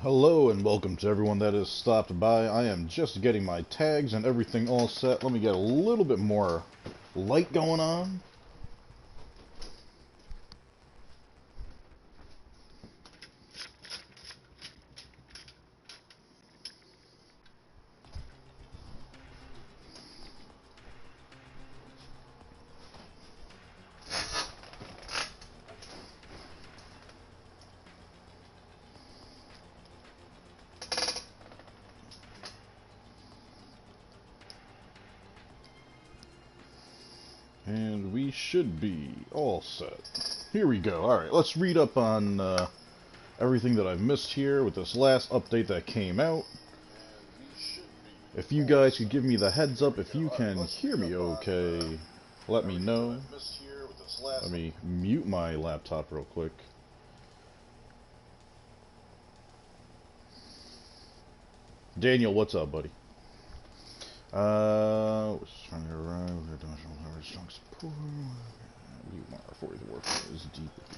Hello and welcome to everyone that has stopped by. I am just getting my tags and everything all set. Let me get a little bit more light going on. And we should be all set. Here we go. Alright, let's read up on everything that I've missed here with this last update that came out. If you guys could give me the heads up if you can hear me okay, let me know. Let me mute my laptop real quick. Daniel, what's up, buddy? Was trying to arrive. We're doing some strong support. We want our 40th Warframe is deep with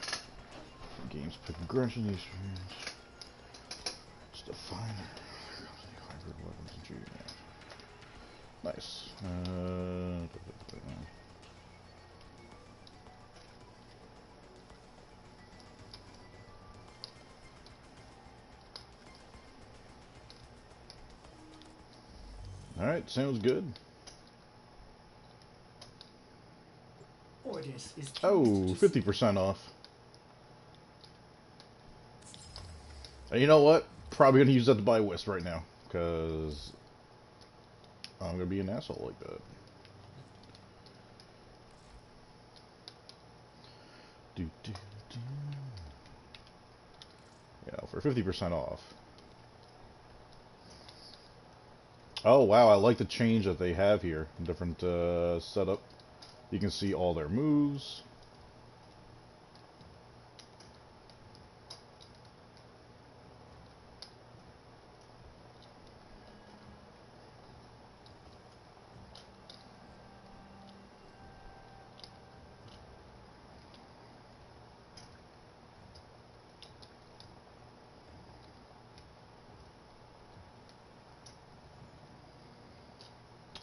the game's progression experience. It's define hybrid weapons and shooting. Nice. Alright, sounds good. Oh, 50% off. And you know what? Probably gonna use that to buy Wisp right now, because I'm gonna be an asshole like that. Yeah, for 50% off. Oh wow, I like the change that they have here. Different setup. You can see all their moves.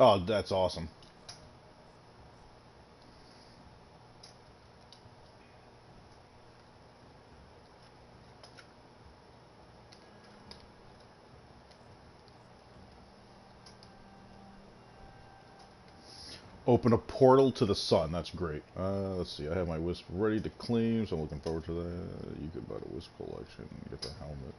Oh, that's awesome. Open a portal to the sun. That's great. Let's see. I have my Wisp ready to claim, so I'm looking forward to that. You could buy the Wisp collection. Get the helmet.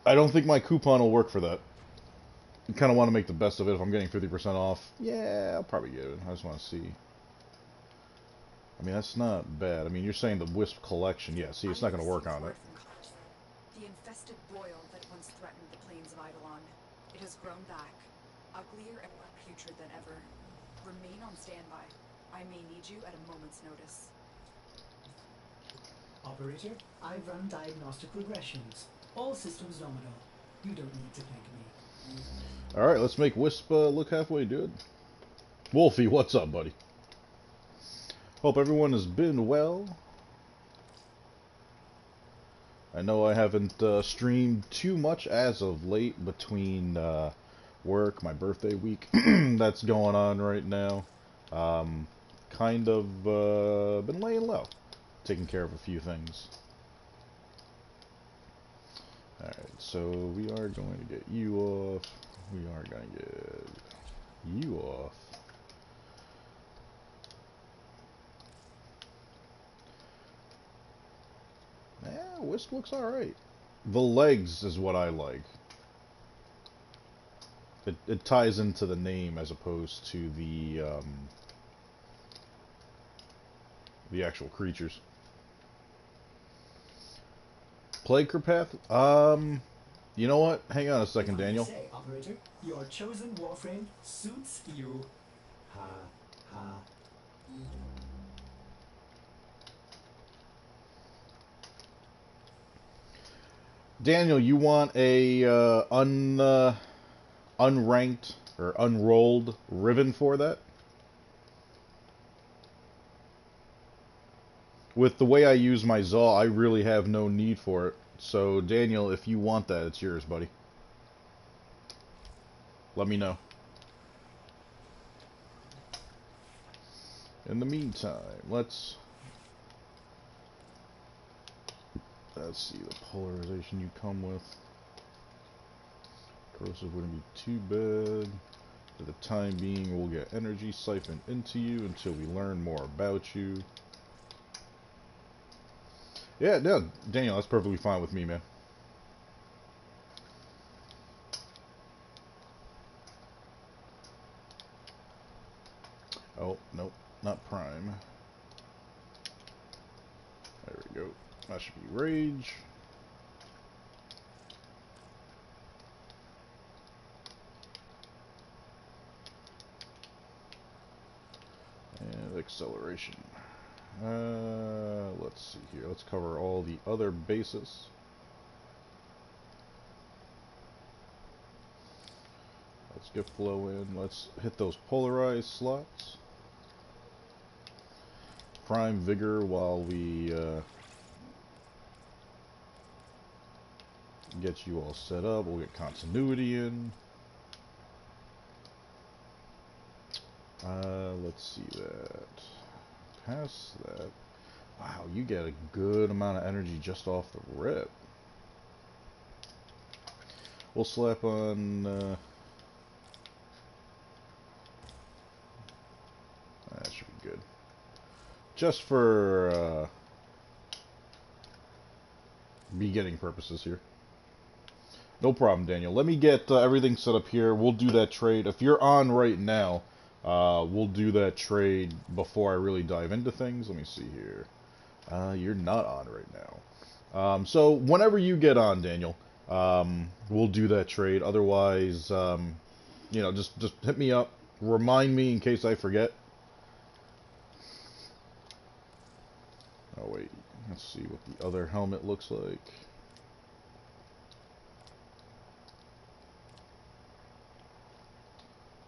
I don't think my coupon will work for that. I kind of want to make the best of it. If I'm getting 50% off, yeah, I'll probably get it. I just want to see. I mean, that's not bad. I mean, you're saying the Wisp collection. Yeah, see, it's not going to work on it. The infested boil that once threatened the plains of Eidolon. It has grown back, uglier and more putrid than ever. Remain on standby. I may need you at a moment's notice. Operator, I've run diagnostic regressions. All systems nominal. You don't need to thank me. Alright, let's make Wisp look halfway good. Wolfie, what's up, buddy? Hope everyone has been well. I know I haven't streamed too much as of late between work, my birthday week that's going on right now. Kind of been laying low, taking care of a few things. Alright, so we are going to get you off. We are going to get you off. Yeah, Wisp looks alright. The legs is what I like. It ties into the name as opposed to the actual creatures. Plague Path? You know what? Hang on a second, Daniel. Say, operator, your chosen Warframe suits you. Ha, ha. Daniel, you want a unranked or unrolled ribbon for that? With the way I use my Zaw, I really have no need for it. So, Daniel, if you want that, it's yours, buddy. Let me know. In the meantime, let's see the polarization you come with. Corrosive wouldn't be too bad. For the time being, we'll get energy siphoned into you until we learn more about you. Yeah, no, Daniel, that's perfectly fine with me, man. Oh, nope, not prime. There we go. That should be rage. And acceleration. Let's see here. Let's cover all the other bases. Let's get flow in. Let's hit those polarized slots. Prime vigor while we get you all set up. We'll get continuity in. Let's see that. Past that. Wow, you get a good amount of energy just off the rip. We'll slap on... that should be good. Just for beginning purposes here. No problem, Daniel. Let me get everything set up here. We'll do that trade. If you're on right now, we'll do that trade before I really dive into things. Let me see here. You're not on right now. So whenever you get on, Daniel, we'll do that trade. Otherwise, you know, just hit me up. Remind me in case I forget. Oh, wait. Let's see what the other helmet looks like.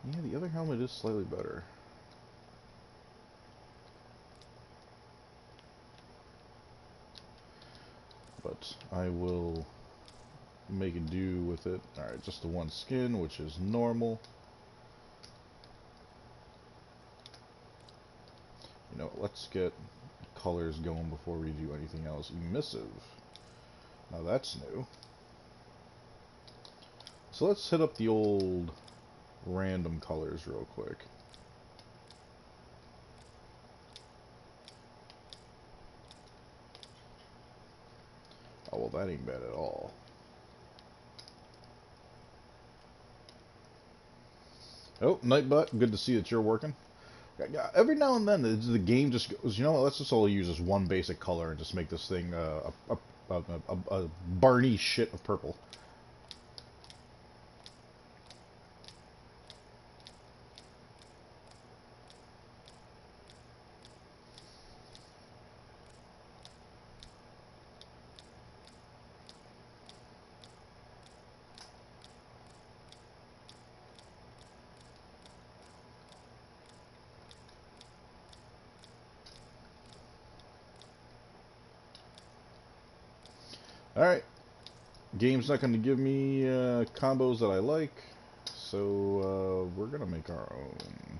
Yeah, the other helmet is slightly better. But I will make it do with it. Alright, just the one skin, which is normal. You know, let's get colors going before we do anything else. Emissive. Now that's new. So let's hit up the old random colors real quick. Oh, well, that ain't bad at all. Oh, Nightbot, good to see that you're working. Every now and then, the game just goes, you know what, let's just all use this one basic color and just make this thing a Barney shit of purple. Alright. Game's not going to give me combos that I like, so we're going to make our own.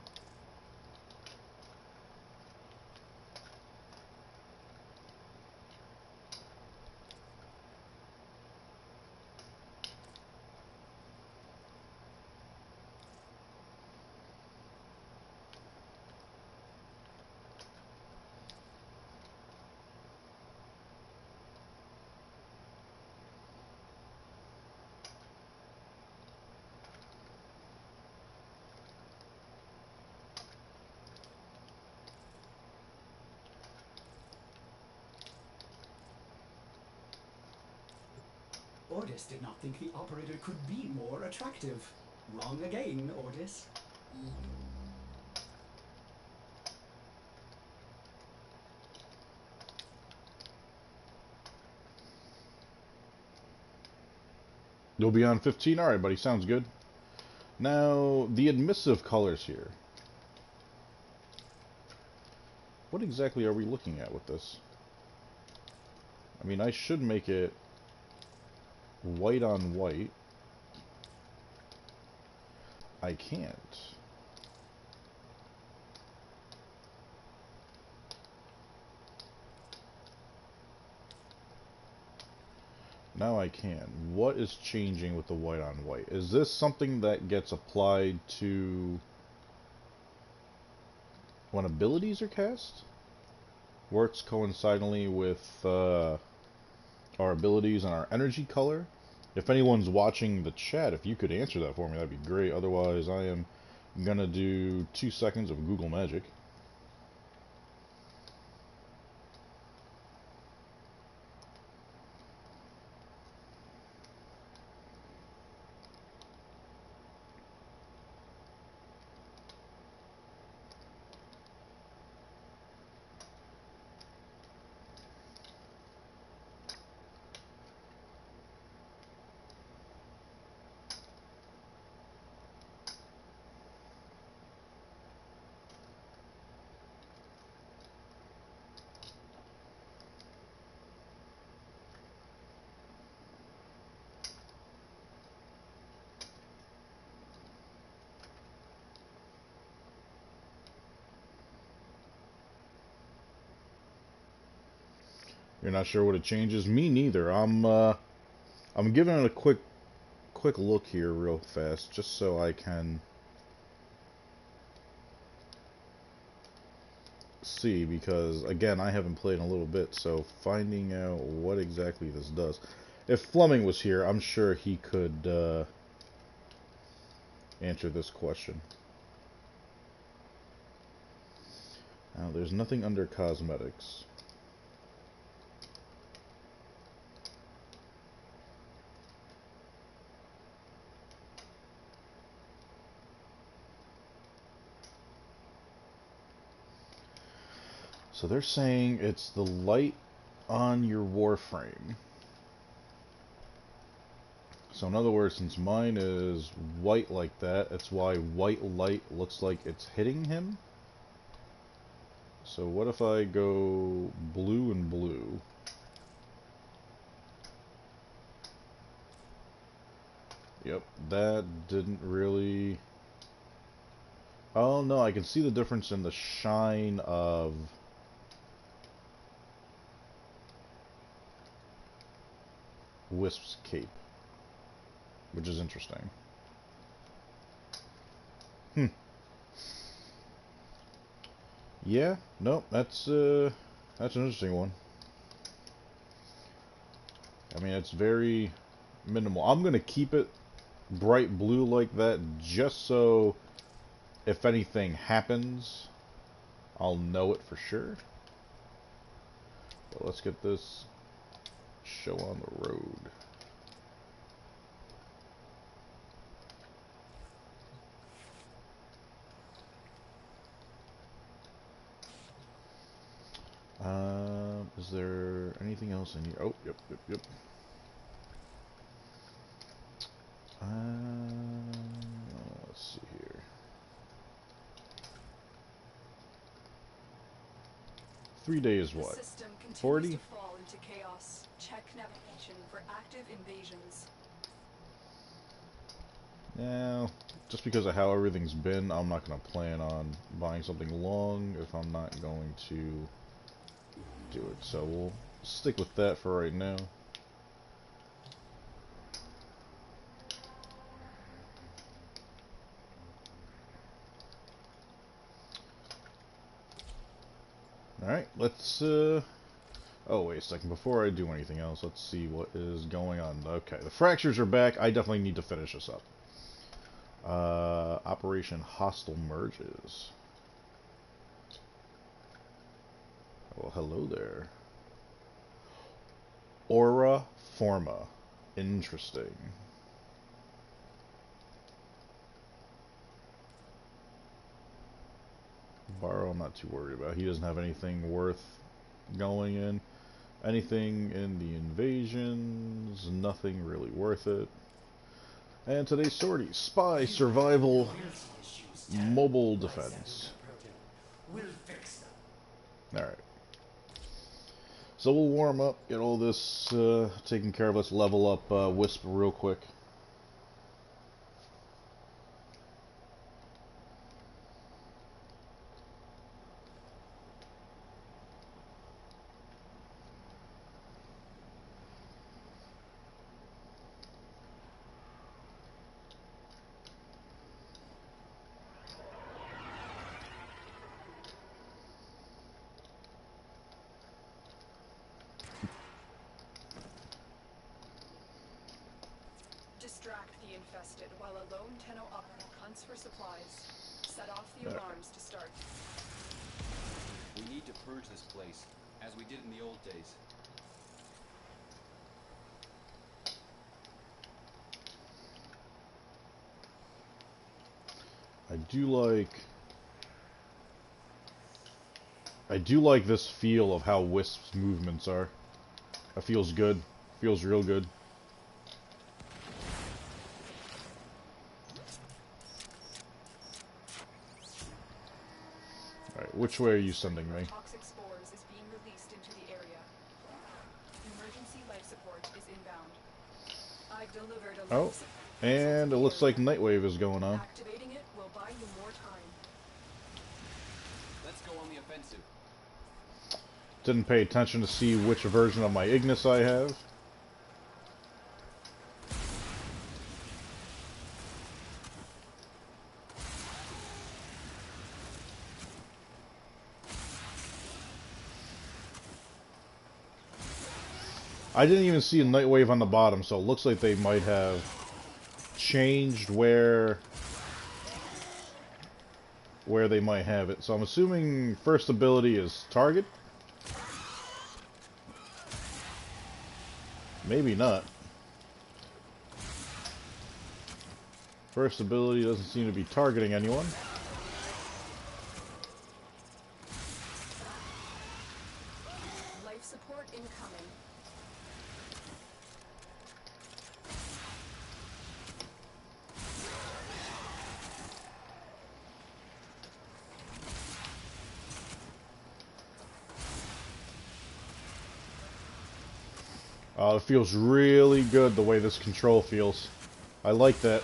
Ordis did not think the operator could be more attractive. Wrong again, Ordis. You'll be on 15? Alright, buddy, sounds good. Now, the emissive colors here. What exactly are we looking at with this? I mean, I should make it white on white. I can't. Now I can. What is changing with the white on white? Is this something that gets applied to when abilities are cast? Works coincidentally with our abilities and our energy color? If anyone's watching the chat, if you could answer that for me, that'd be great. Otherwise, I am gonna do 2 seconds of Google Magic. You're not sure what it changes? Me neither. I'm giving it a quick look here real fast, just so I can see, because again, I haven't played in a little bit, so finding out what exactly this does. If Fleming was here, I'm sure he could answer this question. Now, there's nothing under cosmetics. So they're saying it's the light on your Warframe. So in other words, since mine is white like that, that's why white light looks like it's hitting him. So what if I go blue and blue? Yep, that didn't really... Oh no, I can see the difference in the shine of... Wisp's cape, which is interesting. Yeah, no, that's an interesting one. I mean, it's very minimal. I'm gonna keep it bright blue like that, just so if anything happens, I'll know it for sure. But let's get this show on the road. Is there anything else in here? Oh, yep. Let's see here. 3 days, what? 40? To fall into chaos. Check navigation for active invasions. Now, just because of how everything's been, I'm not going to plan on buying something long if I'm not going to do it. So we'll stick with that for right now. Alright, let's, oh, wait a second. Before I do anything else, let's see what is going on. Okay, the fractures are back. I definitely need to finish this up. Operation Hostile Merges. Well, hello there. Aura Forma. Interesting. Borrow, I'm not too worried about. He doesn't have anything worth going in. Anything in the invasions, nothing really worth it. And today's sortie, Spy, Survival, Mobile Defense. Alright. So we'll warm up, get all this taken care of. Let's level up Wisp real quick. Distract the infested while a lone Tenno operative hunts for supplies. Set off the alarms to start. We need to purge this place, as we did in the old days. I do like this feel of how Wisp's movements are. It feels good. Feels real good. Alright, which way are you sending me? Toxic spores is being released into the area. Emergency life support is inbound. I've delivered a Oh, life support and it looks like Nightwave is going on. Activating it will buy you more time. Let's go on the offensive. Didn't pay attention to see which version of my Ignis I have. I didn't even see a Nightwave on the bottom, so it looks like they might have changed where they might have it. So I'm assuming first ability is target. Maybe not. First ability doesn't seem to be targeting anyone. Life support incoming. It feels really good the way this control feels. I like that.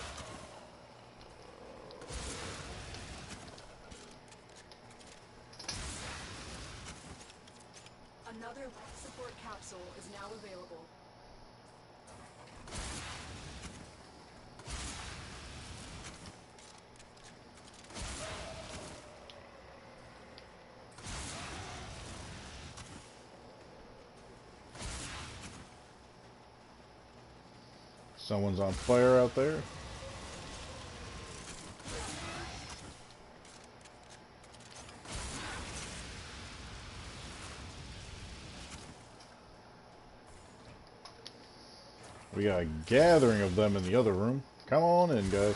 Another life support capsule is now available. Someone's on fire out there. We got a gathering of them in the other room. Come on in, guys.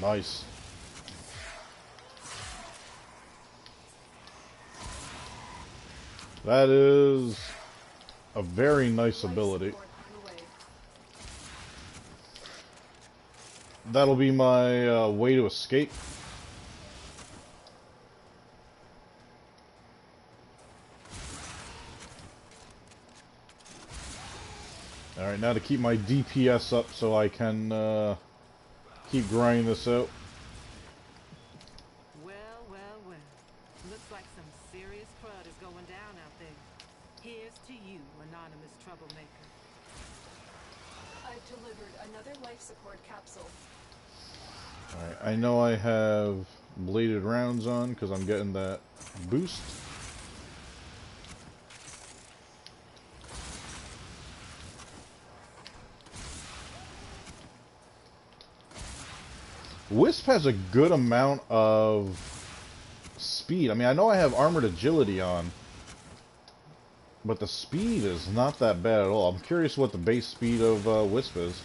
Nice. That is a very nice ability. That'll be my way to escape. Alright, now to keep my DPS up so I can keep grinding this out. Well, well, well. Looks like some serious crud is going down out there. Here's to you, anonymous troublemaker. I've delivered another life support capsule. Alright, I know I have bladed rounds on because I'm getting that boost. Wisp has a good amount of speed. I mean, I know I have armored agility on, but the speed is not that bad at all. I'm curious what the base speed of Wisp is.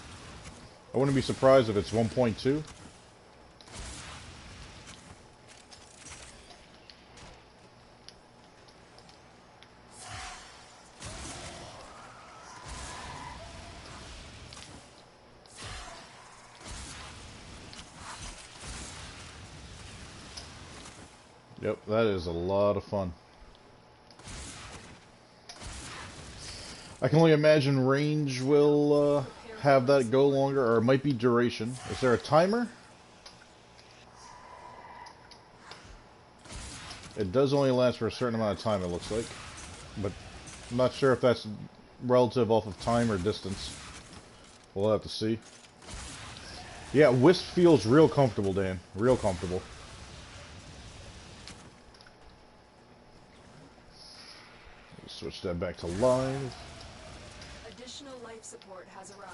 I wouldn't be surprised if it's 1.2. Yep, that is a lot of fun. I can only imagine range will have that go longer, or it might be duration. Is there a timer? It does only last for a certain amount of time, it looks like. But I'm not sure if that's relative off of time or distance. We'll have to see. Yeah, Wisp feels real comfortable, Dan. Real comfortable. Switch that back to live. Additional life support has arrived.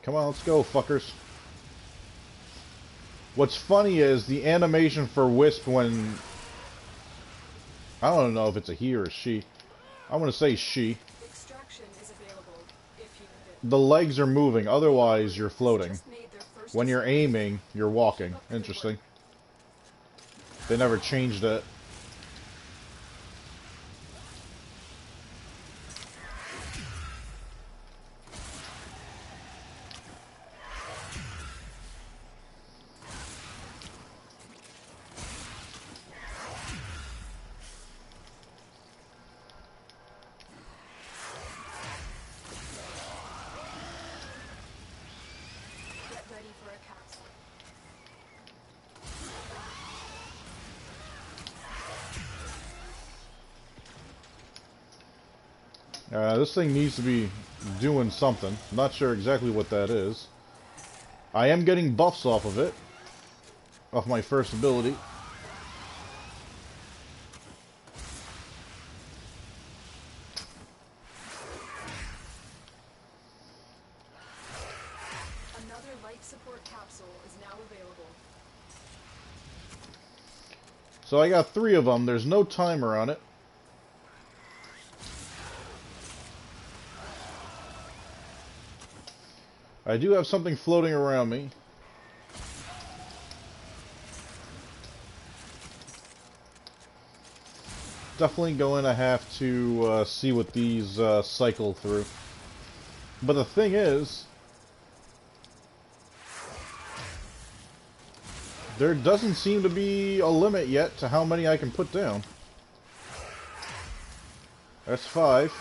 Come on, let's go, fuckers. What's funny is the animation for Wisp when... I don't know if it's a he or a she. I'm gonna say she. Extraction is available if you need it. The legs are moving, otherwise you're floating. When you're aiming, you're walking. Interesting. They never changed it. Get ready for a capsule. This thing needs to be doing something. Not sure exactly what that is. I am getting buffs off of it. Off my first ability. Another life support capsule is now available. So I got 3 of them. There's no timer on it. I do have something floating around me. Definitely going to have to see what these cycle through. But the thing is, there doesn't seem to be a limit yet to how many I can put down. That's 5,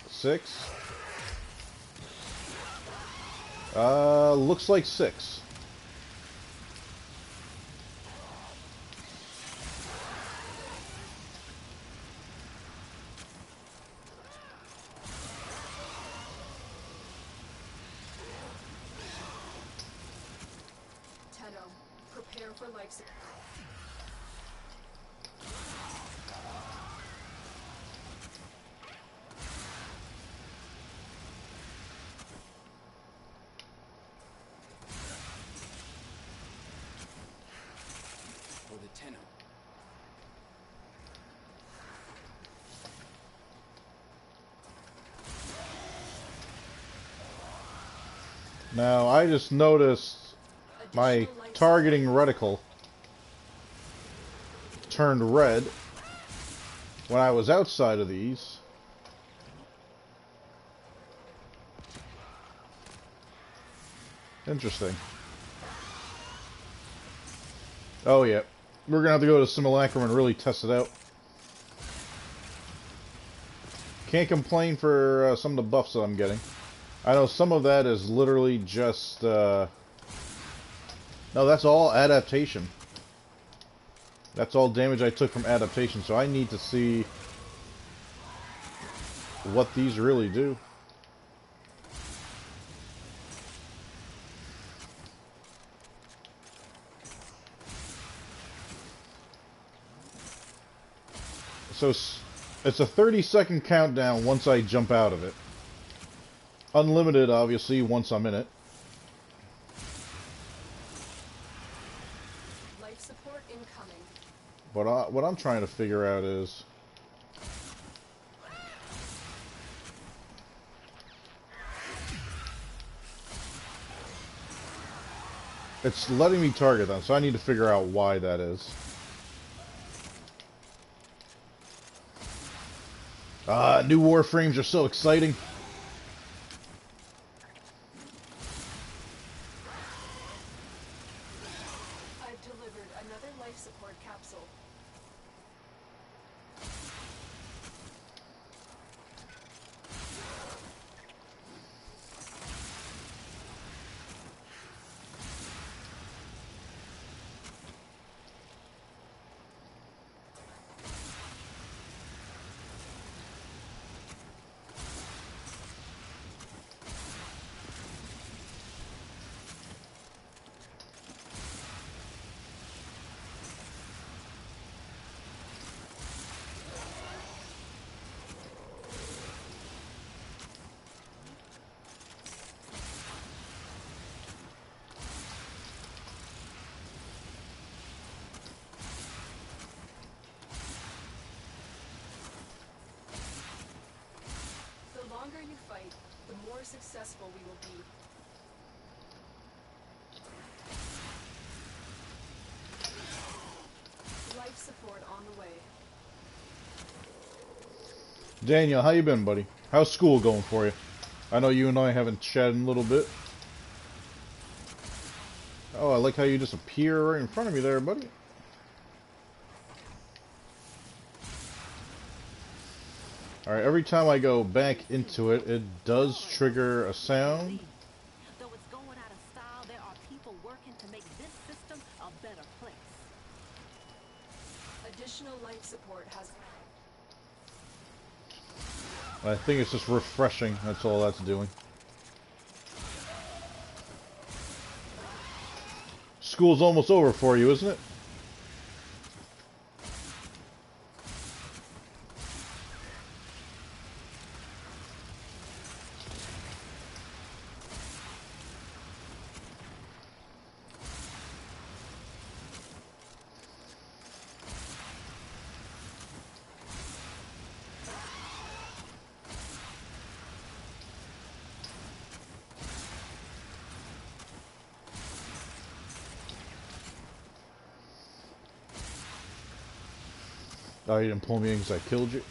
6. Looks like 6. Tenno, prepare for life support. For the Tenno. Now, I just noticed my Additional life targeting reticle turned red when I was outside of these. Interesting. Oh yeah, we're gonna have to go to Simulacrum and really test it out. Can't complain for some of the buffs that I'm getting. I know some of that is literally just no, that's all adaptation. That's all damage I took from adaptation, so I need to see what these really do. So it's a 30-second countdown once I jump out of it. Unlimited, obviously, once I'm in it. life support incoming. But what I'm trying to figure out is... it's letting me target them, so I need to figure out why that is. New Warframes are so exciting. I've delivered another life support capsule. The longer you fight, the more successful we will be. Life support on the way. Daniel, how you been, buddy? How's school going for you? I know you and I haven't chatted in a little bit. Oh, I like how you just appear right in front of me there, buddy. Alright, every time I go back into it, it does trigger a sound. Though it's going out of style, there are people working to make this system a better place. Additional life support has... I think it's just refreshing, that's all that's doing. School's almost over for you, isn't it? Oh, you didn't pull me in because I killed you?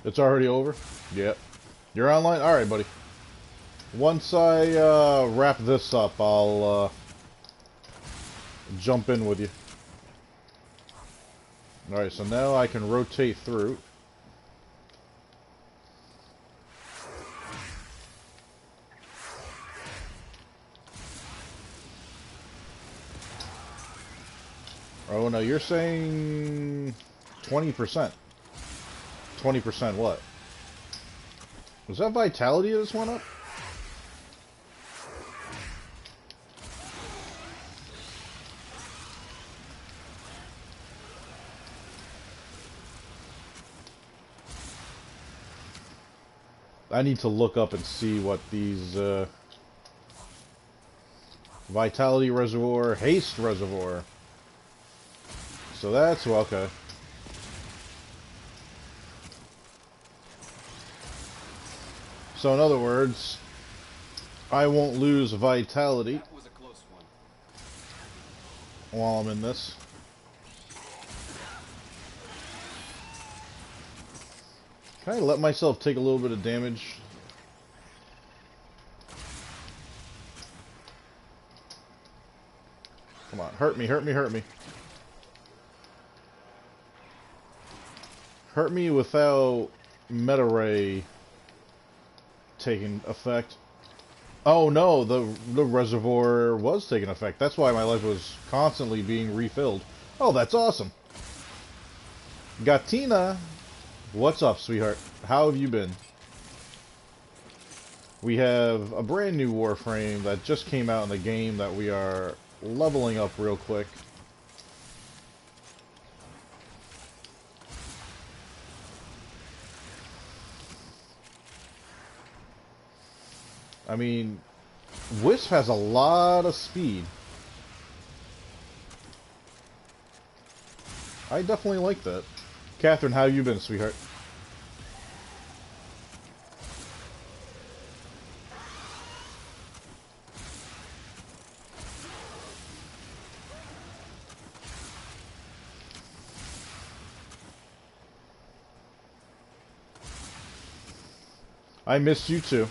It's already over? Yep. You're online? Alright, buddy. Once I wrap this up, I'll jump in with you. Alright, so now I can rotate through. Oh, no, you're saying 20%. 20% what? Was that vitality that just went up? I need to look up and see what these vitality reservoir, haste reservoir. So that's okay. So in other words, I won't lose vitality That was a close one. while I'm in this. Can I let myself take a little bit of damage? Come on, hurt me, hurt me, hurt me. Hurt me without meta ray taking effect. Oh no, the reservoir was taking effect. That's why my life was constantly being refilled. Oh, that's awesome. Gatina, what's up, sweetheart? How have you been? We have a brand new Warframe that just came out in the game that we are leveling up real quick. I mean, Wisp has a lot of speed. I definitely like that. Catherine, how you been, sweetheart? I missed you too.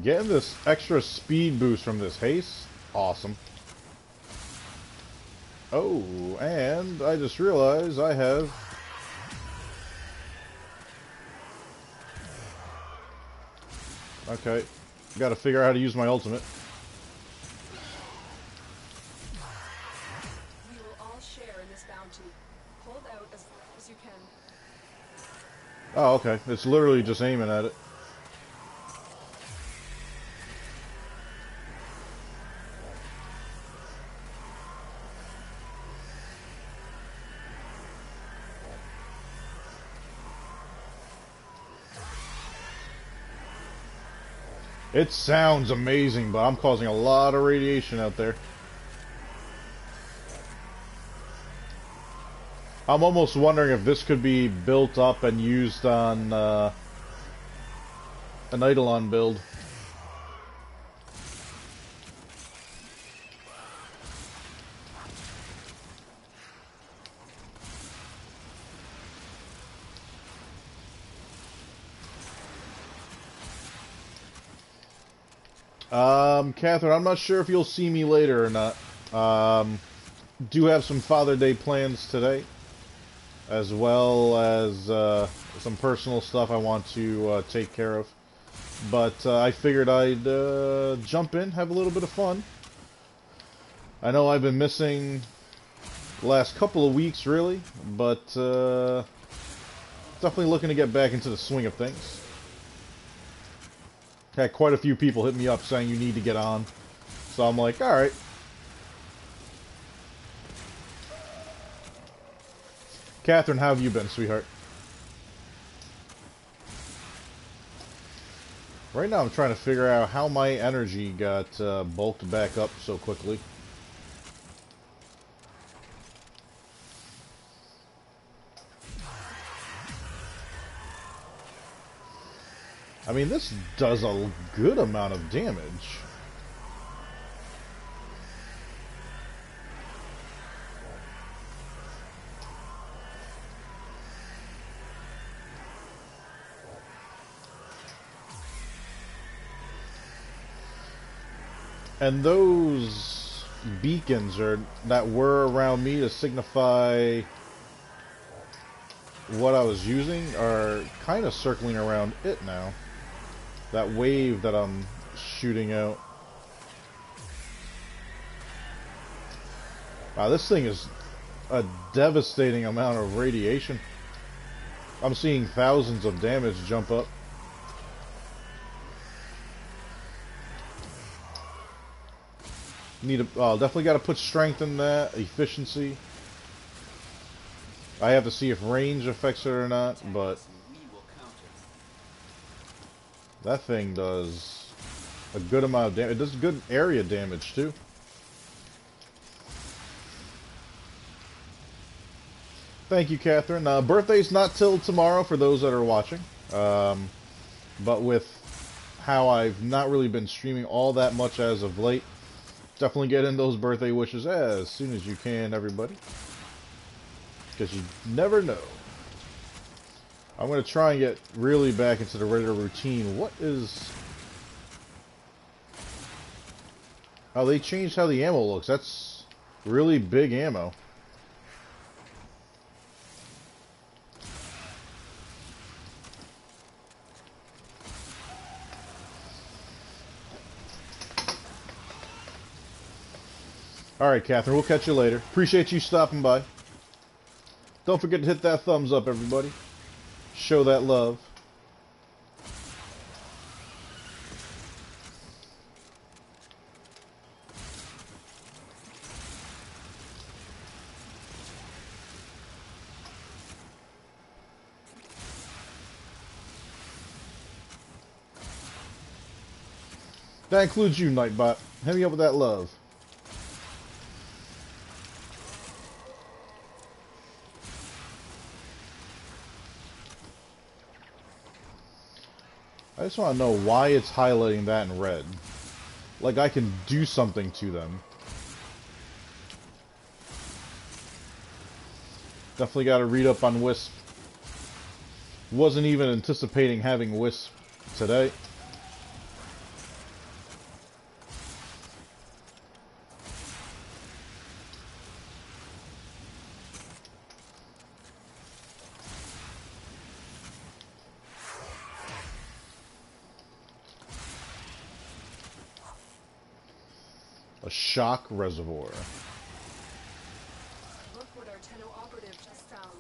Getting this extra speed boost from this haste, awesome. Oh, and I just realized I have... Okay, gotta figure out how to use my ultimate. We will all share in this bounty. Hold out as long as you can. Oh, okay, it's literally just aiming at it. It sounds amazing, but I'm causing a lot of radiation out there. I'm almost wondering if this could be built up and used on an Eidolon build. Catherine, I'm not sure if you'll see me later or not. Do have some Father Day plans today, as well as some personal stuff I want to take care of. But I figured I'd jump in, have a little bit of fun. I know I've been missing the last couple of weeks, really, but definitely looking to get back into the swing of things. Had quite a few people hit me up saying you need to get on. So I'm like, alright. Catherine, how have you been, sweetheart? Right now I'm trying to figure out how my energy got bulked back up so quickly. I mean, this does a good amount of damage. And those beacons that were around me to signify what I was using are kind of circling around it now. That wave that I'm shooting out. Wow, this thing is a devastating amount of radiation. I'm seeing thousands of damage jump up. Definitely got to put strength in that, efficiency. I have to see if range affects it or not, but that thing does a good amount of damage. It does good area damage too. Thank you, Catherine. Birthday's not till tomorrow for those that are watching. But with how I've not really been streaming all that much as of late, definitely get in those birthday wishes as soon as you can, everybody. Because you never know. I'm going to try and get really back into the regular routine. What is... Oh, they changed how the ammo looks. That's really big ammo. Alright, Catherine, we'll catch you later. Appreciate you stopping by. Don't forget to hit that thumbs up, everybody. Show that love. That includes you, Nightbot. Hit me up with that love. I just want to know why it's highlighting that in red. Like I can do something to them. Definitely got to read up on Wisp. Wasn't even anticipating having Wisp today. A shock reservoir. Look what our Tenno operative just found.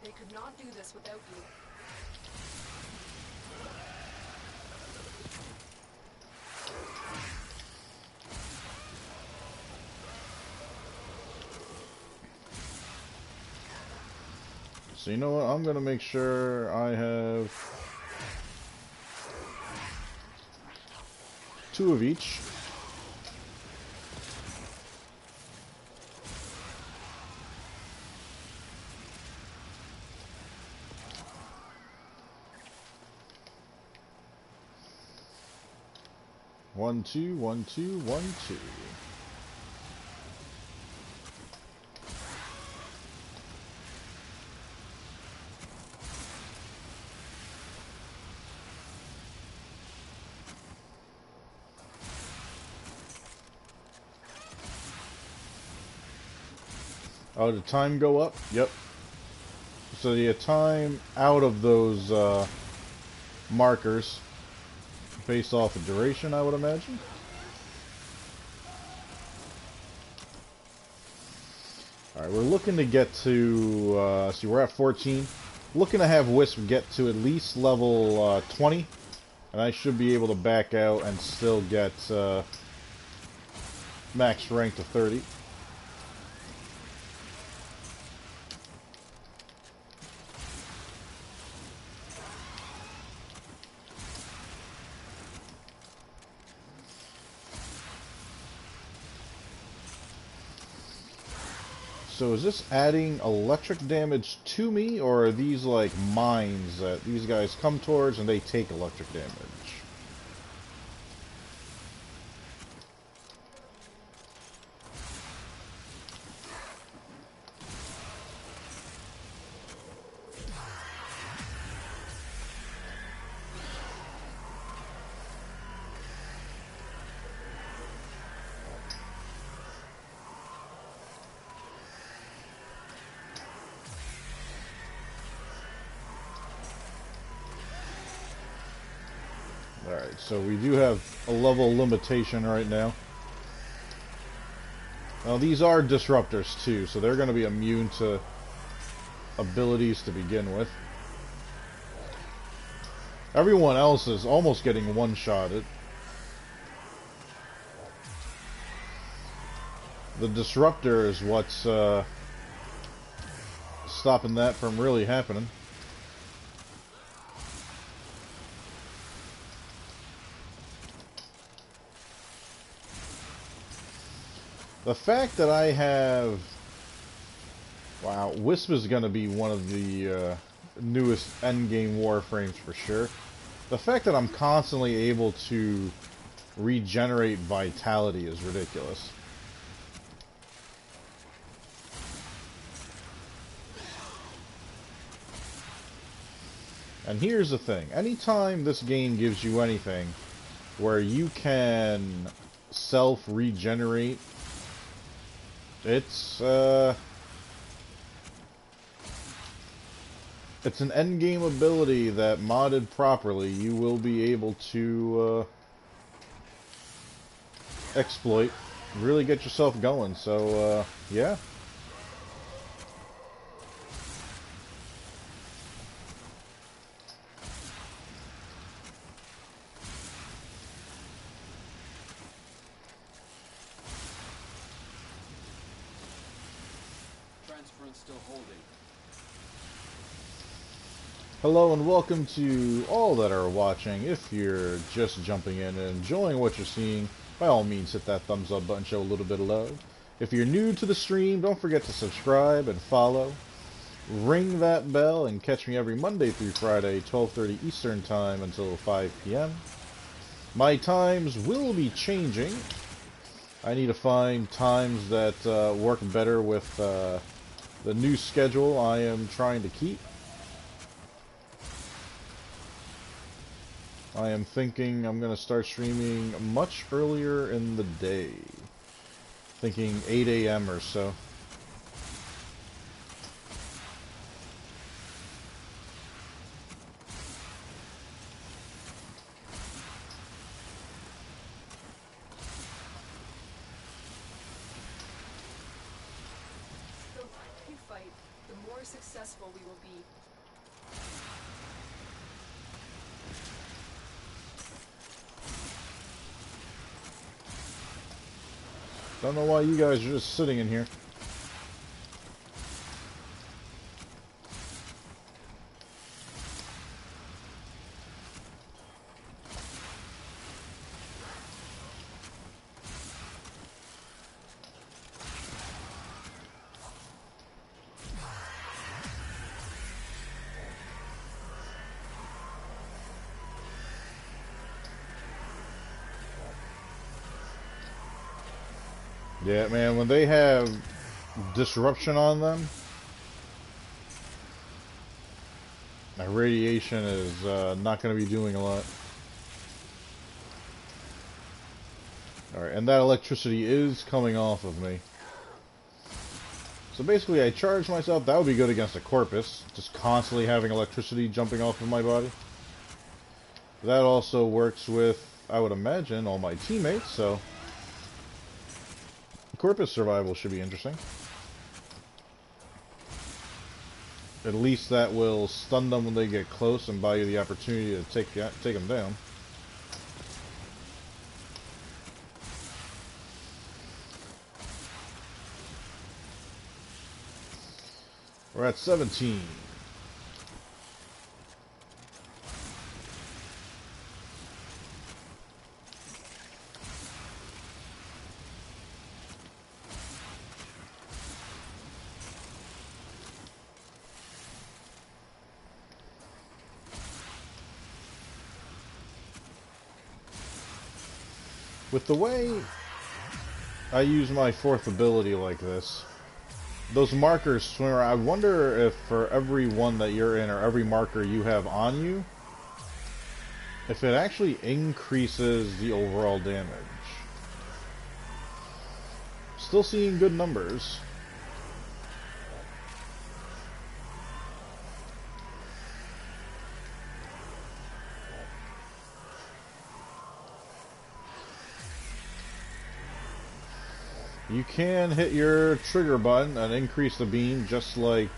They could not do this without you. So you know what? I'm gonna make sure I have 2 of each. One, two, 1, 2, 1, 2. Oh, did time go up? Yep. So the time out of those markers based off of duration, I would imagine. Alright, we're looking to get to, see, we're at 14. Looking to have Wisp get to at least level 20. And I should be able to back out and still get max rank to 30. So is this adding electric damage to me, or are these like mines that these guys come towards and they take electric damage? Alright, so we do have a level limitation right now. Now these are disruptors too, so they're going to be immune to abilities to begin with. Everyone else is almost getting one-shotted. The disruptor is what's stopping that from really happening. The fact that I have... Wow, Wisp is going to be one of the newest endgame Warframes for sure. The fact that I'm constantly able to regenerate vitality is ridiculous. And here's the thing. Anytime this game gives you anything where you can self-regenerate, it's an endgame ability that, modded properly, you will be able to exploit, really get yourself going. So, yeah. Transference still holding. Hello and welcome to all that are watching. If you're just jumping in and enjoying what you're seeing, by all means hit that thumbs up button, show a little bit of love. If you're new to the stream, don't forget to subscribe and follow. Ring that bell and catch me every Monday through Friday, 12:30 Eastern Time until 5 p.m. My times will be changing. I need to find times that work better with the new schedule I am trying to keep. I am thinking I'm going to start streaming much earlier in the day. Thinking 8 a.m. or so. The longer you fight, the more successful we will be. Don't know why you guys are just sitting in here. Yeah, man, when they have disruption on them, my radiation is not going to be doing a lot. Alright, and that electricity is coming off of me. So basically I charge myself. That would be good against a corpus, just constantly having electricity jumping off of my body. That also works with, I would imagine, all my teammates, so corpus survival should be interesting. At least that will stun them when they get close and buy you the opportunity to take them down. We're at 17. With the way I use my fourth ability like this, those markers swing around. I wonder if for every one that you're in or every marker you have on you, if it actually increases the overall damage. Still seeing good numbers. You can hit your trigger button and increase the beam just like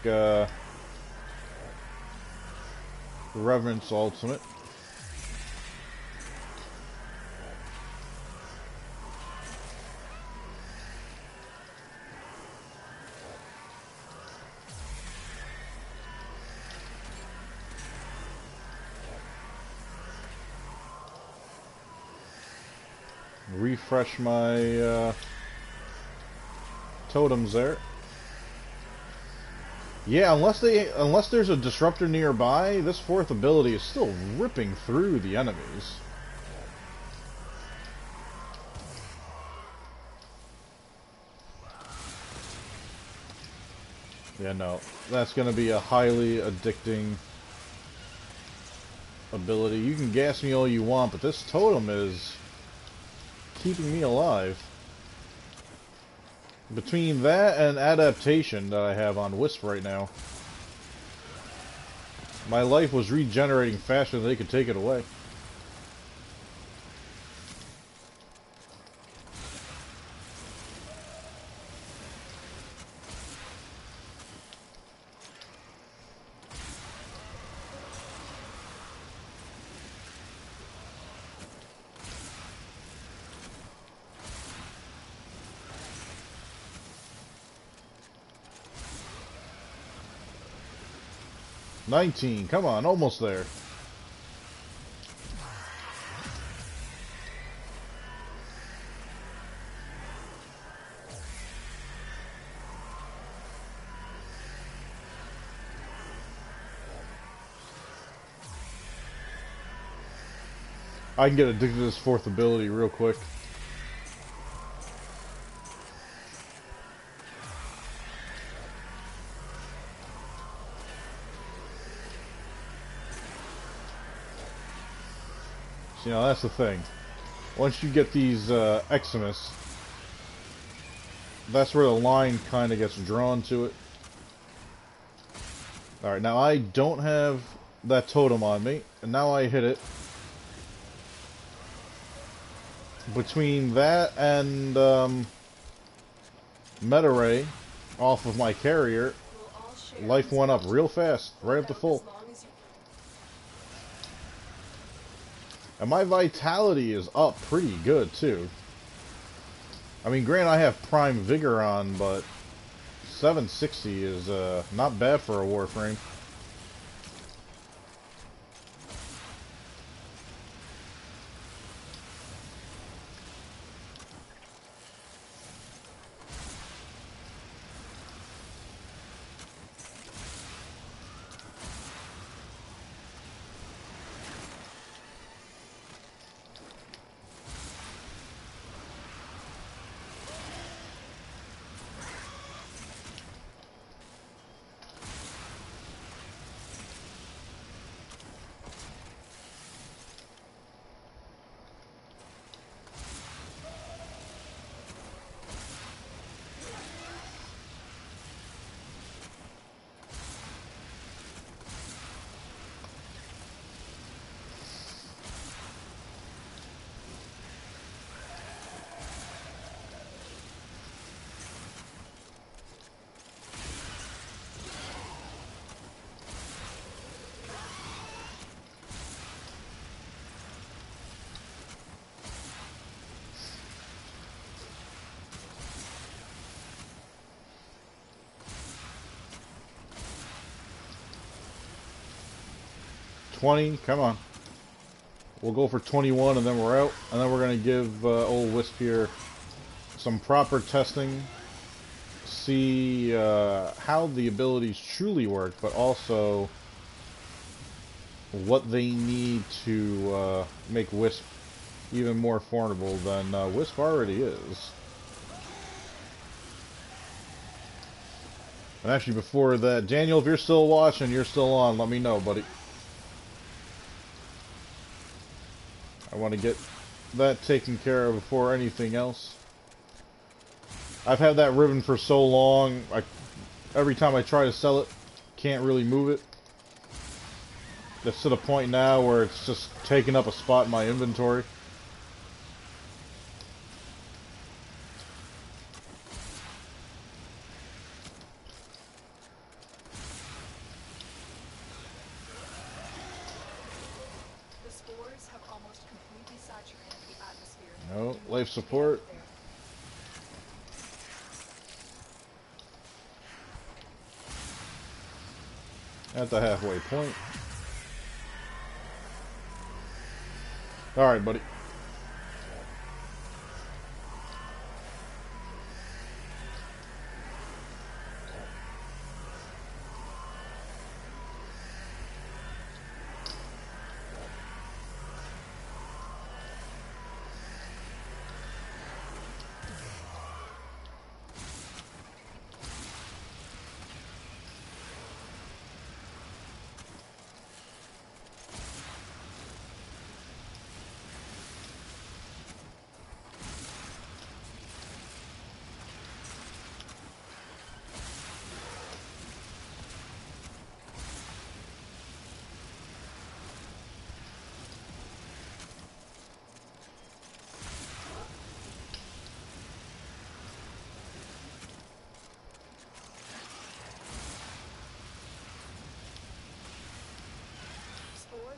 Reverence Ultimate. Refresh my totems there. Yeah, unless there's a disruptor nearby, this fourth ability is still ripping through the enemies. Yeah, no, that's gonna be a highly addicting ability. You can gas me all you want, but this totem is keeping me alive. Between that and adaptation that I have on Wisp right now, my life was regenerating faster than they could take it away. 19. Come on, almost there. I can get addicted to this fourth ability real quick. You know, that's the thing. Once you get these Eximus, that's where the line kind of gets drawn to it. Alright, now I don't have that totem on me, and now I hit it. Between that and Meta Ray off of my carrier, life went up real fast, right up to full. And my vitality is up pretty good, too. I mean, granted, I have Prime Vigor on, but 760 is not bad for a Warframe. Come on. We'll go for 21 and then we're out. And then we're going to give old Wisp here some proper testing. See how the abilities truly work, but also what they need to make Wisp even more formidable than Wisp already is. And actually before that, Daniel, if you're still watching, you're still on, let me know, buddy. I want to get that taken care of before anything else. I've had that ribbon for so long, every time I try to sell it, can't really move it. It's to the point now where it's just taking up a spot in my inventory. No, life support. At the halfway point. Alright, buddy.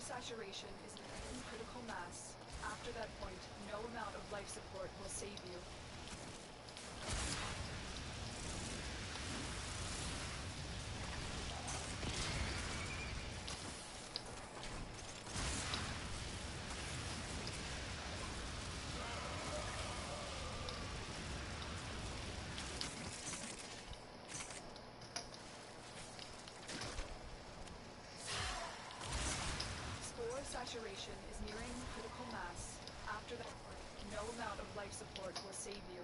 Saturation is an critical mass. After that point, no amount of life support will save you. saturation is nearing critical mass. After that, no amount of life support will save you.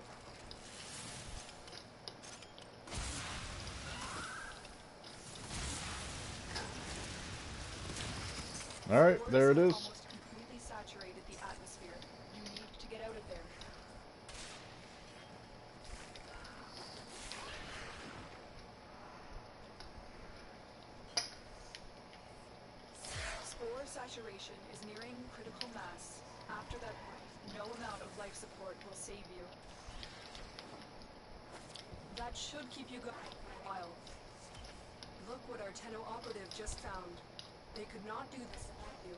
Alright, Spores there it have is. almost completely saturated the atmosphere. You need to get out of there. Spore saturation is nearing critical mass. After that point, no amount of life support will save you. That should keep you going for a while. Look what our Tenno operative just found. They could not do this without you.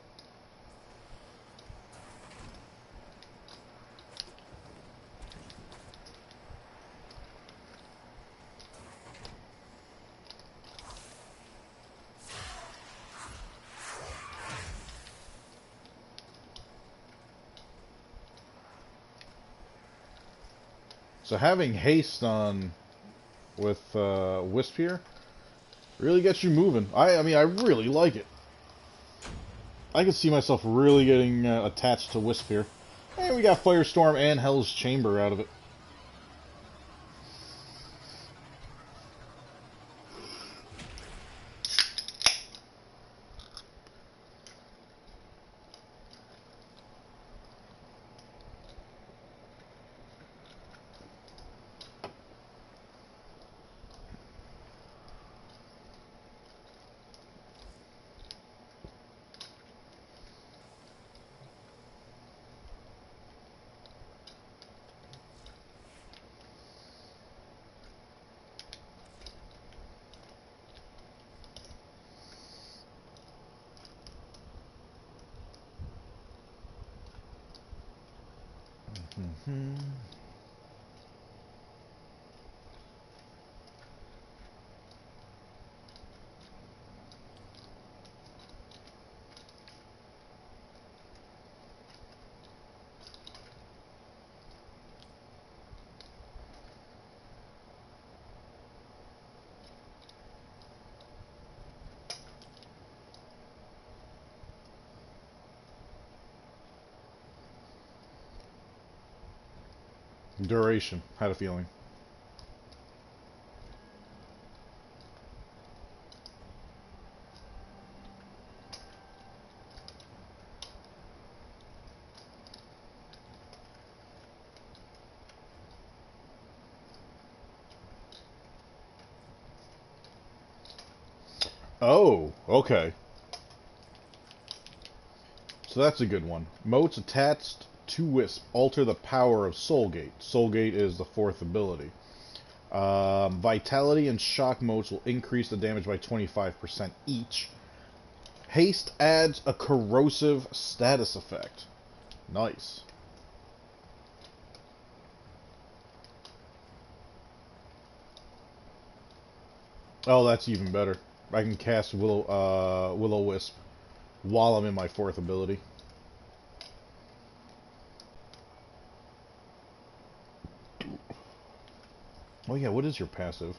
So having haste on with Wisp here really gets you moving. I mean, I really like it. I can see myself really getting attached to Wisp here. And we got Firestorm and Hell's Chamber out of it. Mm-hmm. Duration. Had a feeling. Oh, okay. So that's a good one. Motes attached to Wisp alter the power of Soulgate. Soulgate is the fourth ability. Vitality and Shock motes will increase the damage by 25% each. Haste adds a corrosive status effect. Nice. Oh, that's even better. I can cast Will-O-Wisp while I'm in my fourth ability. Oh yeah, what is your passive?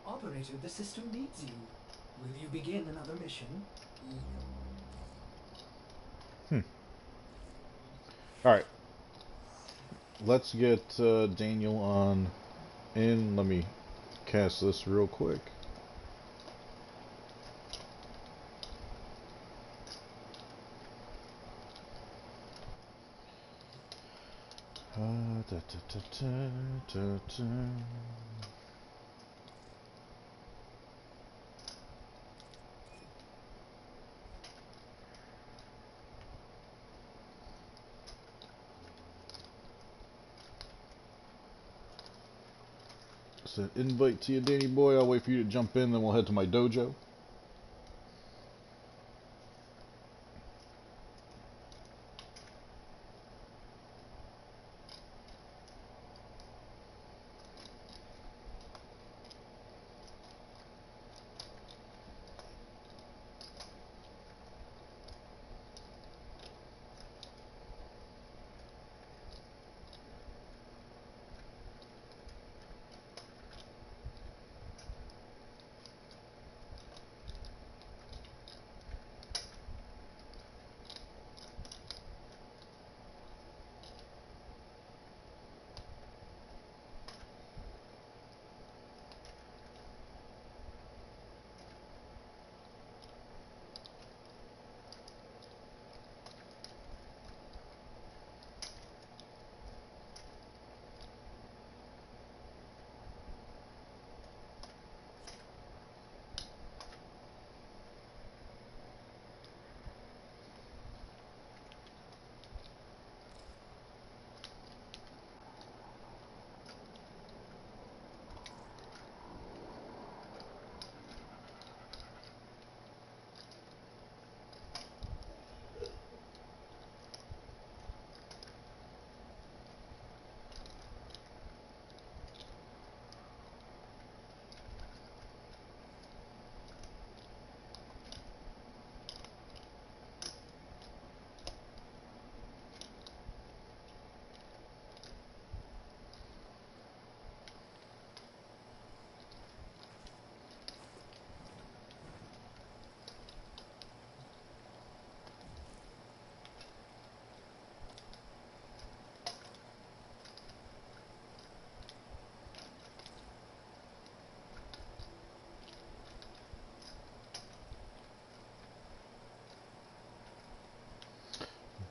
Operator, the system needs you. Will you begin another mission? Alright. Let's get Daniel on in. Let me cast this real quick. Da, da, da, da, da, da. Send invite to you, Danny boy. I'll wait for you to jump in, then we'll head to my dojo.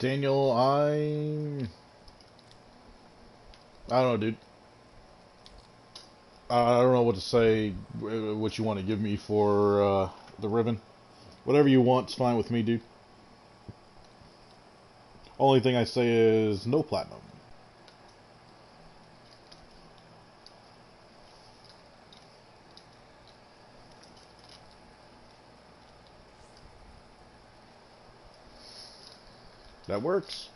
Daniel, I don't know, dude. I don't know what to say, what you want to give me for the ribbon. Whatever you want's fine with me, dude. Only thing I say is no platinum. That works.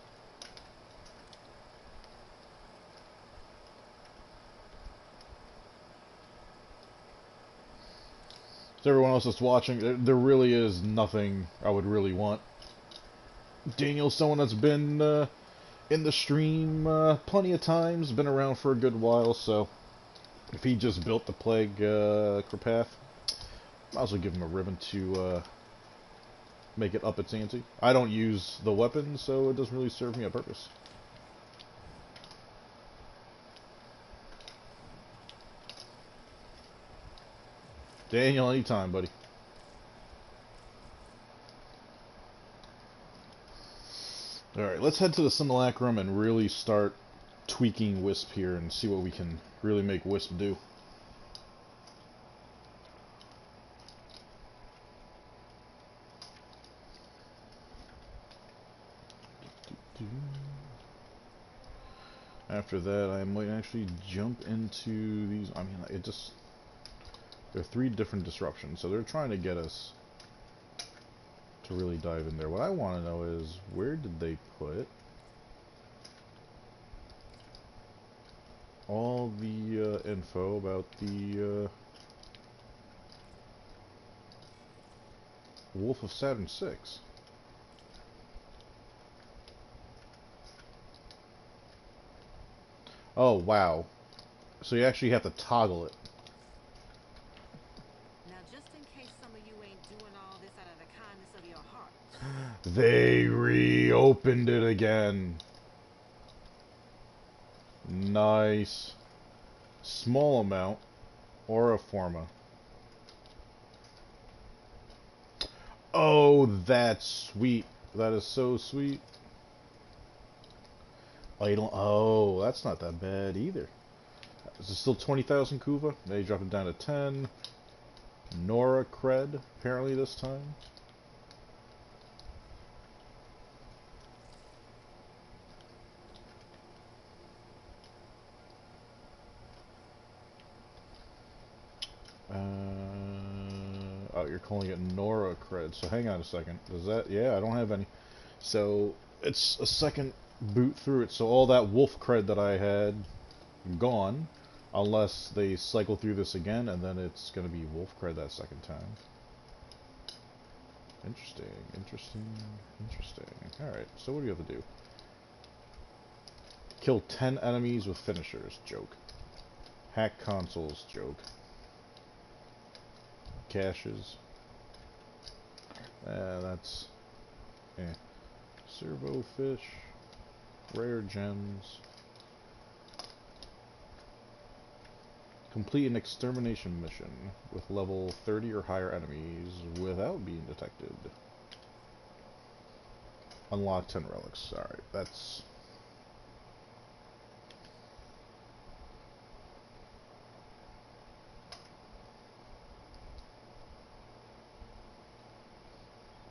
To everyone else that's watching, there really is nothing I would really want. Daniel's someone that's been in the stream plenty of times, been around for a good while, so if he just built the Plague Kripath, might as well give him a ribbon to make it up its ante. I don't use the weapon, so it doesn't really serve me a purpose. Daniel, anytime, buddy. Alright, let's head to the Simulacrum and really start tweaking Wisp here and see what we can really make Wisp do. After that, I might actually jump into these. I mean, it just... There are 3 different disruptions, so they're trying to get us to really dive in there. What I want to know is, where did they put all the info about the Wolf of Saturn 6? Oh, wow. So you actually have to toggle it. Now, just in case some of you ain't doing all this out of the kindness of your heart. They reopened it again. Nice. Small amount. Aura Forma. Oh, that's sweet. That is so sweet. Idle. Oh, that's not that bad either. Is it still 20,000 Kuva? They dropped it down to 10. Nora Cred, apparently this time. Oh, you're calling it Nora Cred. So hang on a second. Does that... Yeah, I don't have any. So it's a second boot through it. So all that wolf cred that I had gone, unless they cycle through this again, and then it's going to be wolf cred that second time. Interesting, interesting, interesting. Alright, so what do you have to do? Kill 10 enemies with finishers. Joke. Hack consoles. Joke. Caches. That's... Eh. Servo fish. Rare gems. Complete an extermination mission with level 30 or higher enemies without being detected. Unlock 10 relics. Alright, that's...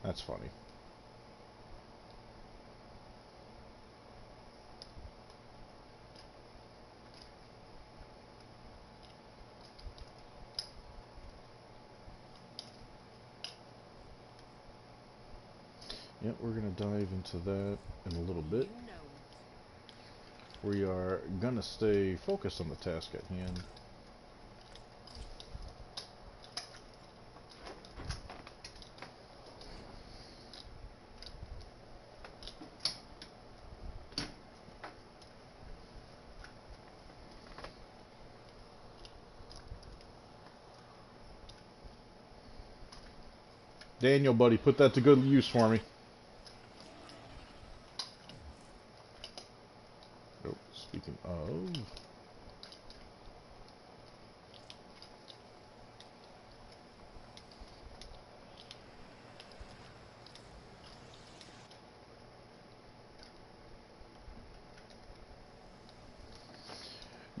That's funny. Yep, we're going to dive into that in a little bit. We are going to stay focused on the task at hand. Daniel, buddy, put that to good use for me. Oh, speaking of...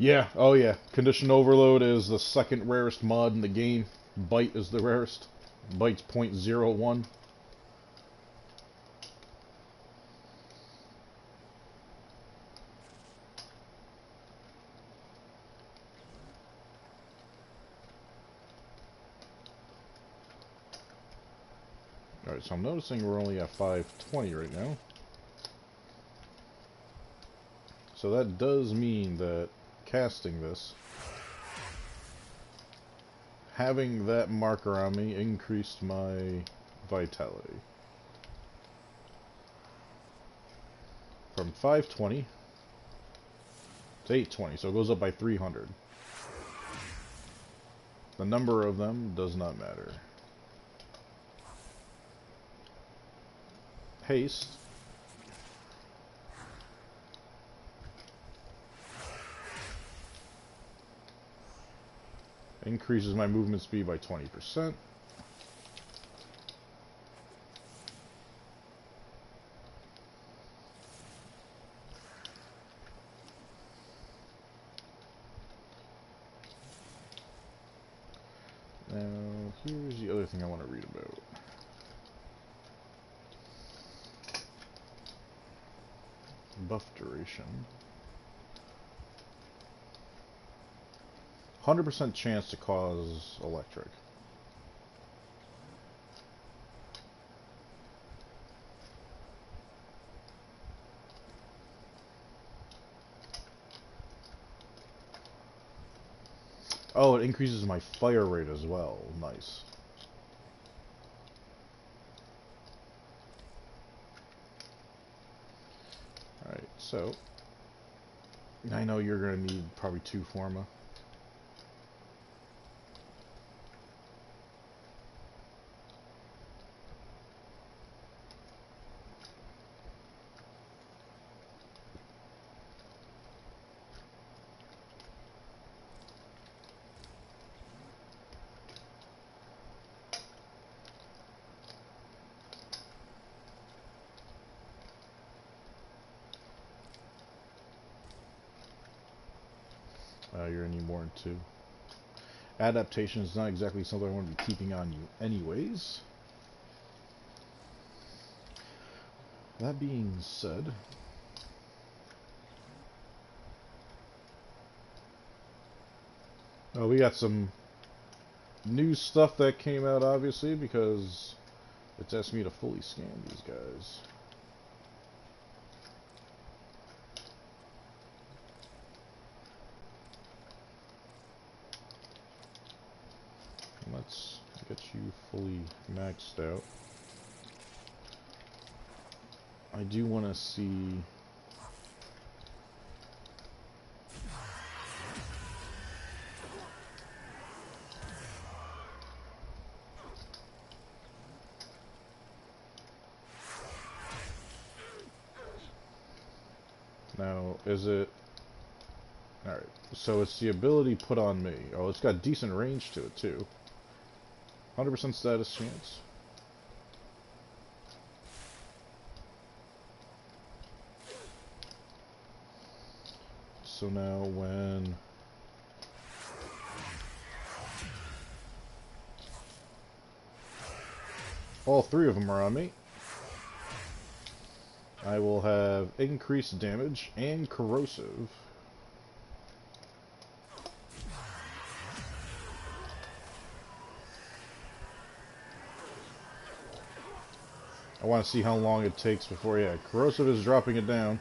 Yeah, oh yeah. Condition Overload is the second rarest mod in the game. Bite is the rarest. Bite's .01. Alright, so I'm noticing we're only at 520 right now. So that does mean that casting this, having that marker on me increased my vitality. From 520 to 820, so it goes up by 300. The number of them does not matter. Haste. Increases my movement speed by 20%. Now, here's the other thing I want to read about. Buff duration. 100% chance to cause electric. Oh, it increases my fire rate as well. Nice. Alright, so I know you're going to need probably 2 Forma. You're going to need more than 2. Adaptation is not exactly something I want to be keeping on you anyways. That being said, we got some new stuff that came out, obviously, because it's asked me to fully scan these guys. Let's get you fully maxed out. I do want to see... Now, is it... Alright, so it's the ability put on me. Oh, it's got decent range to it, too. 100% status chance. So now when... all 3 of them are on me, I will have increased damage and corrosive. I want to see how long it takes before, yeah, corrosive is dropping it down.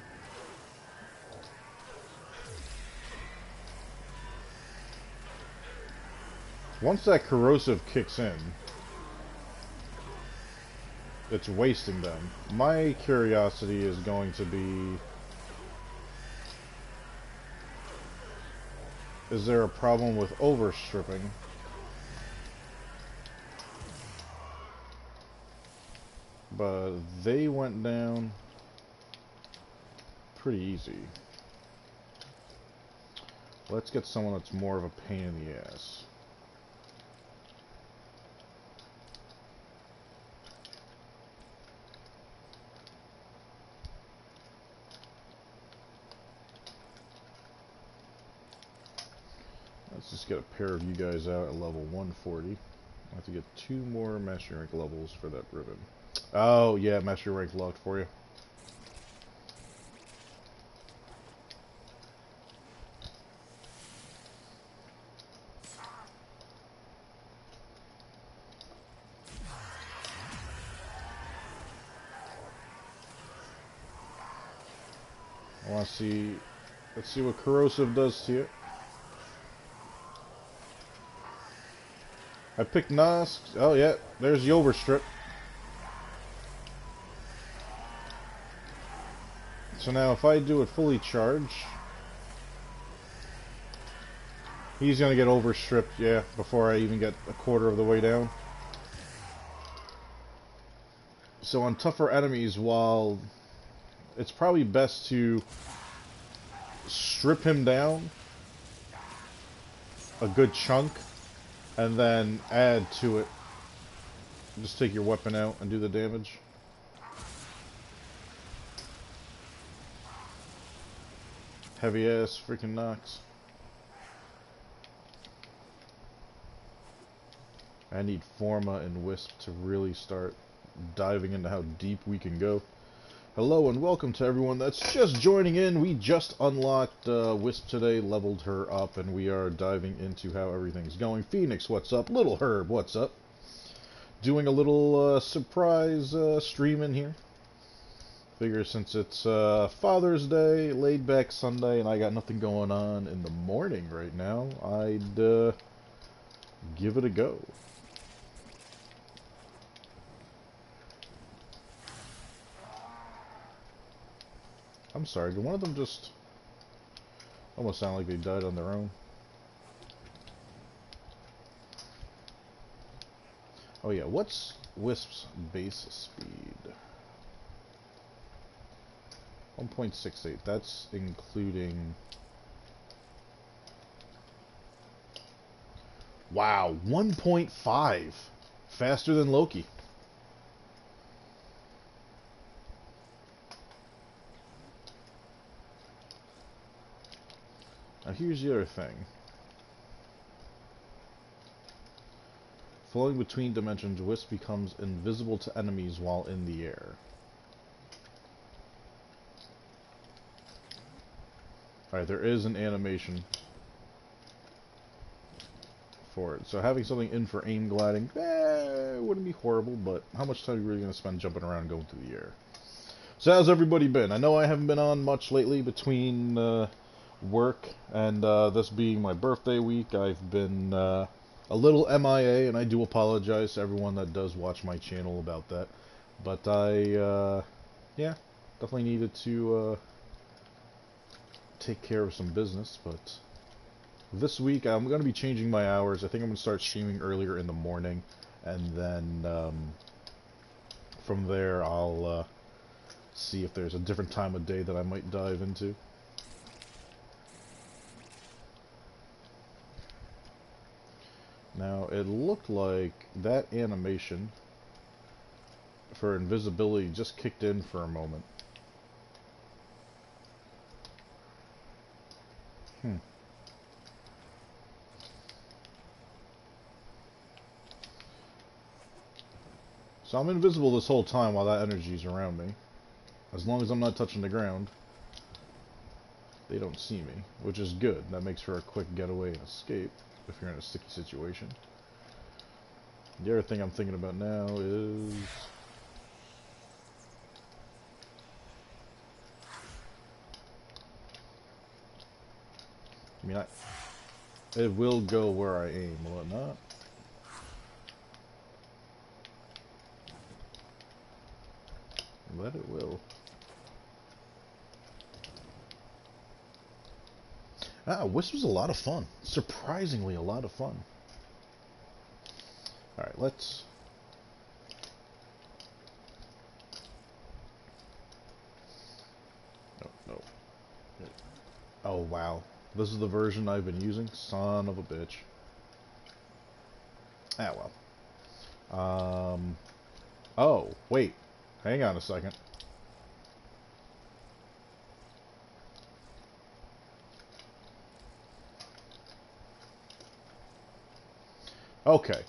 Once that corrosive kicks in, it's wasting them. My curiosity is going to be, is there a problem with overstripping? But they went down pretty easy. Let's get someone that's more of a pain in the ass. Let's just get a pair of you guys out at level 140. I have to get 2 more Mastery Rank levels for that ribbon. Oh, yeah, Mastery Rank locked for you. I want to see... Let's see what Corrosive does to you. I picked Nosk. Oh, yeah, there's the Overstrip. So now if I do it fully charged, he's going to get overstripped, yeah, before I even get a quarter of the way down. So on tougher enemies, while it's probably best to strip him down a good chunk and then add to it. Just take your weapon out and do the damage. Heavy ass freaking knocks. I need Forma and Wisp to really start diving into how deep we can go. Hello and welcome to everyone that's just joining in. We just unlocked Wisp today, leveled her up, and we are diving into how everything's going. Phoenix, what's up? Little Herb, what's up? Doing a little surprise stream in here. Figure since it's Father's Day, laid back Sunday, and I got nothing going on in the morning right now, I'd give it a go. I'm sorry, did one of them just almost sound like they died on their own? Oh yeah, what's Wisp's base speed? 1.68, that's including... Wow, 1.5! Faster than Loki. Now here's the other thing. Flowing between dimensions, Wisp becomes invisible to enemies while in the air. Alright, there is an animation for it. So having something in for aim gliding, wouldn't be horrible, but how much time are you really going to spend jumping around going through the air? So how's everybody been? I know I haven't been on much lately between work and this being my birthday week. I've been a little MIA, and I do apologize to everyone that does watch my channel about that. But I, yeah, definitely needed to take care of some business, but this week I'm going to be changing my hours. I think I'm going to start streaming earlier in the morning, and then from there I'll see if there's a different time of day that I might dive into. Now, it looked like that animation for invisibility just kicked in for a moment. So I'm invisible this whole time while that energy's around me. As long as I'm not touching the ground, they don't see me, which is good. That makes for a quick getaway and escape if you're in a sticky situation. The other thing I'm thinking about now is... I mean, it will go where I aim, will it not? But it will. Wisp was a lot of fun. Surprisingly a lot of fun. Alright, let's... No. Oh, wow. This is the version I've been using? Son of a bitch. Ah, well. Oh, wait. Hang on a second. Okay,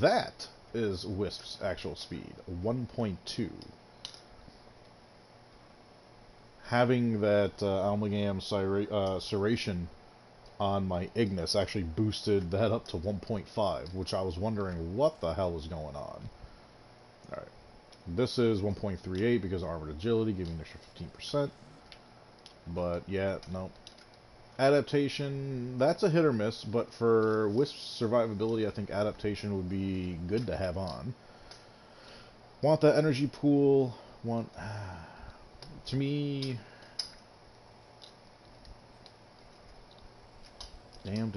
that is Wisp's actual speed, 1.2. Having that Almagam Serration on my Ignis actually boosted that up to 1.5, which I was wondering what the hell was going on. Alright, this is 1.38 because of Armored Agility, giving an extra 15%. But yeah, no. Adaptation, that's a hit or miss, but for Wisp's survivability, I think adaptation would be good to have on. Want that energy pool, want... to me... Damn.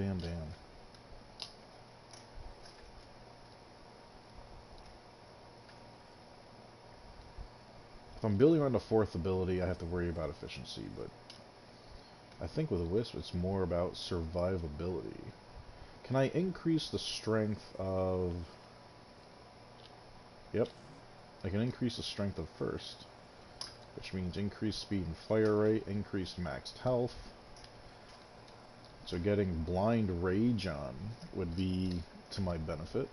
If I'm building around a fourth ability, I have to worry about efficiency, but I think with a Wisp, it's more about survivability. Can I increase the strength of... Yep. I can increase the strength of first, which means increased speed and fire rate, increased maxed health. So getting blind rage on would be to my benefit.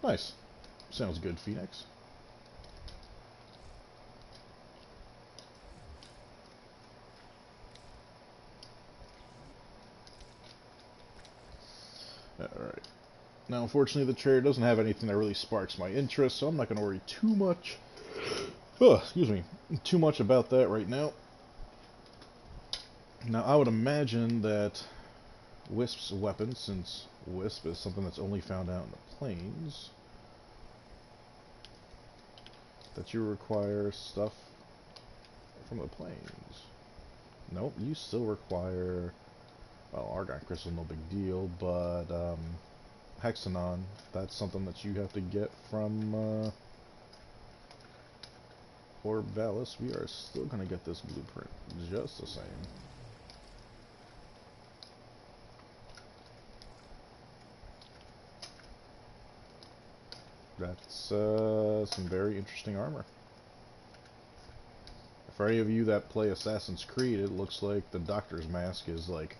Nice. Sounds good, Phoenix. Alright. Now, unfortunately, the trader doesn't have anything that really sparks my interest, so I'm not going to worry too much. Excuse me. Too much about that right now. Now, I would imagine that Wisp's weapon, since Wisp is something that's only found out in the plains, that you require stuff from the plains. Nope, you still require... Well, Argon Crystal, no big deal, but Hexanon, that's something that you have to get from Orb Valis. We are still going to get this blueprint just the same. That's some very interesting armor. For any of you that play Assassin's Creed, it looks like the Doctor's Mask is like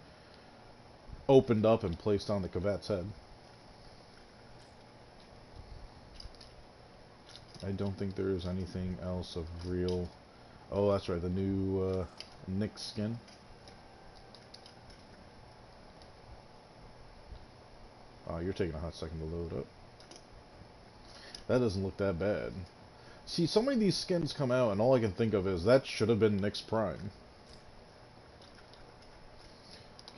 opened up and placed on the Kavat's head. I don't think there is anything else of real... Oh, that's right, the new Nyx skin. Oh, you're taking a hot second to load up. That doesn't look that bad. See, so many of these skins come out, and all I can think of is that should have been Nyx Prime.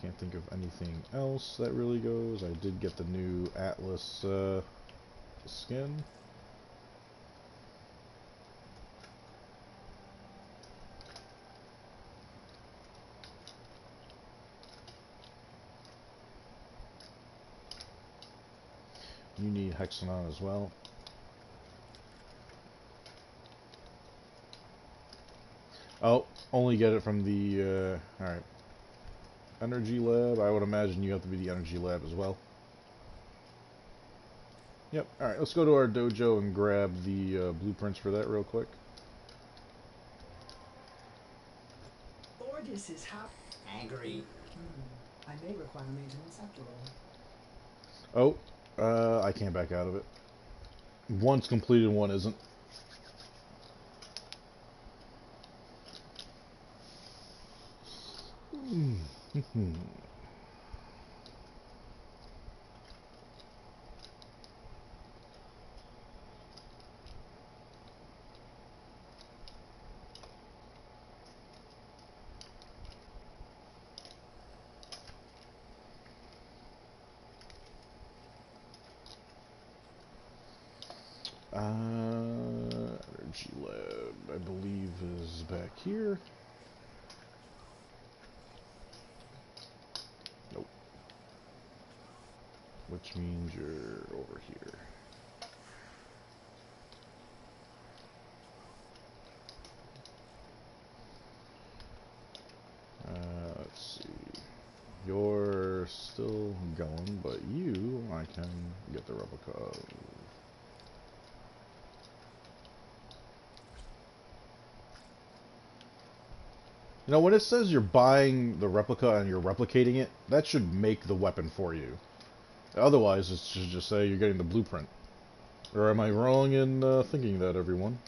Can't think of anything else that really goes. I did get the new Atlas skin. You need Hexanon as well. Oh, only get it from the, alright. Energy Lab, I would imagine you have to be the Energy Lab as well. Yep, alright, let's go to our dojo and grab the blueprints for that real quick. Ordis is angry. I may require maintenance after all. Oh, I can't back out of it. One's completed, one isn't. Energy Lab, I believe, is back here. Nope. Which means you're over here. Let's see. You're still going, but you, I can get the replica of. You know, when it says you're buying the replica and you're replicating it, that should make the weapon for you. Otherwise, it should just say you're getting the blueprint. Or am I wrong in thinking that, everyone?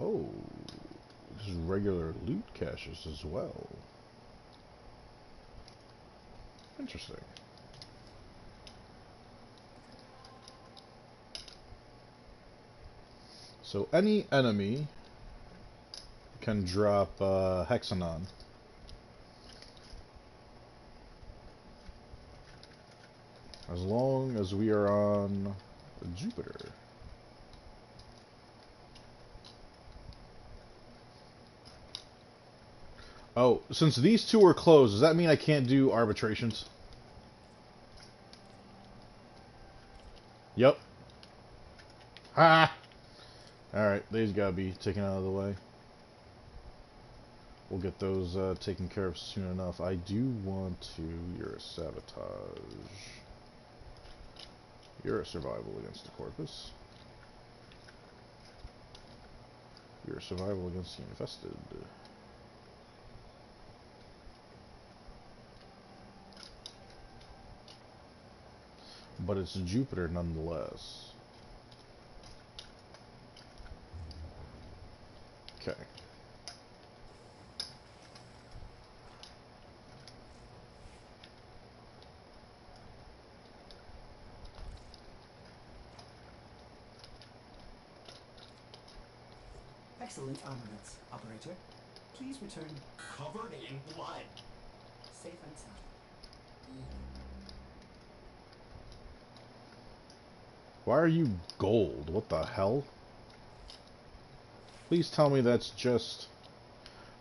Oh, this is regular loot caches as well. Interesting. So any enemy can drop hexanon. As long as we are on Jupiter. Oh, since these two are closed, does that mean I can't do arbitrations? Yep. Ha! Alright, these gotta be taken out of the way. We'll get those taken care of soon enough. I do want to... You're a sabotage. You're a survival against the corpus. You're a survival against the infested. But it's Jupiter nonetheless. Okay. Excellent armaments, operator. Please return Covered in blood. safe and sound. Why are you gold? What the hell? Please tell me that's just...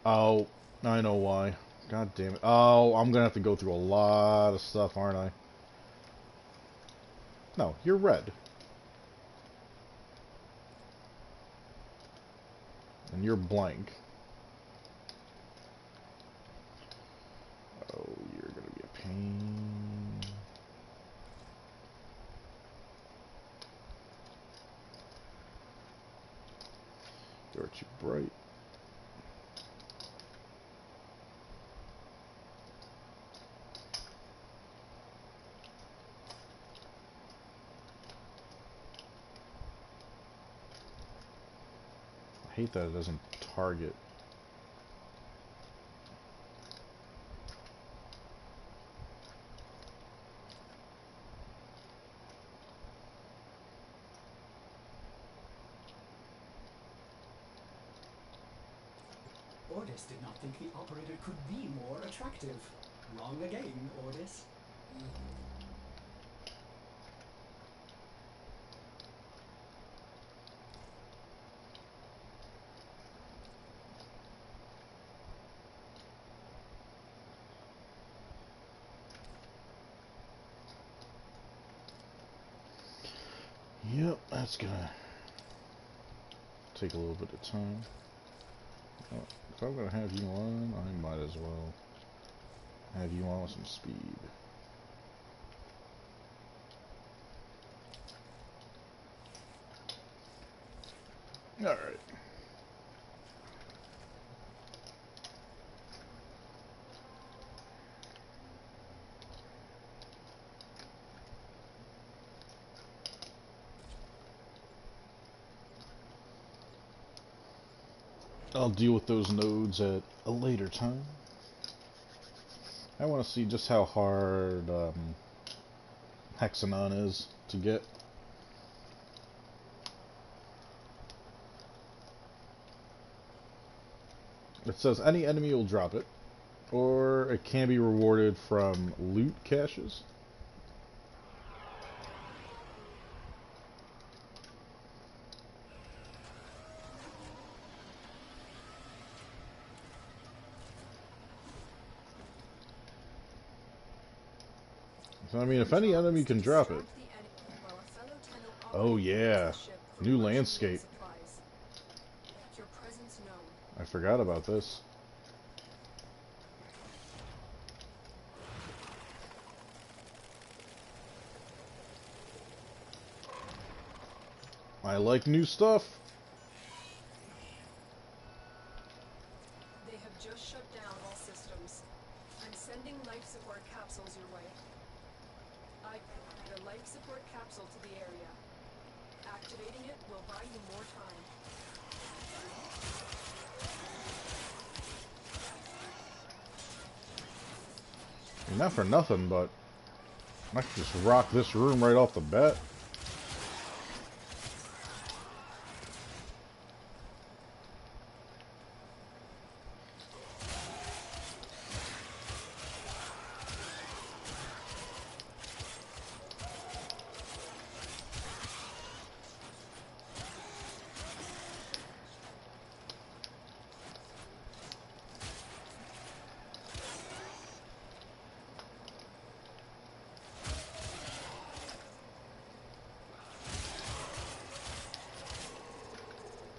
Oh, I know why. God damn it. Oh, I'm gonna have to go through a lot of stuff, aren't I? No, you're red. And you're blank. Oh, you're gonna be a pain. You're too bright. I hate that it doesn't target. Ordis did not think the operator could be more attractive. Wrong again, Ordis. Yep, that's gonna take a little bit of time. Oh, if I'm gonna have you on, I might as well have you on with some speed. Alright. I'll deal with those nodes at a later time. I want to see just how hard Hexanon is to get. It says any enemy will drop it, or it can be rewarded from loot caches. I mean, if any enemy can drop it. Oh yeah, new landscape. Your presence known. I forgot about this. I like new stuff. They have just shut down all systems. I'm sending life support capsules your way. I add a life support capsule to the area. Activating it will buy you more time. I mean, not for nothing, but I can just rock this room right off the bat.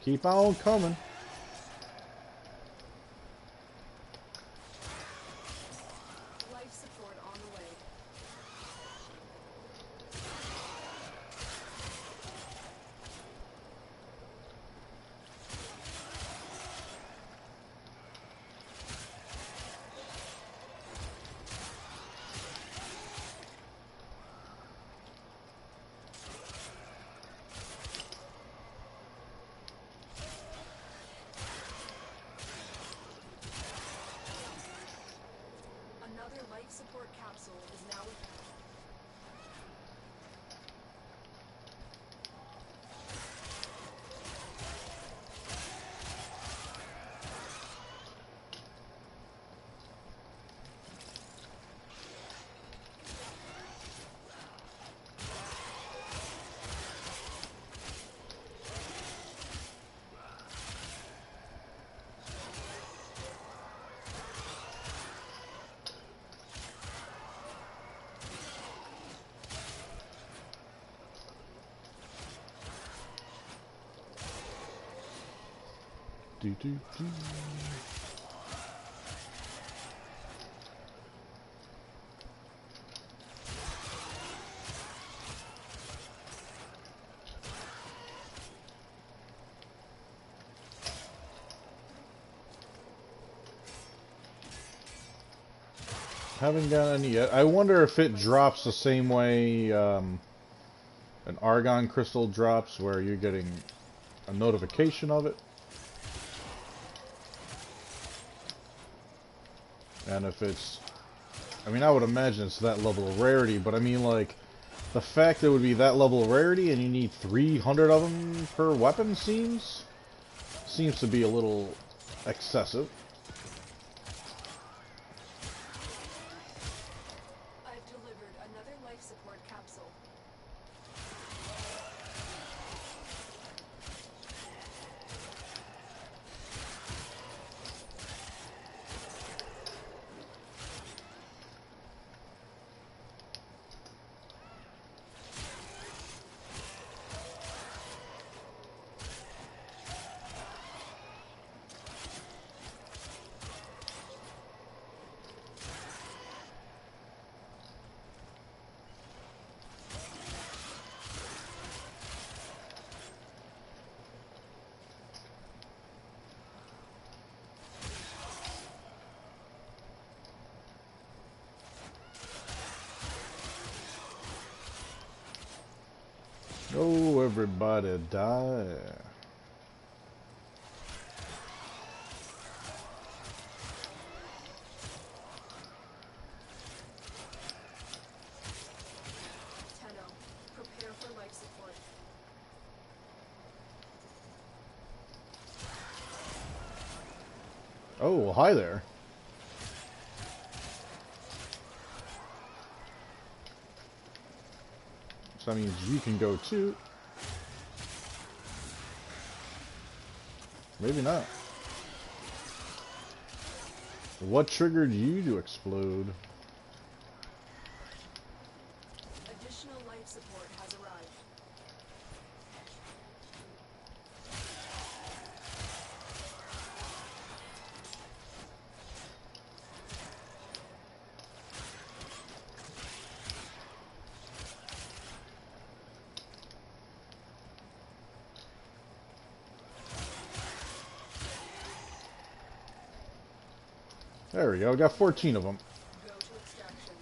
Keep on coming. Life support on the way. Another life support capsule is now. Do, do, do. Haven't got any yet. I wonder if it drops the same way an argon crystal drops, where you're getting a notification of it. And if it's, I mean, I would imagine it's that level of rarity, but I mean, like, the fact that it would be that level of rarity and you need 300 of them per weapon seems to be a little excessive. I've delivered another life support capsule. Oh, everybody die. Tenno, prepare for life support. Oh, well, hi there. So that means you can go too. Maybe not. What triggered you to explode? There we go. We got 14 of them. Go to extraction.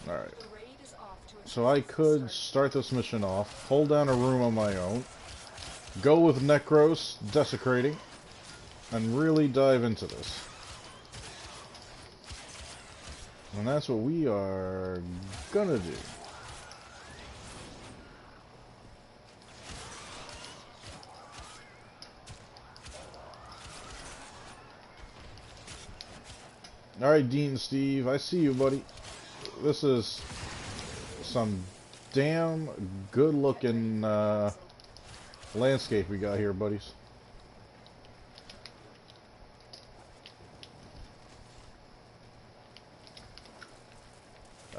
Alright. The raid is off to a So I could start this mission off, hold down a room on my own, go with Necros, Desecrating, and really dive into this. And that's what we are gonna do. Alright, Dean Steve, I see you, buddy. This is some damn good looking landscape we got here, buddies.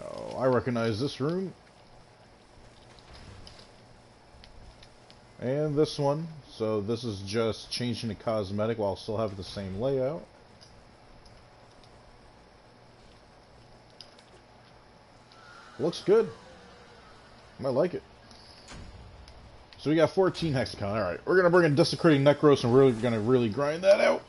Oh, I recognize this room. And this one. So this is just changing the cosmetic while still having the same layout. Looks good. I like it. So we got 14 hexagon. Alright, we're going to bring in Desecrating Necros and we're going to really grind that out.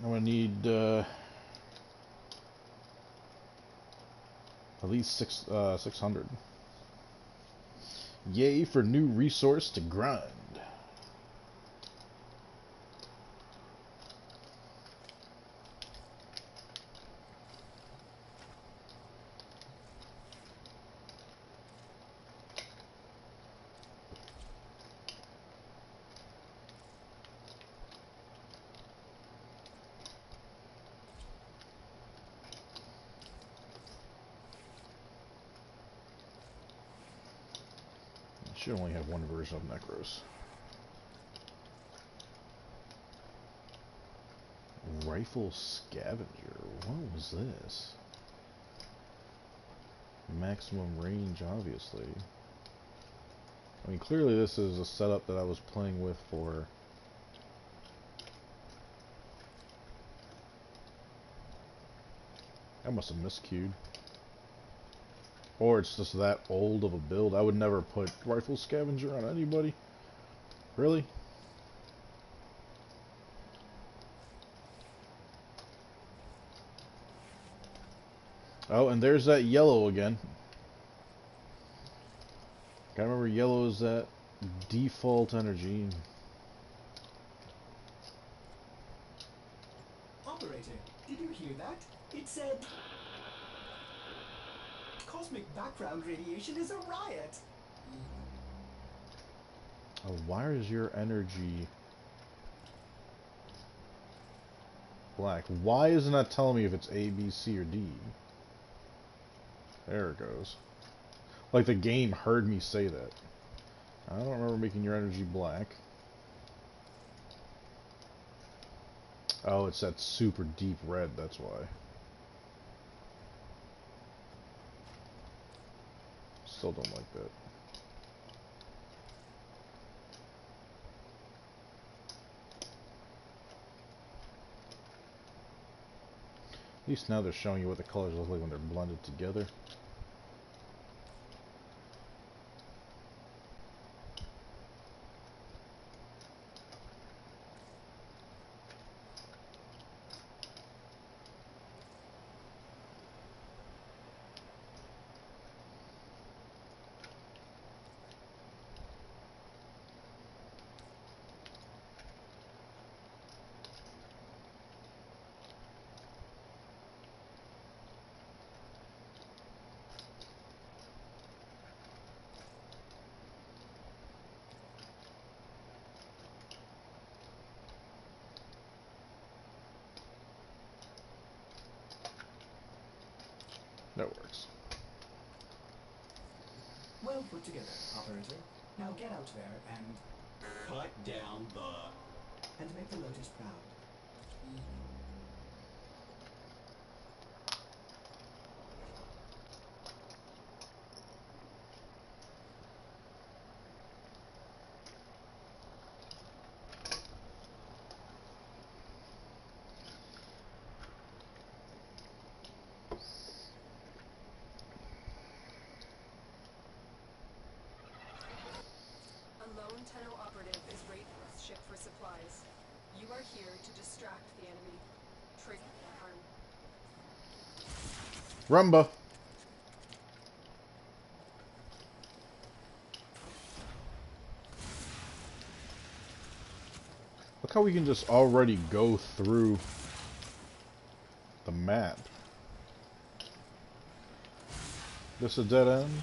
I'm going to need at least 600. Yay for new resource to grind. Should only have one version of Necros. Rifle Scavenger. What was this? Maximum range, obviously. I mean, clearly this is a setup that I was playing with for... I must have miscued. Or it's just that old of a build. I would never put Rifle Scavenger on anybody. Really? Oh, and there's that yellow again. Gotta remember, yellow is that default energy. Operator, did you hear that? It said... Cosmic background radiation is a riot. Oh, why is your energy black? Why isn't that telling me if it's A, B, C, or D? There it goes. Like the game heard me say that. I don't remember making your energy black. Oh, it's that super deep red, that's why. Still don't like that. At least now they're showing you what the colors look like when they're blended together. That works. Well put together, operator. Now get out there and Cut down the... make the Lotus proud. A lone You are here to distract the enemy. Trace their harm. Rumba. Look how we can just already go through the map. This a dead end?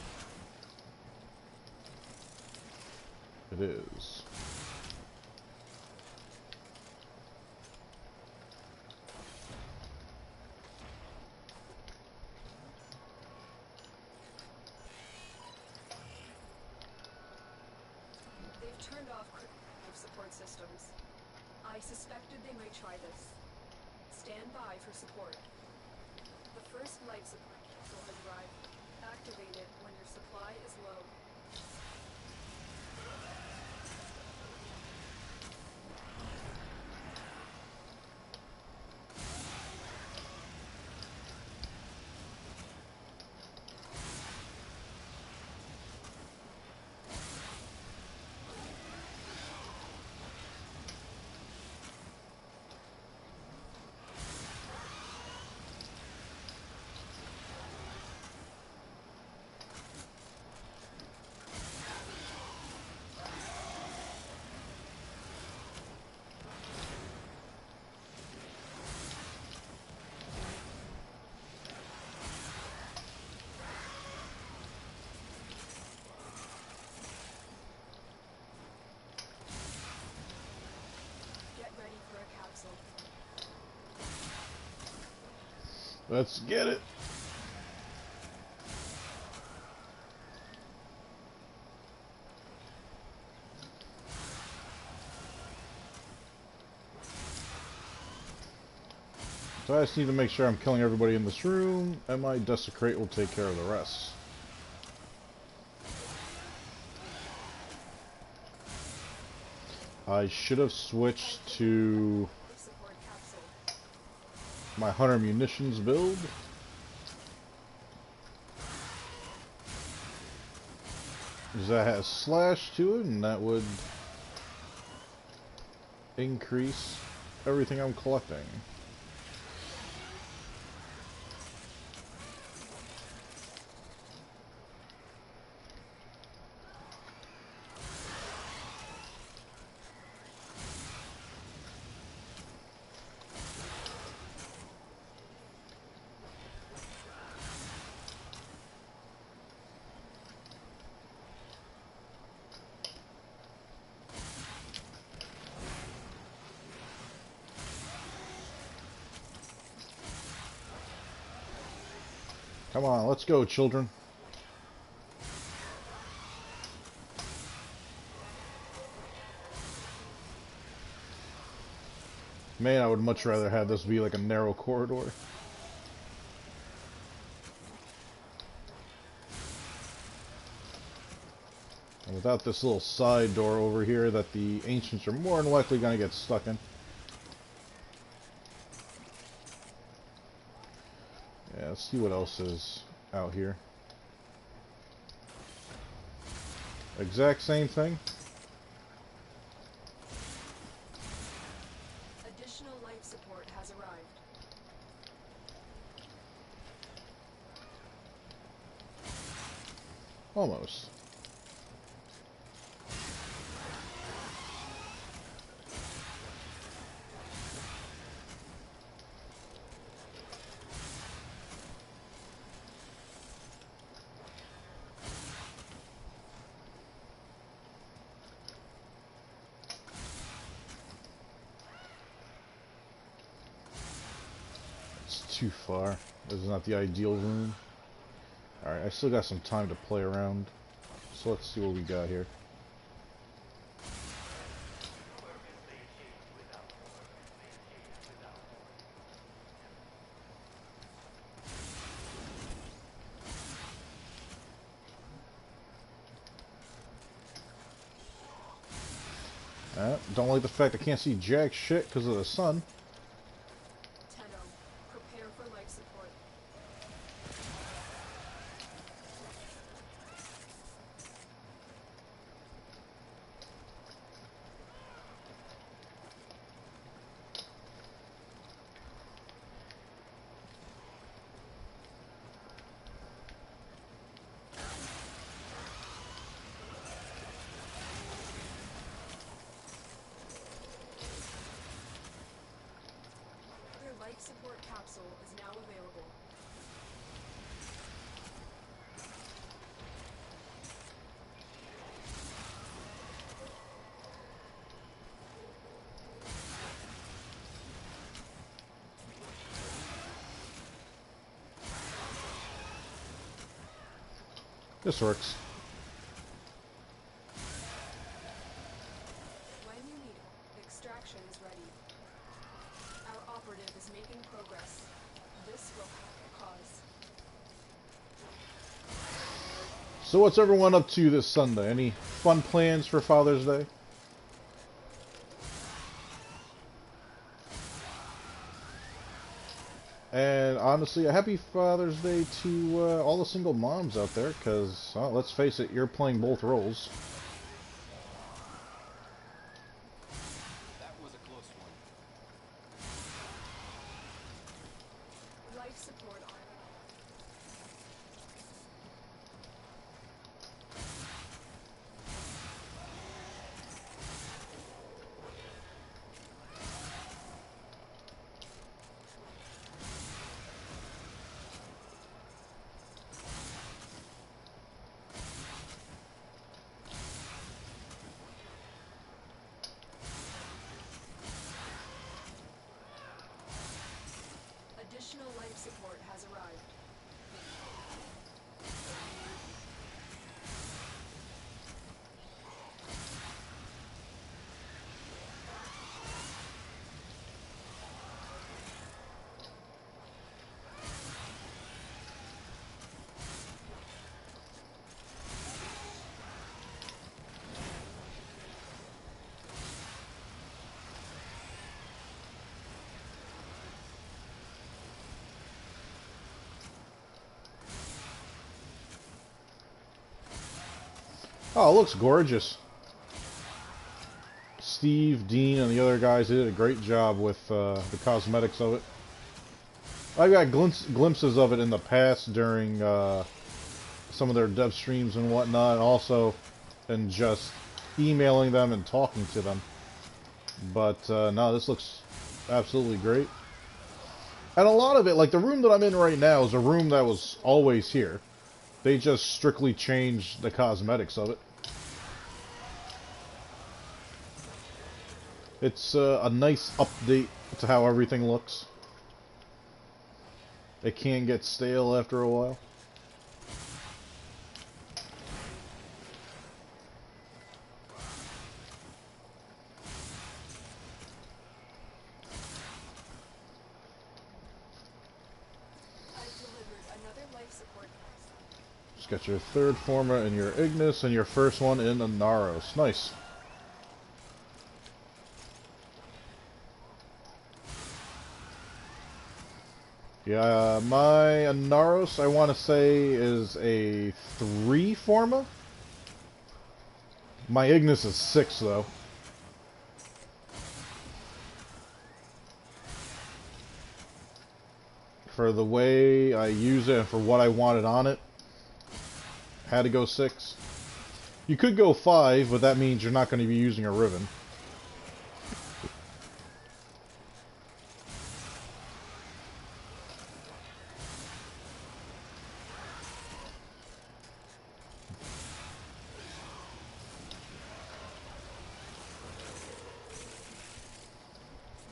It is. They've turned off critical life support systems. I suspected they might try this. Stand by for support. The first life support capsule has arrived. Activate it when your supply is low. Get ready for a capsule. Let's get it. So I just need to make sure I'm killing everybody in this room, and my Desecrate will take care of the rest. I should have switched to Life support capsule. my Hunter Munitions build. Because that has slash to it, and that would increase everything I'm collecting. Come on, let's go, children. Man, I would much rather have this be like a narrow corridor. And without this little side door over here that the ancients are more than likely going to get stuck in. Yeah, let's see what else is out here. Exact same thing. Additional life support has arrived. Almost. Too far. This is not the ideal room. Alright, I still got some time to play around. So let's see what we got here. Don't like the fact I can't see jack shit because of the sun. Tenno, prepare for life support. This works. When you need it, extraction is ready. Our operative is making progress. This will help the cause. So what's everyone up to this Sunday? Any fun plans for Father's Day? And honestly, a happy Father's Day to all the single moms out there, because, well, let's face it, you're playing both roles. That was a close one. Life support on. Additional life support has arrived. Oh, it looks gorgeous. Steve, Dean, and the other guys did a great job with the cosmetics of it. I got glimpses of it in the past during some of their dev streams and whatnot, and also in just emailing them and talking to them. But no, this looks absolutely great. And a lot of it, like the room that I'm in right now, is a room that was always here. They just strictly changed the cosmetics of it. It's a nice update to how everything looks. It can get stale after a while. I've delivered another life support capsule. Just got your third forma in your Ignis and your first one in the Naros. Nice. Yeah, my Naros, I want to say, is a 3 forma. My Ignis is 6, though. For the way I use it and for what I wanted on it, had to go 6. You could go 5, but that means you're not going to be using a Riven.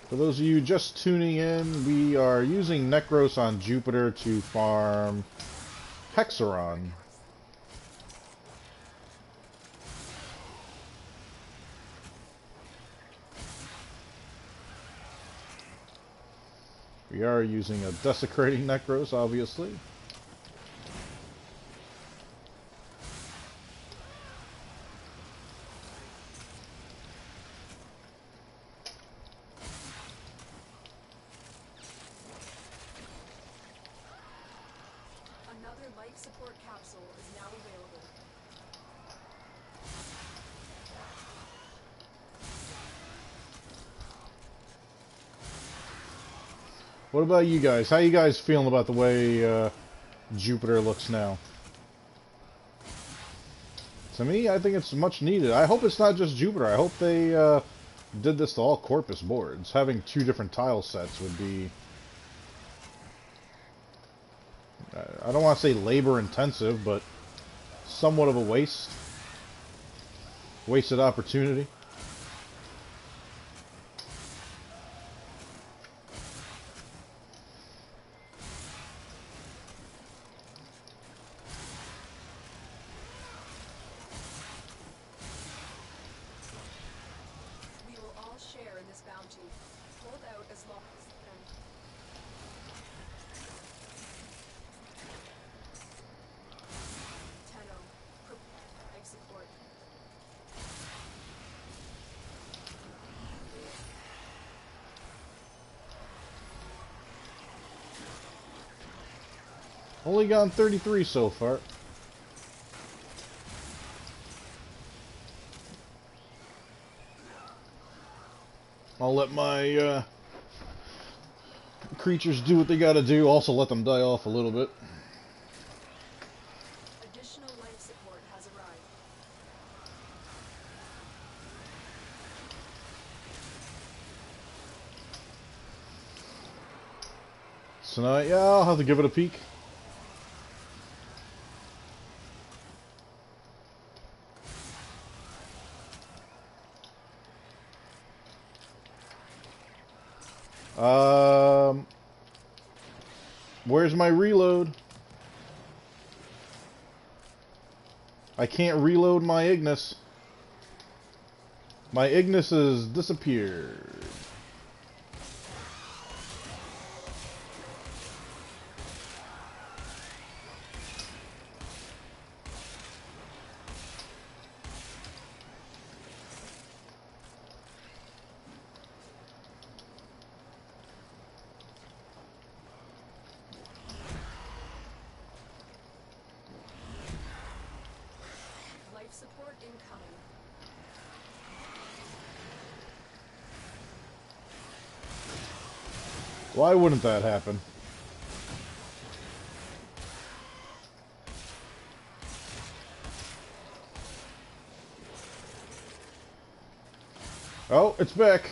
For those of you just tuning in, we are using Necros on Jupiter to farm Hexaron. We are using a Desecrating Necros, obviously. Another life support capsule is now available. What about you guys? How you guys feeling about the way Jupiter looks now? To me, I think it's much needed. I hope it's not just Jupiter. I hope they did this to all Corpus boards. Having 2 different tile sets would be... I don't want to say labor intensive, but somewhat of a waste. Wasted opportunity. hold out as long as you can. Tenno, life support. Only gotten 33 so far. I'll let my creatures do what they gotta do. Also let them die off a little bit. Additional life support has arrived. So now, yeah, I'll have to give it a peek. Where's my reload? I can't reload my Ignis. My Ignis has disappeared. Life support incoming. Why wouldn't that happen? Oh, it's back.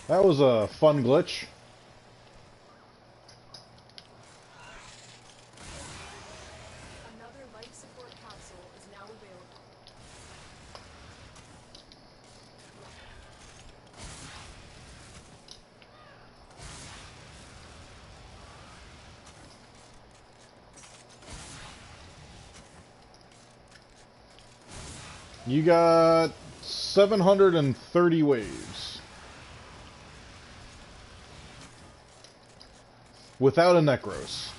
That was a fun glitch. Another life support capsule is now available. You got 730 waves. Without a Necros.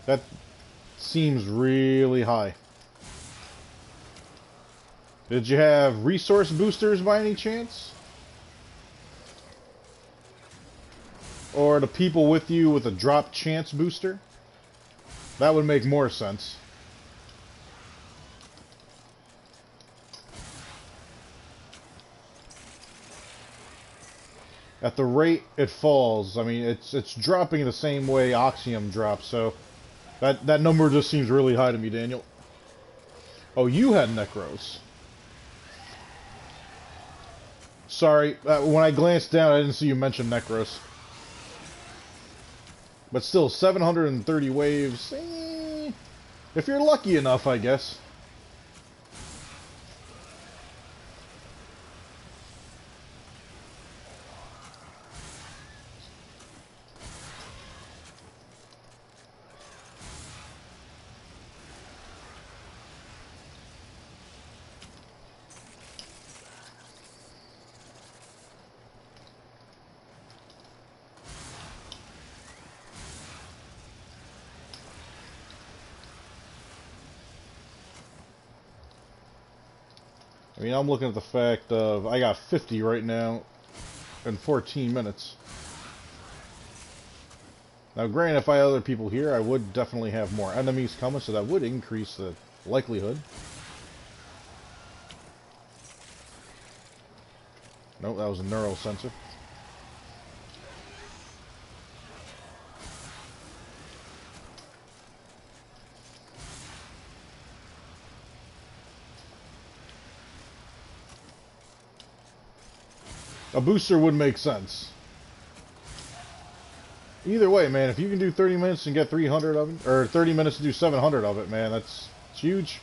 That seems really high. Did you have resource boosters by any chance? Or the people with you with a drop chance booster? That would make more sense. At the rate it falls, I mean, it's dropping the same way Oxium drops, so that number just seems really high to me, Daniel. Oh, you had Necros. Sorry, when I glanced down, I didn't see you mention Necros. But still, 730 waves, if you're lucky enough, I guess. I mean, I'm looking at the fact of I got 50 right now in 14 minutes. Now, granted, if I had other people here, I would definitely have more enemies coming, so that would increase the likelihood. Nope, that was a neural sensor. A booster would make sense. Either way, man, if you can do 30 minutes and get 300 of it, or 30 minutes to do 700 of it, man, it's huge.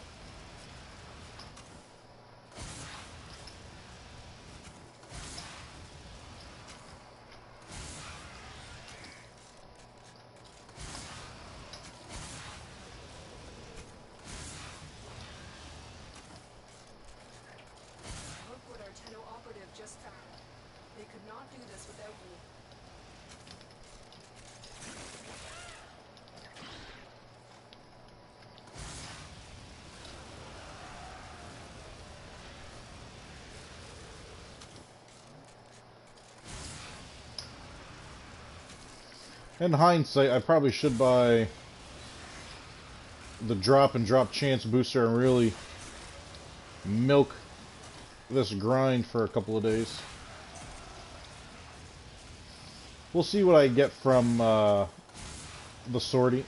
Look what our Tenno operative just found. In hindsight, I probably should buy the drop and drop chance booster and really milk this grind for a couple of days. We'll see what I get from the sortie.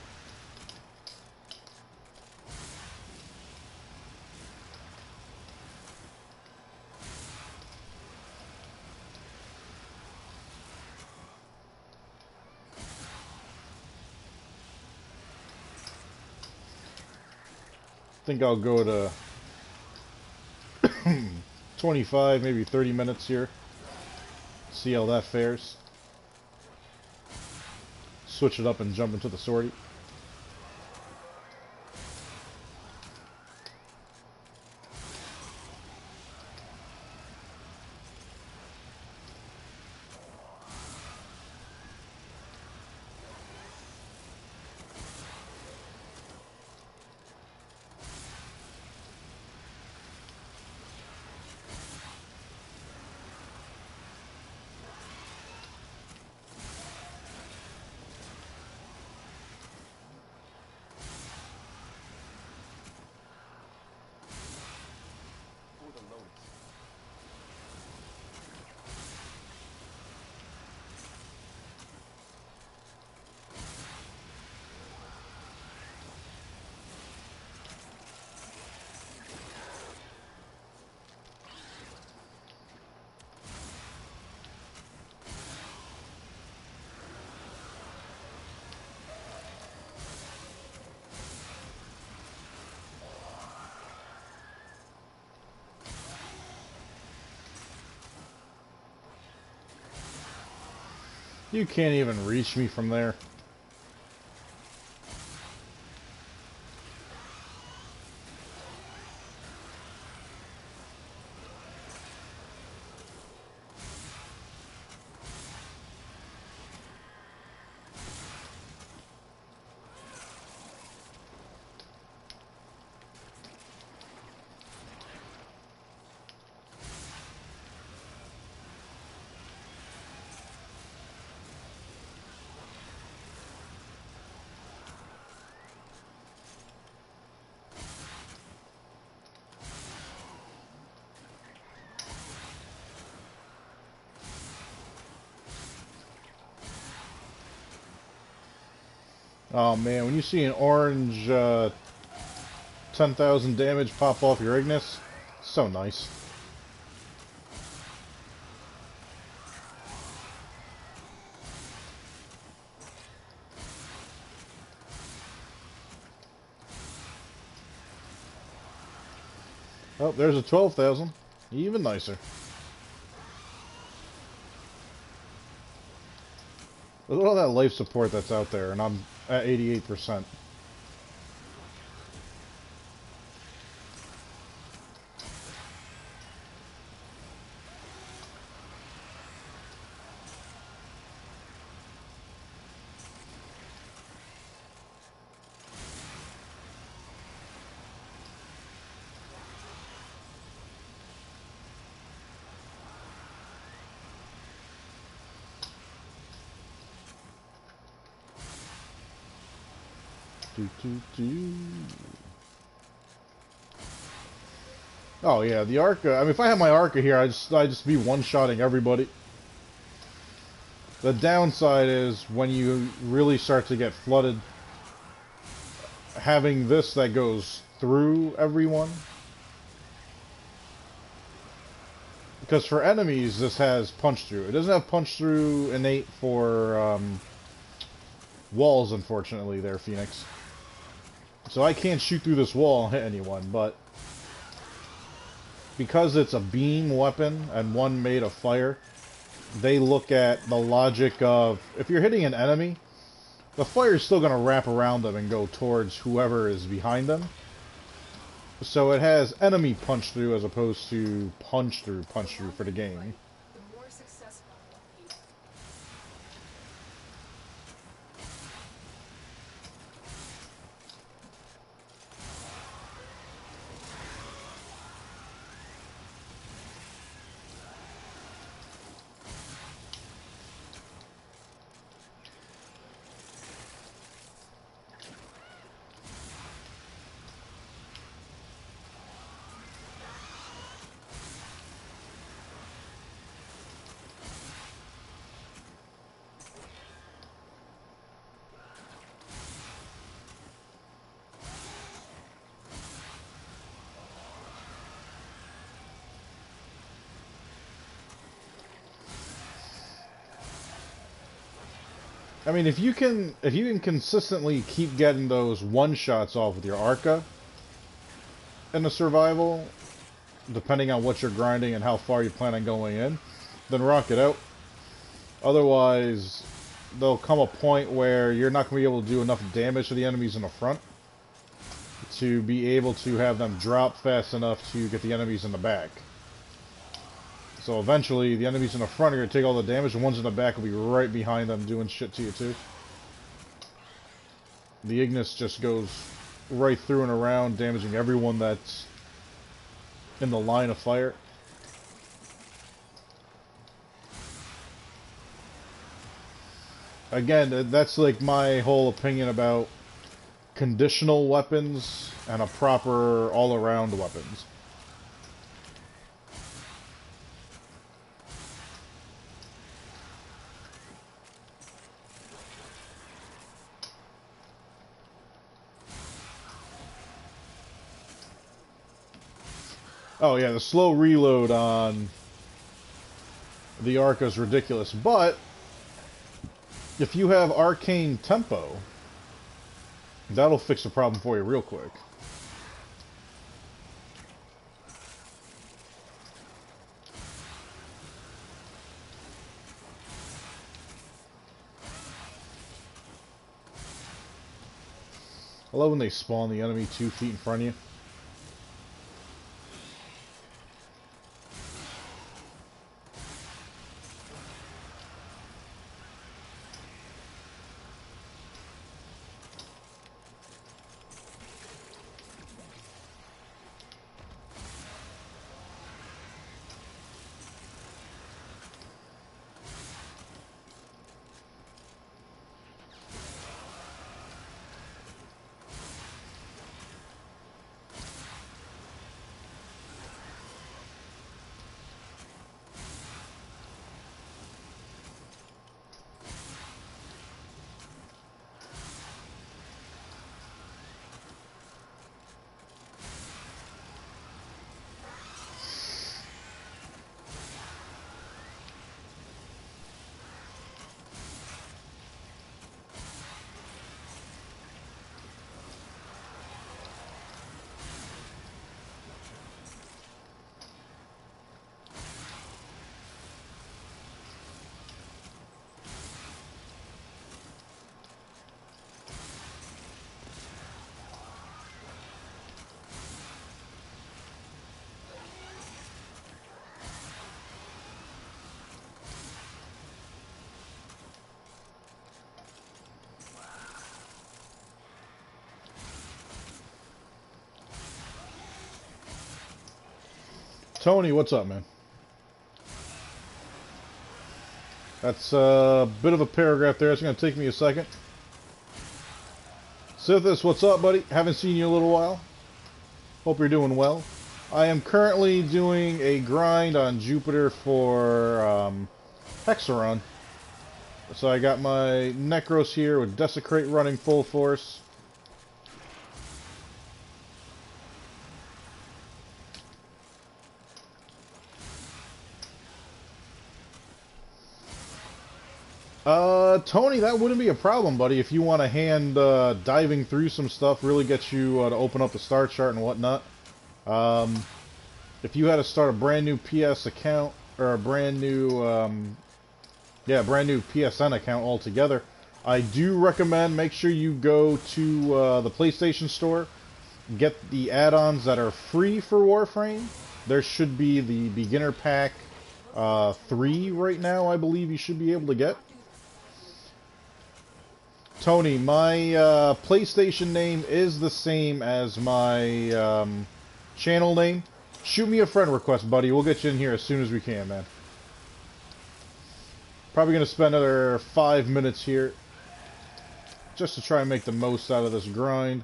I think I'll go to 25, maybe 30 minutes here. See how that fares. Switch it up and jump into the sortie. For the Lotus. You can't even reach me from there. Oh man, when you see an orange 10,000 damage pop off your Ignis, so nice. Oh, there's a 12,000. Even nicer. Look at all that life support that's out there, and I'm at 88%. Oh yeah, the Arca. I mean, if I had my Arca here, I'd just be one-shotting everybody. The downside is when you really start to get flooded, having this that goes through everyone. Because for enemies, this has punch through. It doesn't have punch through innate for walls, unfortunately, there, Phoenix. So I can't shoot through this wall and hit anyone, but because it's a beam weapon and one made of fire, they look at the logic of, if you're hitting an enemy, the fire is still going to wrap around them and go towards whoever is behind them. So it has enemy punch through as opposed to punch through for the game. The more successful will be. I mean, if you can consistently keep getting those one shots off with your Arca in the survival, depending on what you're grinding and how far you plan on going in, then rock it out. Otherwise, there'll come a point where you're not going to be able to do enough damage to the enemies in the front to be able to have them drop fast enough to get the enemies in the back. So eventually, the enemies in the front are going to take all the damage, the ones in the back will be right behind them doing shit to you too. The Ignis just goes right through and around, damaging everyone that's in the line of fire. Again, that's like my whole opinion about conditional weapons and a proper all-around weapons. Oh yeah, the slow reload on the Arca is ridiculous, but if you have arcane tempo, that'll fix the problem for you real quick. I love when they spawn the enemy 2 feet in front of you. Tony, what's up, man? That's a bit of a paragraph there. It's going to take me a second. Sithis, what's up, buddy? Haven't seen you in a little while. Hope you're doing well. I am currently doing a grind on Jupiter for Hexaron. So I got my Necros here with Desecrate running full force. Tony, that wouldn't be a problem, buddy. If you want a hand diving through some stuff, really get you to open up the star chart and whatnot. If you had to start a brand new PS account, or a brand new, brand new PSN account altogether, I do recommend make sure you go to the PlayStation Store, get the add-ons that are free for Warframe. There should be the beginner pack 3 right now, I believe you should be able to get. Tony, my PlayStation name is the same as my channel name. Shoot me a friend request, buddy. We'll get you in here as soon as we can, man. Probably going to spend another 5 minutes here just to try and make the most out of this grind.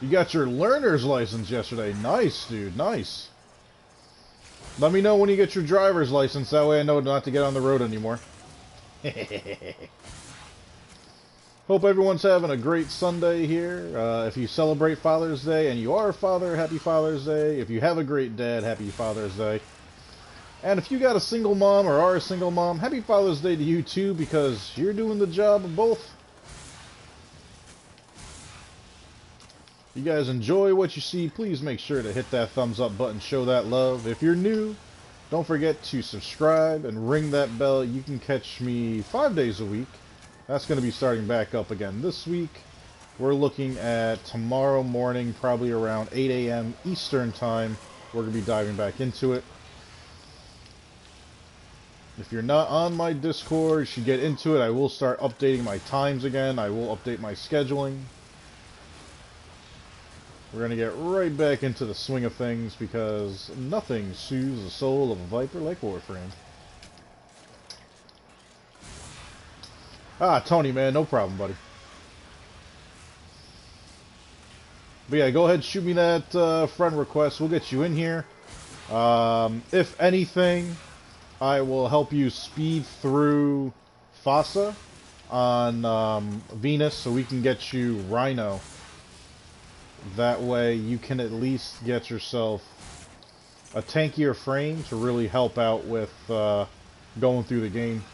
You got your learner's license yesterday. Nice, dude. Nice. Let me know when you get your driver's license. That way I know not to get on the road anymore. Hope everyone's having a great Sunday here. If you celebrate Father's Day and you are a father, happy Father's Day. If you have a great dad, happy Father's Day. And if you got a single mom or are a single mom, happy Father's Day to you too, because you're doing the job of both. You guys enjoy what you see, please make sure to hit that thumbs up button, show that love. If you're new, don't forget to subscribe and ring that bell. You can catch me 5 days a week. That's going to be starting back up again this week. We're looking at tomorrow morning, probably around 8 a.m. Eastern Time. We're going to be diving back into it. If you're not on my Discord, you should get into it. I will start updating my times again. I will update my scheduling. We're going to get right back into the swing of things because nothing soothes the soul of a Viper like Warframe. Ah, Tony, man, no problem, buddy. But yeah, go ahead, shoot me that friend request. We'll get you in here. If anything, I will help you speed through Fossa on Venus so we can get you Rhino. That way you can at least get yourself a tankier frame to really help out with going through the game.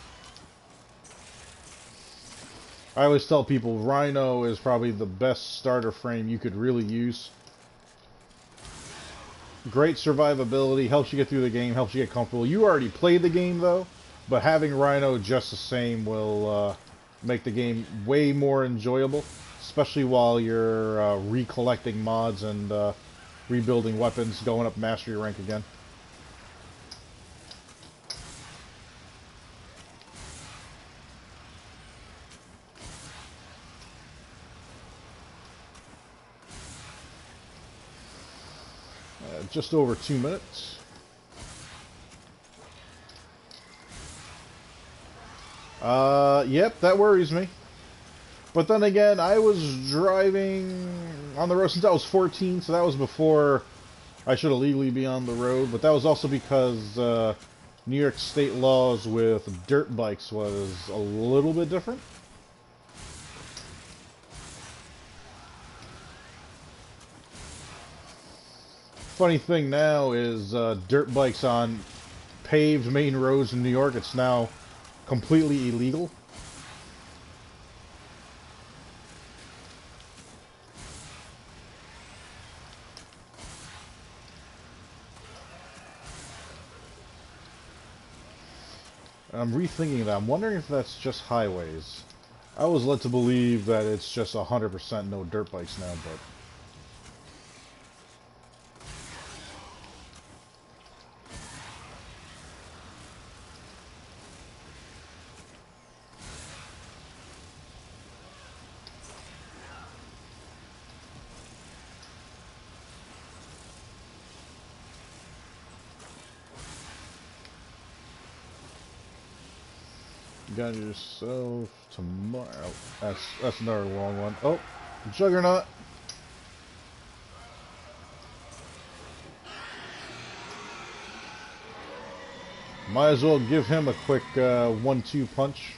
I always tell people Rhino is probably the best starter frame you could really use. Great survivability, helps you get through the game, helps you get comfortable. You already played the game though, but having Rhino just the same will make the game way more enjoyable, especially while you're recollecting mods and rebuilding weapons, going up mastery rank again. Just over 2 minutes. Yep, that worries me. But then again, I was driving on the road since I was 14, so that was before I should illegally be on the road. But that was also because New York state laws with dirt bikes was a little bit different. Funny thing now is dirt bikes on paved main roads in New York, it's now completely illegal. I'm rethinking that. I'm wondering if that's just highways. I was led to believe that it's just 100% no dirt bikes now, but... You got yourself tomorrow. That's another long one. Oh, Juggernaut. Might as well give him a quick 1-2 punch.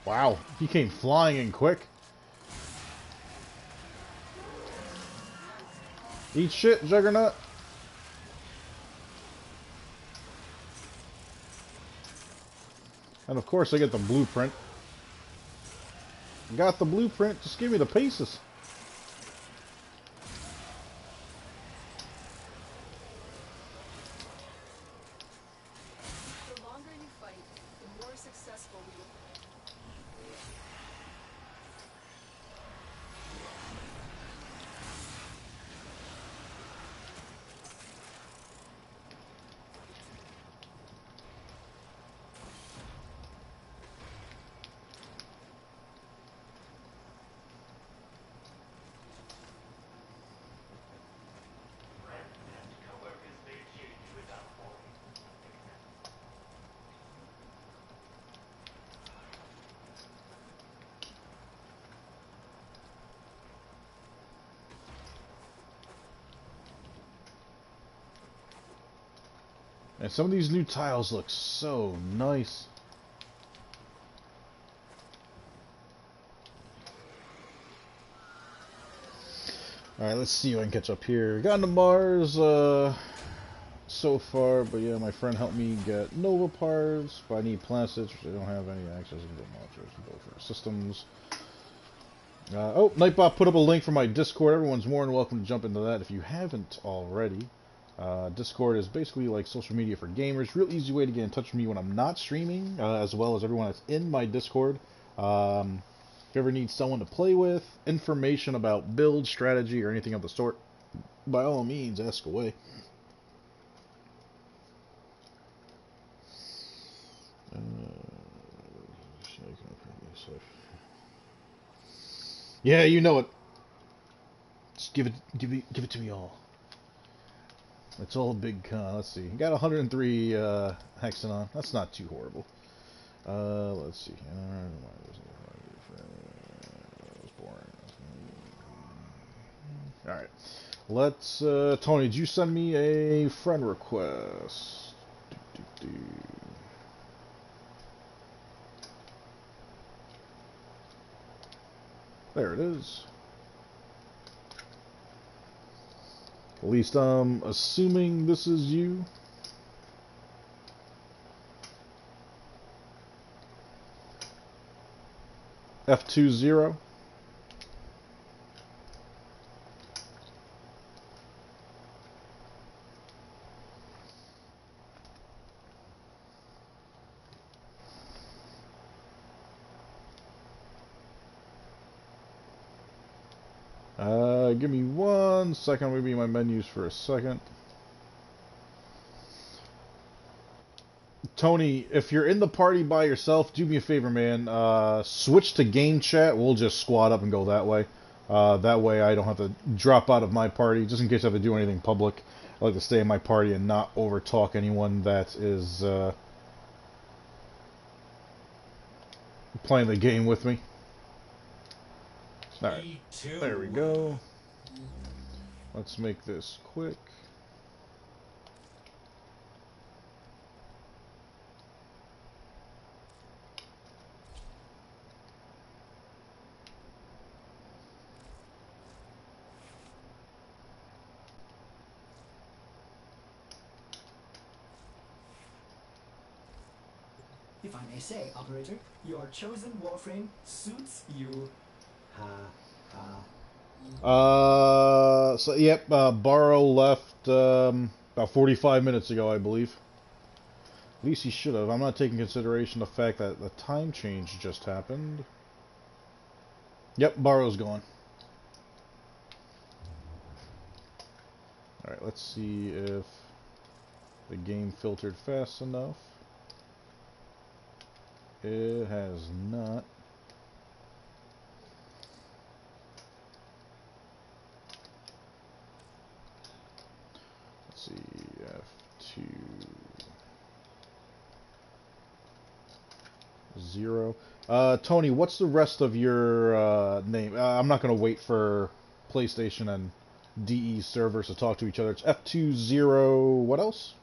Wow, he came flying in quick. Eat shit, Juggernaut. And of course I get the blueprint. Got the blueprint, just give me the pieces. The longer you fight, the more successful we will. And some of these new tiles look so nice. Alright, let's see if I can catch up here. Gotten to Mars so far, but yeah, my friend helped me get Nova parts, but I need planets, which I don't have any access to. Go for systems. Oh, Nightbot put up a link for my Discord. Everyone's more than welcome to jump into that if you haven't already. Discord is basically like social media for gamers. Real easy way to get in touch with me when I'm not streaming, as well as everyone that's in my Discord. If you ever need someone to play with, information about build, strategy, or anything of the sort, by all means, ask away. Yeah, you know it. Just give it to me all. It's all big con. Let's see. You got 103 hexagon. That's not too horrible. Let's see. That's boring. All right. Let's. Tony, did you send me a friend request? There it is. At least I'm assuming this is you. F20. Give me 1 second. I'm going to be in my menus for a second. Tony, if you're in the party by yourself, do me a favor, man. Switch to game chat. We'll just squad up and go that way. That way I don't have to drop out of my party, just in case I have to do anything public. I like to stay in my party and not overtalk anyone that is playing the game with me. Alright, there we go. Let's make this quick. If I may say, operator, your chosen Warframe suits you. Ha ha. So yep, Barrow left about 45 minutes ago, I believe. At least he should have. I'm not taking consideration the fact that the time change just happened. Yep, Barrow's gone. Alright, let's see if the game filtered fast enough. It has not. Let's see, F20. Tony, what's the rest of your name? I'm not going to wait for PlayStation and DE servers to talk to each other. It's F20. What else?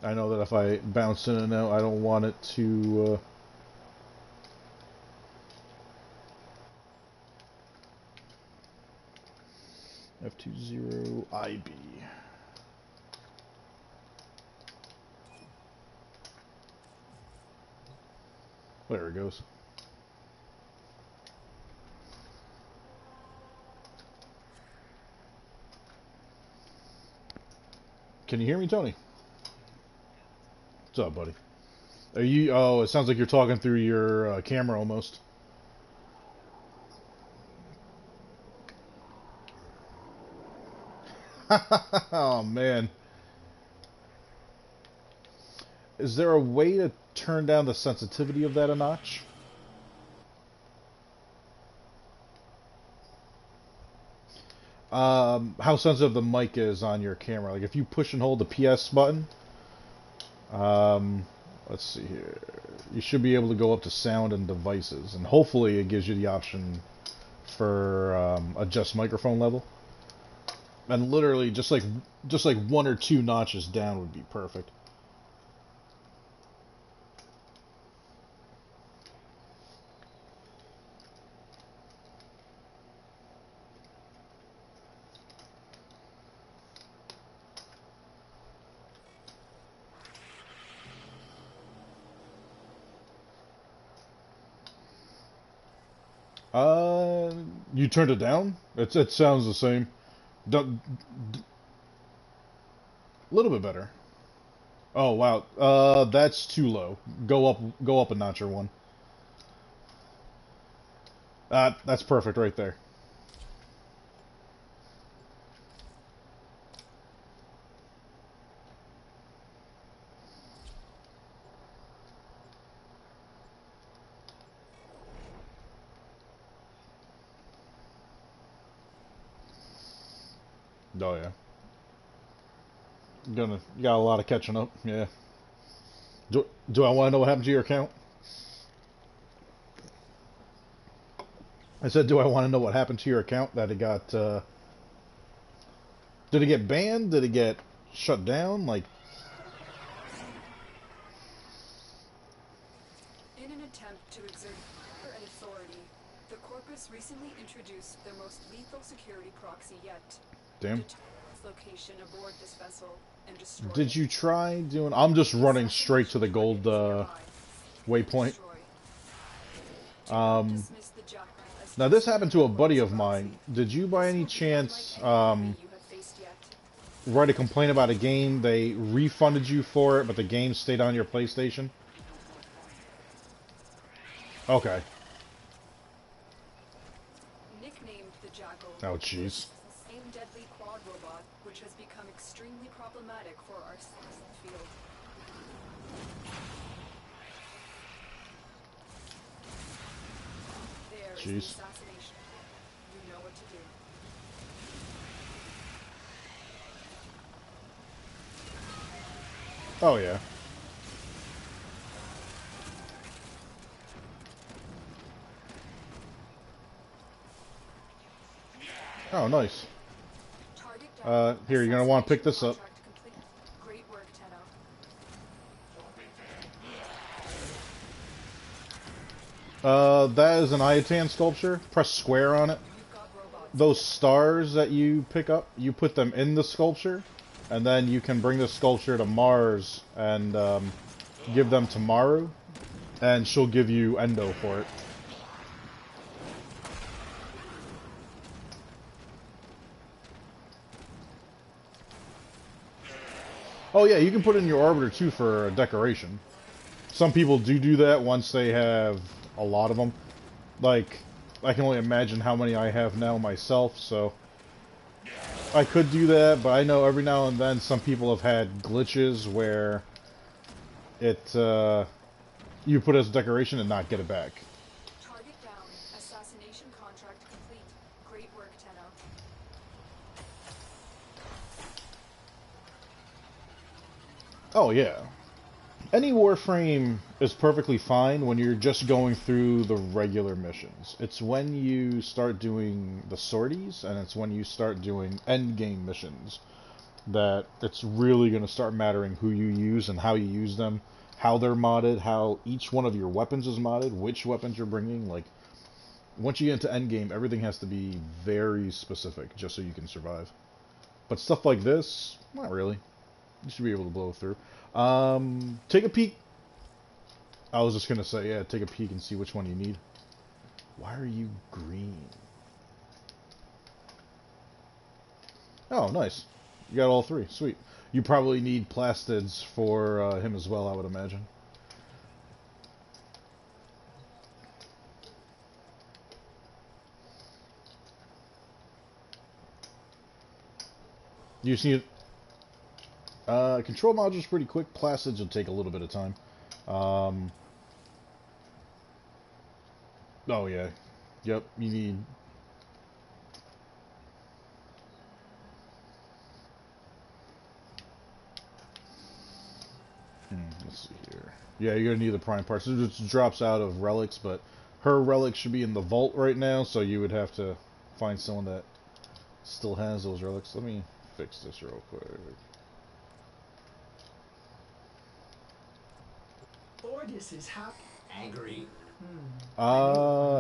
I know that if I bounce in and out, I don't want it to... F20IB. There it goes. Can you hear me, Tony? What's up, buddy? Are you... Oh, it sounds like you're talking through your camera almost. Oh, man. Is there a way to turn down the sensitivity of that a notch? How sensitive the mic is on your camera. Like, if you push and hold the PS button, Let's see here. You should be able to go up to sound and devices, and hopefully it gives you the option for adjust microphone level. And literally, just like 1 or 2 notches down would be perfect. You turned it down? It sounds the same. A little bit better. Oh wow. That's too low. Go up a notch or one. That's perfect right there. Oh yeah. You got a lot of catching up. Yeah. Do I want to know what happened to your account? I said, do I want to know what happened to your account? That it got. Did it get banned? Did it get shut down? Like. In an attempt to exert power and authority, the Corpus recently introduced their most lethal security proxy yet. Damn. Determine its location aboard this vessel and destroy Did it. you try doing? I'm just running straight to the gold waypoint. Now this happened to a buddy of mine. Did you by any chance write a complaint about a game? They refunded you for it, but the game stayed on your PlayStation? Okay. Nicknamed the Jackal. Oh jeez. Same deadly quad robot, which has become extremely problematic for our field. There is the Jeez. assassination. You know what to do. Oh yeah. Oh nice. Here, you're gonna want to pick this up. Great work, Tenno. That is an Iatan sculpture. Press square on it. You've got robots. Those stars that you pick up, you put them in the sculpture, and then you can bring the sculpture to Mars and give them to Maru, and she'll give you Endo for it. Oh yeah, you can put it in your orbiter too for a decoration. Some people do that once they have a lot of them. Like, I can only imagine how many I have now myself, so I could do that, but I know every now and then some people have had glitches where it you put it as a decoration and not get it back. Target down. Assassination contract complete. Great work, Tenno. Oh yeah. Any Warframe is perfectly fine when you're just going through the regular missions. It's when you start doing the sorties, and it's when you start doing endgame missions, that it's really going to start mattering who you use and how you use them, how they're modded, how each one of your weapons is modded, which weapons you're bringing. Like, once you get into endgame, everything has to be very specific just so you can survive. But stuff like this, not really. You should be able to blow through. Take a peek. I was just gonna say, yeah, take a peek and see which one you need. Why are you green? Oh, nice. You got all three. Sweet. You probably need plastids for him as well, I would imagine. You just need... control module's pretty quick. Plastids will take a little bit of time. Oh, yeah. Yep, you need... Let's see here. Yeah, you're gonna need the prime parts. It just drops out of relics, but her relic should be in the vault right now, so you would have to find someone that still has those relics. Let me fix this real quick. Ordis is happy. Angry.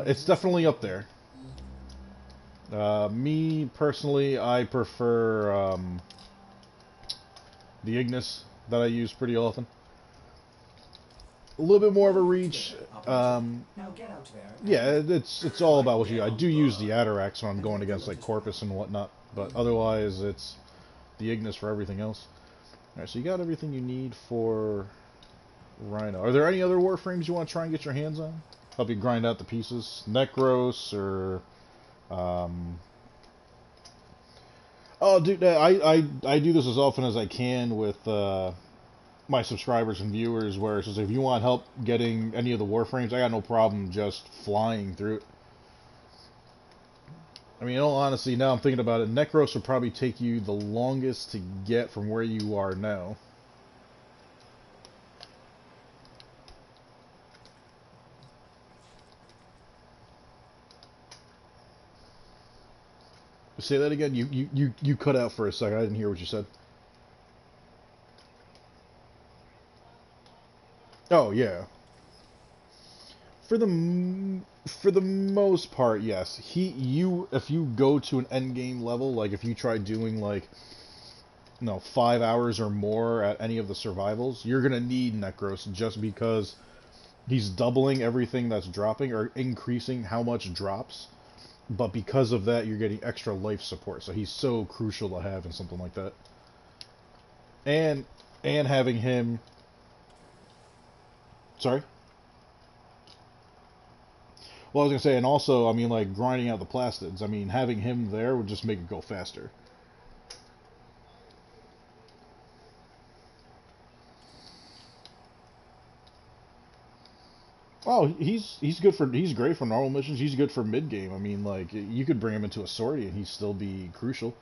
It's definitely up there. Me personally, I prefer the Ignis that I use pretty often. A little bit more of a reach. Now get out there. Yeah, it's all about what you. I do use the Atarax when I'm going against like Corpus and whatnot, but otherwise it's the Ignis for everything else. All right, so you got everything you need for Rhino. Are there any other Warframes you want to try and get your hands on? Help you grind out the pieces, Necros or. Oh, dude, I do this as often as I can with my subscribers and viewers, where it's just if you want help getting any of the Warframes, I got no problem just flying through it. I mean, in all honesty, now I'm thinking about it, Necros would probably take you the longest to get from where you are now. Say that again. You cut out for a second. I didn't hear what you said. Oh yeah. For the most part, yes. If you go to an end game level, like if you try doing like 5 hours or more at any of the survivals, you're gonna need Necros just because he's doubling everything that's dropping or increasing how much drops. But because of that, you're getting extra life support. So he's so crucial to have in something like that. And having him... Sorry? Well, I was going to say, and also, I mean, like, grinding out the plastids. I mean, having him there would just make it go faster. Oh, he's great for normal missions. He's good for mid game. I mean, like you could bring him into a sortie and he'd still be crucial.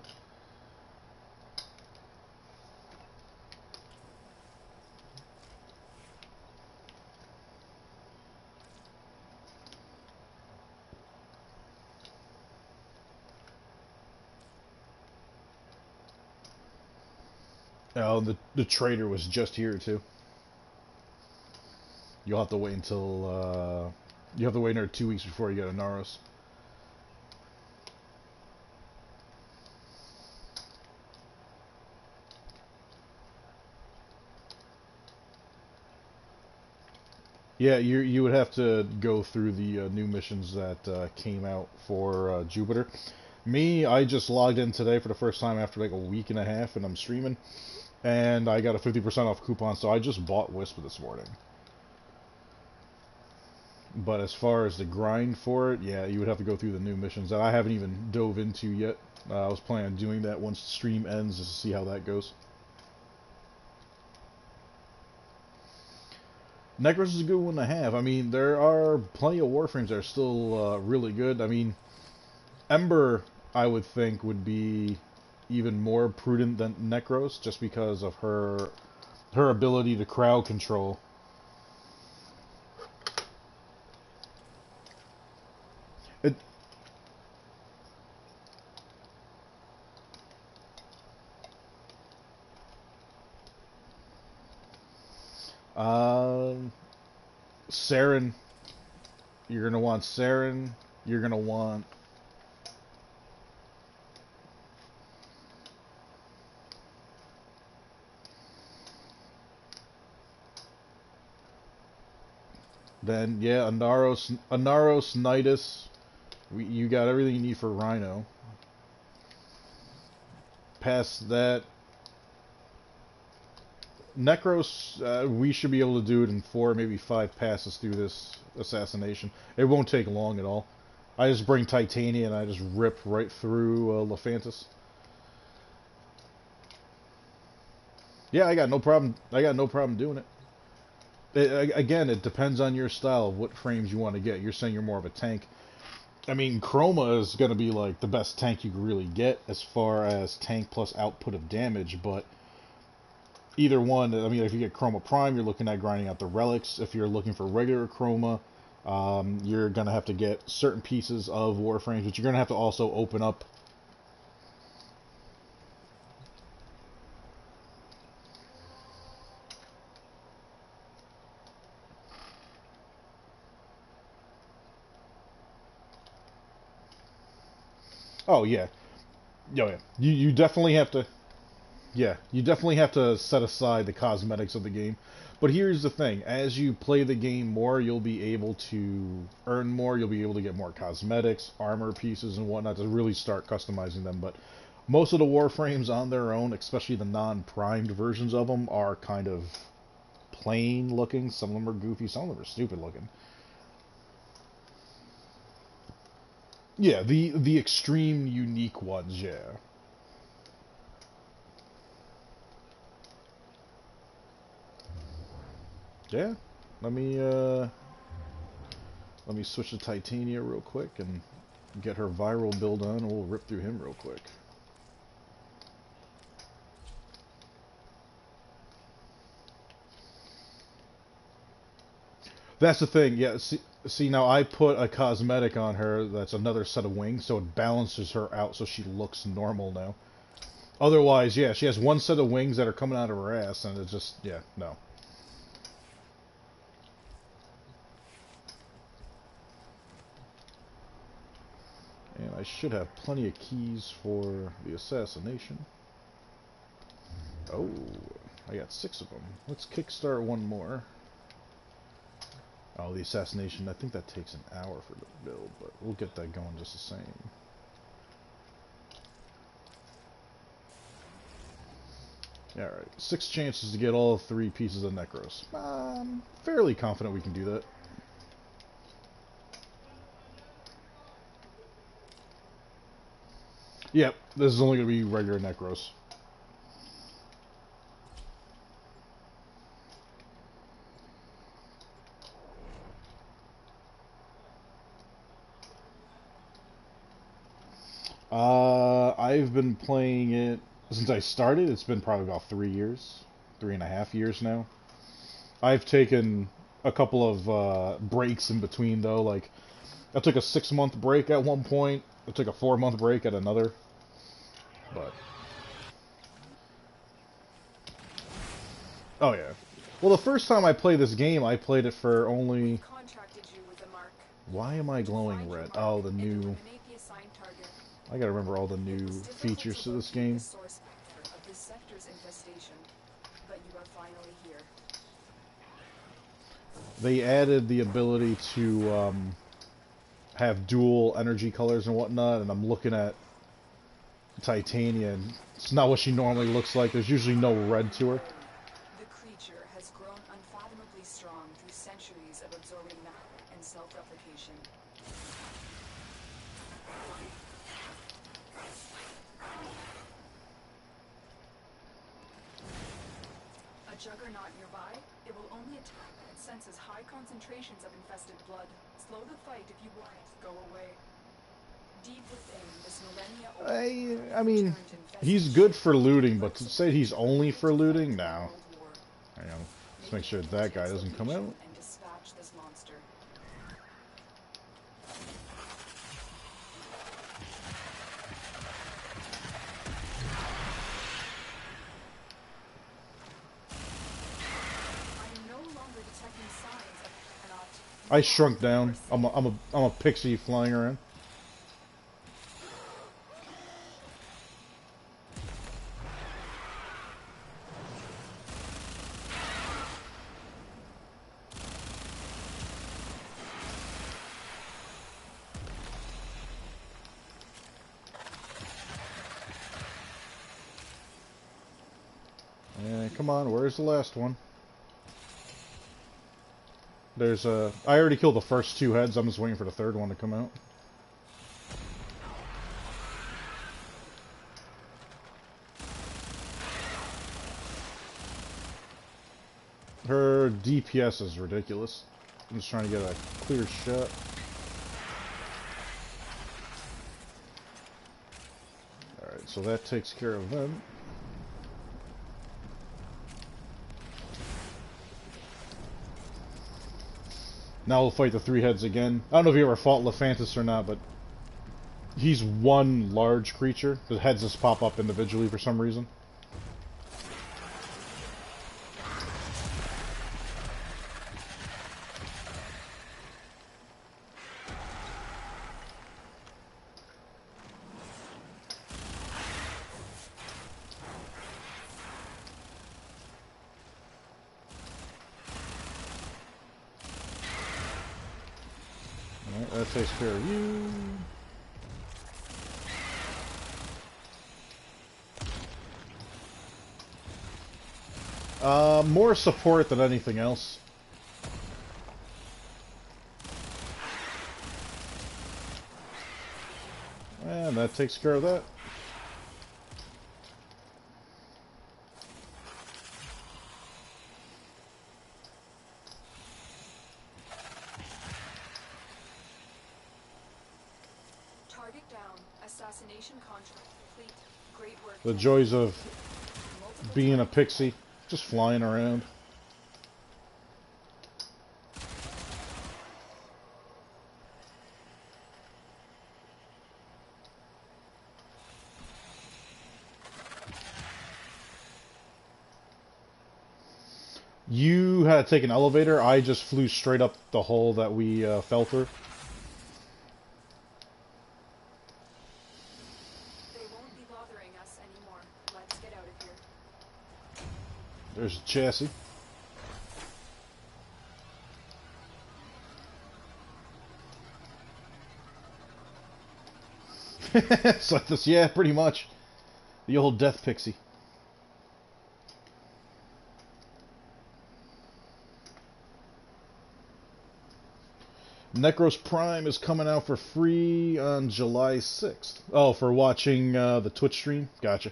Oh, the trader was just here too. You'll have to wait until you have to wait another 2 weeks before you get a Naros. Yeah, you would have to go through the new missions that came out for Jupiter. Me, I just logged in today for the first time after like a week and a half, and I'm streaming, and I got a 50% off coupon, so I just bought Wisp this morning. But as far as the grind for it, yeah, you would have to go through the new missions that I haven't even dove into yet. I was planning on doing that once the stream ends just to see how that goes. Necros is a good one to have. I mean, there are plenty of Warframes that are still really good. I mean, Ember, I would think, would be even more prudent than Necros just because of her ability to crowd control. It, Saren, you're gonna want Saren. You're gonna want then yeah, Anaros, Nidus. You got everything you need for Rhino. Past that, Necros, we should be able to do it in 4, maybe 5 passes through this assassination. It won't take long at all. I just bring Titania and I just rip right through Lephantis. Yeah, I got no problem. I got no problem doing it. Again, it depends on your style of what frames you want to get. You're saying you're more of a tank. I mean, Chroma is going to be like the best tank you can really get as far as tank plus output of damage, but either one. I mean, if you get Chroma Prime, you're looking at grinding out the relics. If you're looking for regular Chroma, you're gonna have to get certain pieces of Warframes, but you're gonna have to also open up. Oh yeah, yeah. You definitely have to. Yeah, you definitely have to set aside the cosmetics of the game. But here's the thing, as you play the game more, you'll be able to earn more, you'll be able to get more cosmetics, armor pieces, and whatnot to really start customizing them. But most of the Warframes on their own, especially the non-primed versions of them, are kind of plain looking. Some of them are goofy, some of them are stupid looking. Yeah, the extreme unique ones, yeah. Yeah, let me let me switch to Titania real quick and get her viral build on, and we'll rip through him real quick. That's the thing, yeah. See, now I put a cosmetic on her that's another set of wings, so it balances her out so she looks normal now. Otherwise, yeah, she has one set of wings that are coming out of her ass, and it's just, yeah, no. And I should have plenty of keys for the assassination. Oh, I got 6 of them. Let's kickstart one more. Oh, the assassination, I think that takes an hour for the build, but we'll get that going just the same. Alright, 6 chances to get all 3 pieces of Necros. I'm fairly confident we can do that. Yep, this is only going to be regular Necros. I've been playing it since I started. It's been probably about 3 years, 3.5 years now. I've taken a couple of breaks in between though. Like I took a 6-month break at one point. I took a 4-month break at another. But oh yeah. Well, the first time I played this game, I played it for only. Why am I glowing red? Oh, the new. I gotta remember all the new features to this game. They added the ability to have dual energy colors and whatnot, and I'm looking at Titania, and it's not what she normally looks like. There's usually no red to her. The creature has grown unfathomably strong through centuries of absorbing matter and self-replication. A juggernaut nearby, it will only attack when it senses high concentrations of infested blood. Slow the fight if you want it. Go away. Deep within this millennia I mean, he's good for looting, but to say he's only for looting, no. Hang on, let's make sure that guy doesn't come out. and dispatch this monster. I shrunk down. I'm a pixie flying around. Come on, where's the last one? There's a... I already killed the first 2 heads, I'm just waiting for the 3rd one to come out. Her DPS is ridiculous. I'm just trying to get a clear shot. Alright, so that takes care of them. Now we'll fight the three heads again. I don't know if you ever fought Lephantis or not, but he's one large creature. The heads just pop up individually for some reason. Alright, that takes care of you. More support than anything else. And that takes care of that. Target down. Assassination contract complete. Great work. The joys of being a pixie, just flying around. You had to take an elevator. I just flew straight up the hole that we fell through. They won't be bothering us anymore. Let's get out of here. There's a chassis. It's like this, yeah, pretty much. The old death pixie. Necros Prime is coming out for free on July 6th. Oh, for watching the Twitch stream? Gotcha.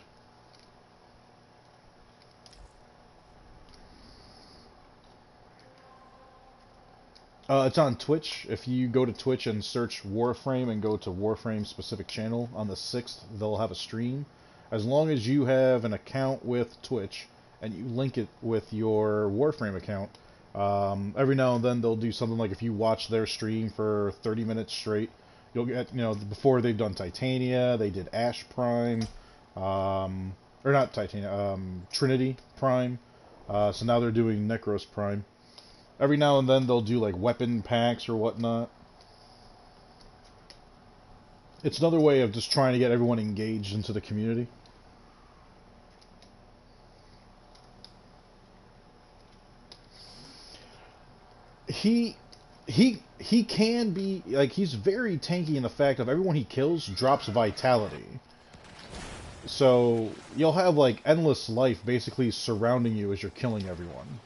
It's on Twitch. If you go to Twitch and search Warframe and go to Warframe specific channel, on the 6th, they'll have a stream. As long as you have an account with Twitch and you link it with your Warframe account, every now and then they'll do something like if you watch their stream for 30 minutes straight, you'll get, you know, before they've done Titania, they did Ash Prime, or not Titania, Trinity Prime, so now they're doing Necros Prime. Every now and then they'll do like weapon packs or whatnot. It's another way of just trying to get everyone engaged into the community. He can be, like, he's very tanky in the fact of everyone he kills drops vitality. So you'll have like endless life basically surrounding you as you're killing everyone.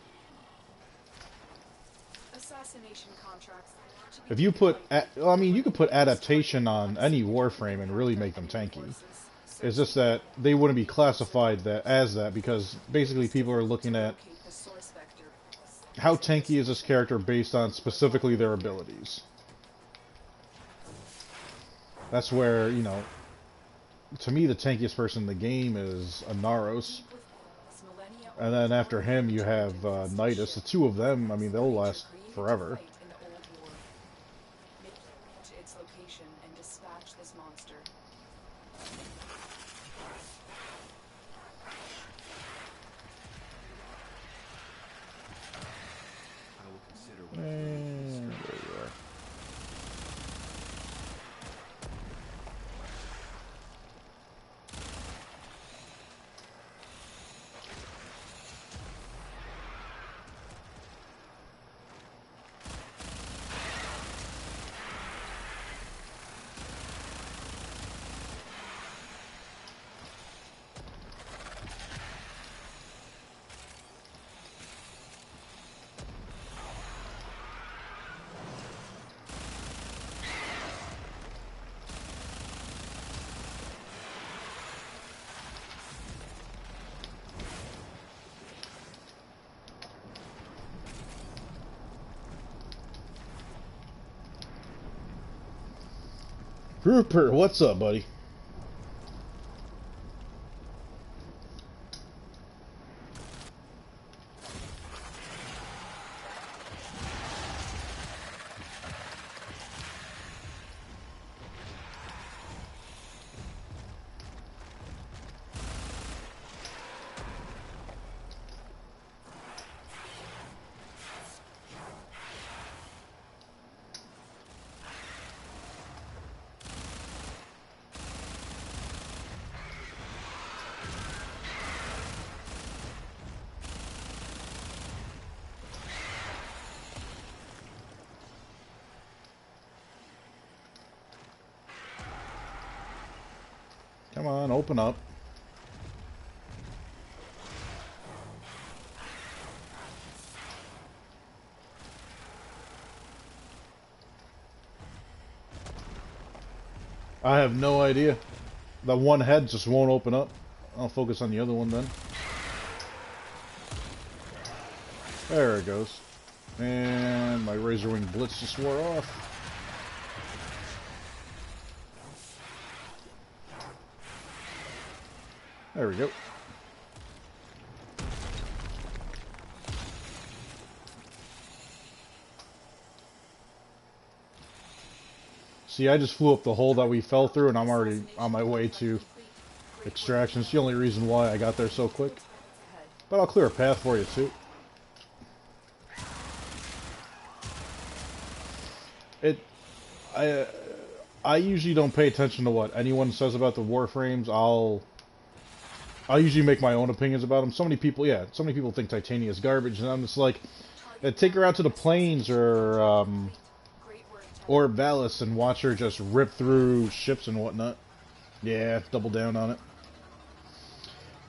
Assassination contracts. If you put, I mean, you could put adaptation on any Warframe and really make them tanky. It's just that they wouldn't be classified as that because basically people are looking at how tanky is this character based on specifically their abilities. That's where, you know, to me the tankiest person in the game is Anaros. And then after him you have Nidus. The two of them, I mean, they'll last forever. Its location and dispatch this monster. I will consider what And there you are. Rupert, what's up, buddy? Come on, open up. I have no idea. That one head just won't open up. I'll focus on the other one then. There it goes. And my Razorwing Blitz just wore off. There we go. See, I just flew up the hole that we fell through, and I'm already on my way to extraction. It's the only reason why I got there so quick. But I'll clear a path for you, too. I usually don't pay attention to what anyone says about the Warframes. I'll usually make my own opinions about them. So many people think Titania is garbage, and I'm just like, take her out to the plains or Valis and watch her just rip through ships and whatnot. Yeah, double down on it.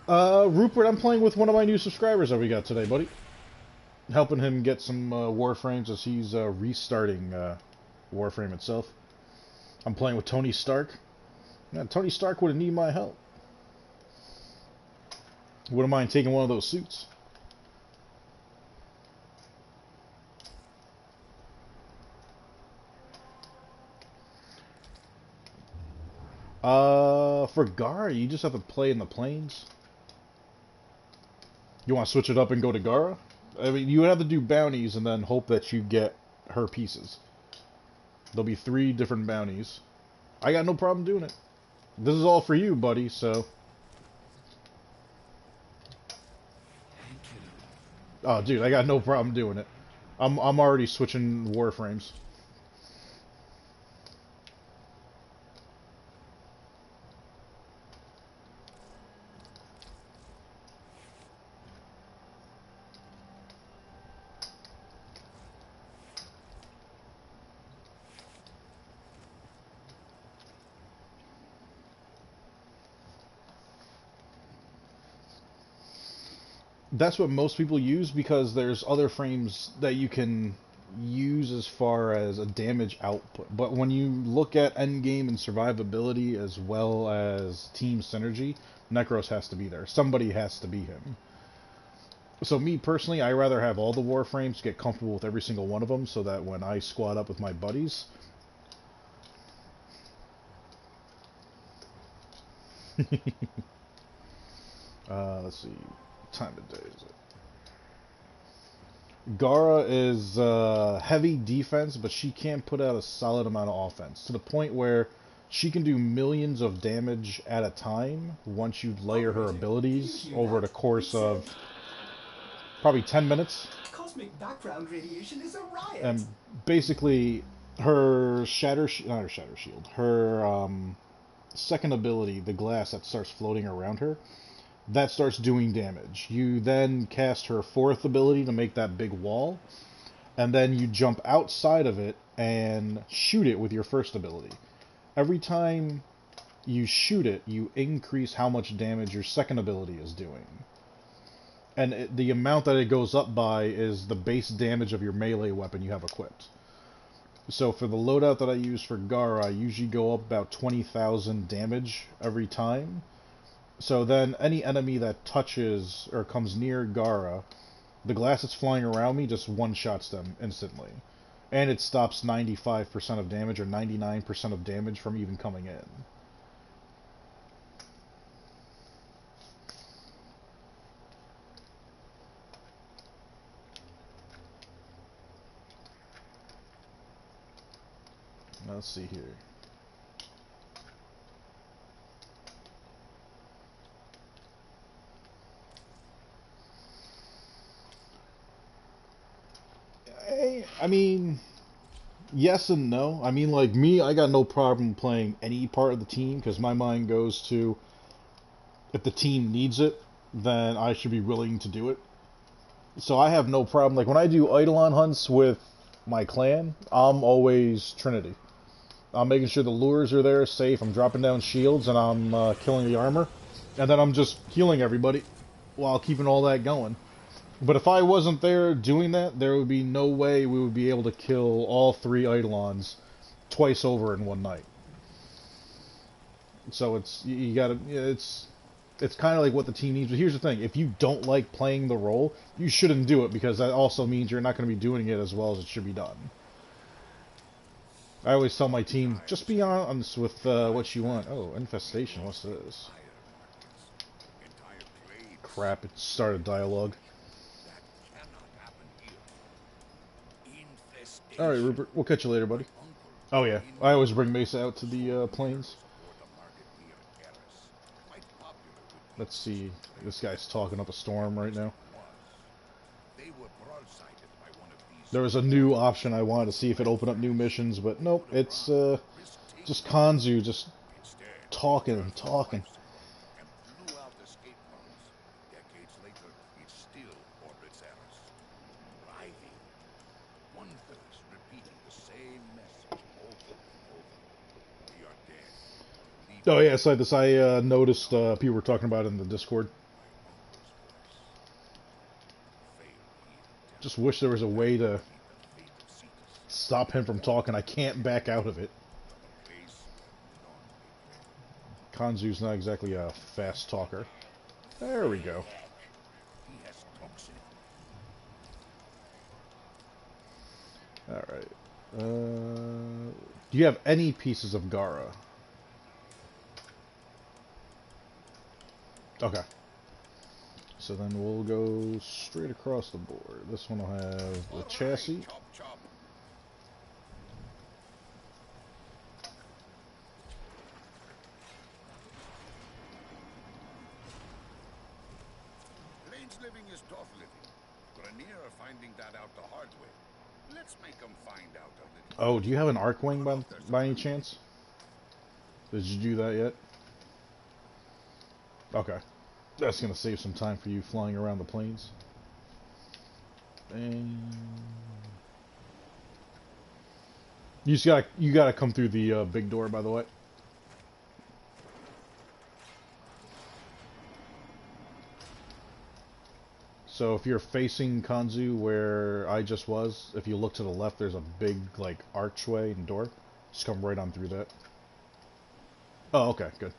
Rupert, I'm playing with one of my new subscribers that we got today, buddy. Helping him get some Warframes as he's restarting Warframe itself. I'm playing with Tony Stark. Yeah, Tony Stark wouldn't need my help. Wouldn't mind taking one of those suits. For Gara, you just have to play in the plains. You want to switch it up and go to Gara? I mean, you would have to do bounties and then hope that you get her pieces. There'll be 3 different bounties. I got no problem doing it. This is all for you, buddy, so... Oh, dude, I got no problem doing it. I'm already switching Warframes. That's what most people use because there's other frames that you can use as far as a damage output. But when you look at endgame and survivability as well as team synergy, Necros has to be there. Somebody has to be him. So me personally, I rather have all the Warframes, get comfortable with every single one of them, so that when I squad up with my buddies... let's see. Time of day is it? Gara is heavy defense, but she can put out a solid amount of offense to the point where she can do millions of damage at a time once you layer her abilities over the course of probably 10 minutes. Cosmic background radiation is a riot. And basically, her her second ability, the glass that starts floating around her, that starts doing damage. You then cast her 4th ability to make that big wall, and then you jump outside of it and shoot it with your 1st ability. Every time you shoot it, you increase how much damage your 2nd ability is doing. And the amount that it goes up by is the base damage of your melee weapon you have equipped. So for the loadout that I use for Gara, I usually go up about 20,000 damage every time. So then any enemy that touches or comes near Gara, the glass that's flying around me just one-shots them instantly. And it stops 95% of damage or 99% of damage from even coming in. Let's see here. I mean, yes and no. I mean, like me, I got no problem playing any part of the team because my mind goes to if the team needs it, then I should be willing to do it. So I have no problem. Like when I do Eidolon hunts with my clan, I'm always Trinity. I'm making sure the lures are there safe. I'm dropping down shields and I'm killing the armor. And then I'm just healing everybody while keeping all that going. But if I wasn't there doing that, there would be no way we would be able to kill all 3 Eidolons twice over in one night. So you gotta, it's kind of like what the team needs. But here's the thing: if you don't like playing the role, you shouldn't do it, because that also means you're not going to be doing it as well as it should be done. I always tell my team, just be honest with what you want. Oh, infestation. What's this? Crap! It started dialogue. All right, Rupert. We'll catch you later, buddy. Oh yeah, I always bring Mesa out to the plains. Let's see. This guy's talking up a storm right now. There was a new option I wanted to see if it opened up new missions, but nope. It's just Kanzu just talking and talking. Oh yeah, it's like this. I noticed people were talking about it in the Discord. Just wish there was a way to stop him from talking. I can't back out of it. Kanzu's not exactly a fast talker. There we go. Alright. Do you have any pieces of Gara? Okay. So then we'll go straight across the board. This one will have the chassis. Plains living is tough living. Grenier are finding that out the hard way. Let's make them find out a little. Oh, do you have an Arcwing by any chance? Did you do that yet? Okay. That's going to save some time for you flying around the plains. And you gotta come through the big door, by the way. So if you're facing Kanzu where I just was, if you look to the left, there's a big like archway and door. Just come right on through that. Oh, okay, good.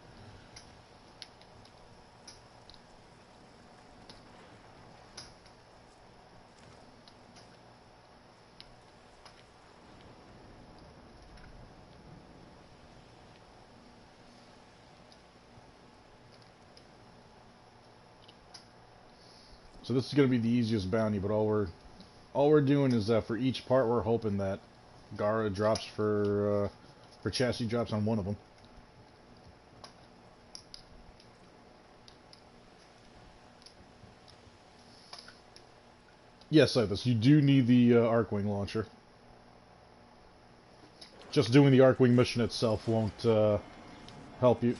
So this is going to be the easiest bounty, but all we're doing is for each part we're hoping that Gara drops for chassis drops on one of them. Yes, like this. You do need the Arcwing launcher. Just doing the Arcwing mission itself won't help you.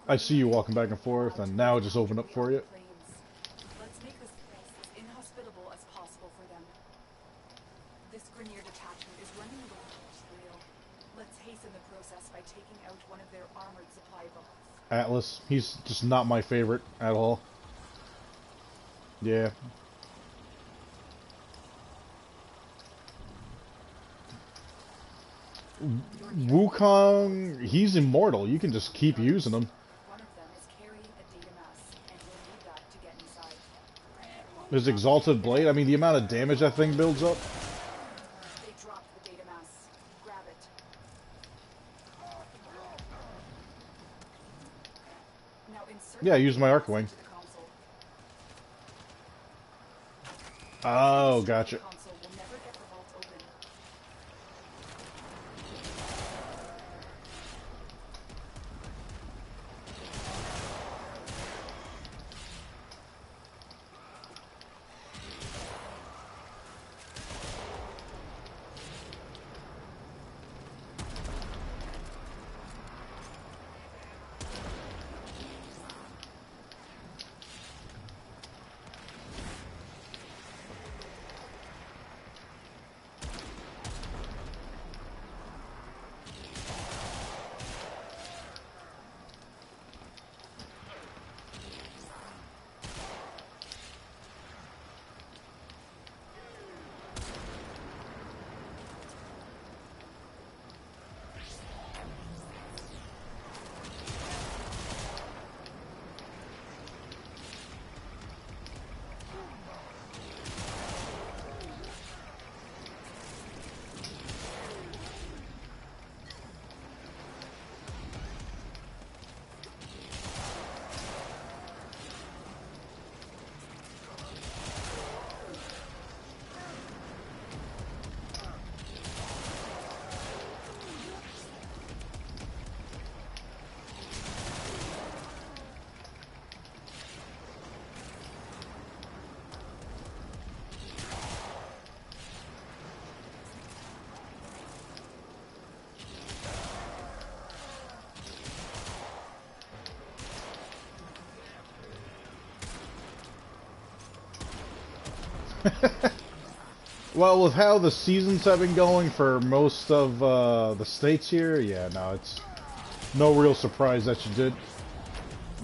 I see you walking back and forth, and now it just opened up for you. Let's make this place as inhospitable as possible for them. This Grenier detachment is running the trail. Let's hasten the process by taking out one of their armored supply vaults. Atlas, he's just not my favorite at all. Yeah. Wukong, he's immortal. You can just keep using him. His Exalted Blade, I mean, the amount of damage that thing builds up. They dropped the data mass. Grab it. Now insert Yeah, use my Arcwing. Oh, gotcha. Well, with how the seasons have been going for most of the states here, yeah, no, it's no real surprise that you did.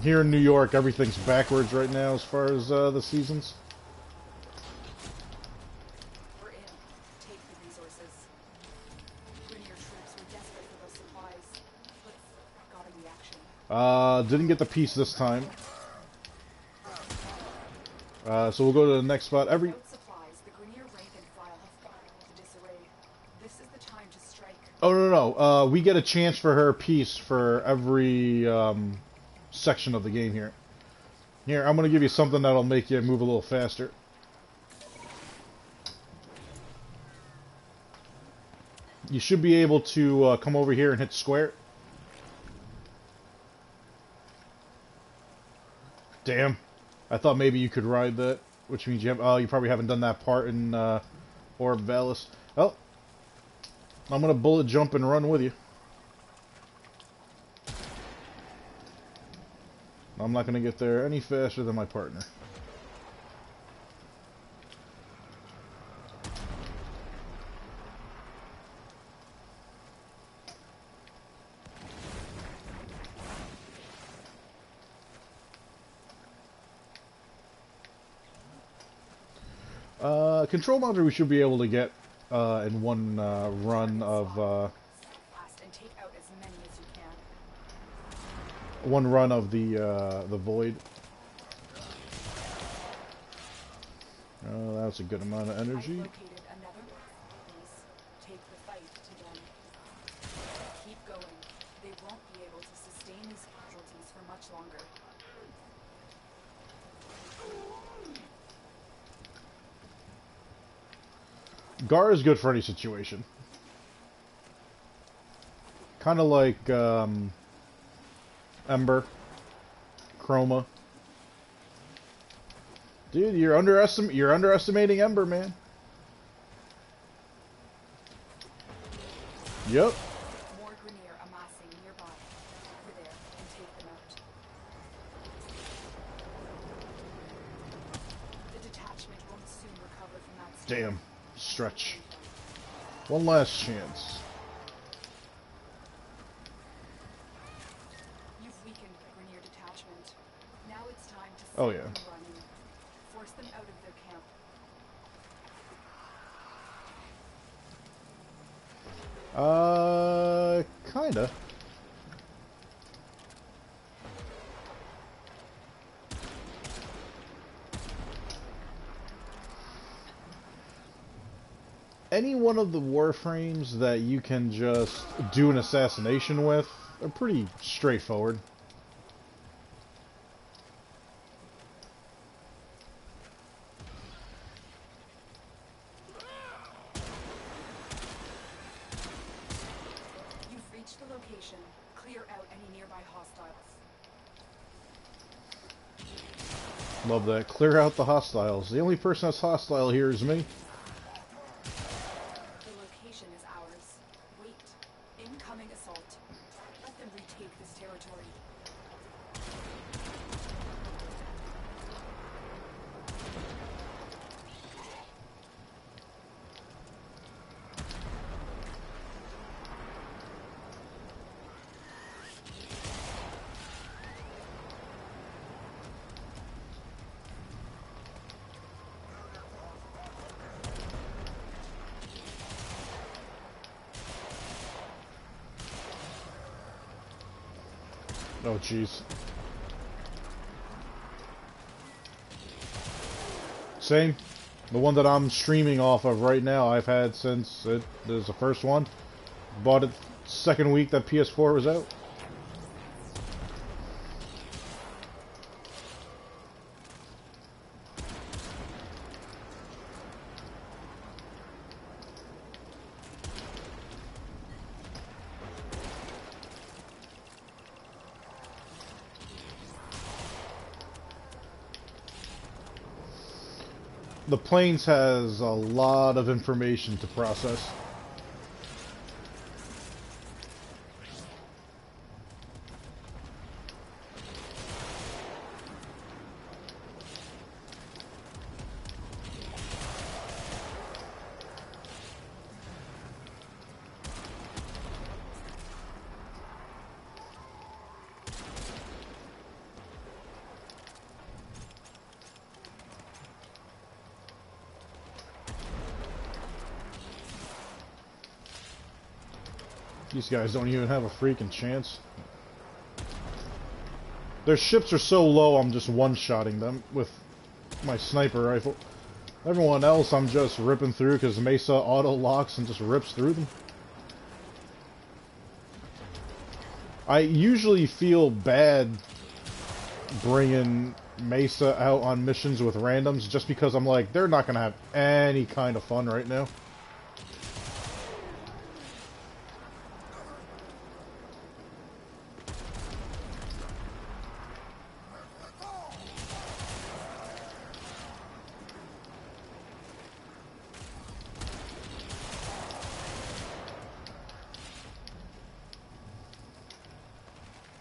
Here in New York, everything's backwards right now as far as the seasons. We're in. Take the resources. Grenier troops were desperate for those supplies, but got a reaction. Didn't get the piece this time. So we'll go to the next spot. Without supplies, the Grenier rank and file have fallen into disarray. This is the time to strike. Oh, no. We get a chance for her piece for every section of the game here. Here, I'm going to give you something that'll make you move a little faster. You should be able to come over here and hit square. Damn. I thought maybe you could ride that, which means you have... Oh, you probably haven't done that part in Orb Valis. Well, I'm going to bullet jump and run with you. I'm not going to get there any faster than my partner. Control module we should be able to get in one run of... Blast and take out as many as you can. one run of the void. Oh, that's a good amount of energy. I've located another piece. Take the fight to them. Keep going. They won't be able to sustain these casualties for much longer. Gar is good for any situation. Kind of like Ember, Chroma. Dude, you're underestimating Ember, man. Yep. More Grenier amassing nearby. Over there and take them out. The detachment won't soon recover from that storm. Damn. Stretch. One last chance. You've weakened the Grenier detachment. Now it's time to Oh, set yeah. them running. Force them out of their camp. Kinda. Any one of the Warframes that you can just do an assassination with are pretty straightforward. You've reached the location. Clear out any nearby hostiles. Love that. Clear out the hostiles. The only person that's hostile here is me. The location is ours. Wait. Incoming assault. Let them retake this territory. Oh, jeez. Same. The one that I'm streaming off of right now, I've had since it was the first one. Bought it second week that PS4 was out. The Plains has a lot of information to process. These guys don't even have a freaking chance. Their ships are so low, I'm just one-shotting them with my sniper rifle. Everyone else, I'm just ripping through because Mesa auto-locks and just rips through them. I usually feel bad bringing Mesa out on missions with randoms just because I'm like, they're not going to have any kind of fun right now.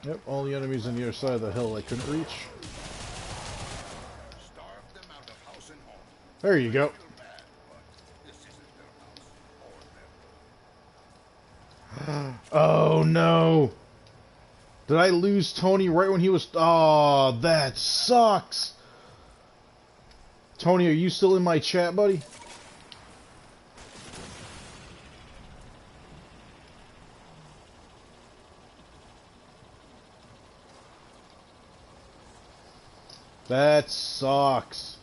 Yep, all the enemies on the other side of the hill I couldn't reach. Starve them out of house and home. There you go. Feel bad, but this isn't their house or them. Oh no! Did I lose Tony right when he was... Oh, that sucks! Tony, are you still in my chat, buddy? That sucks.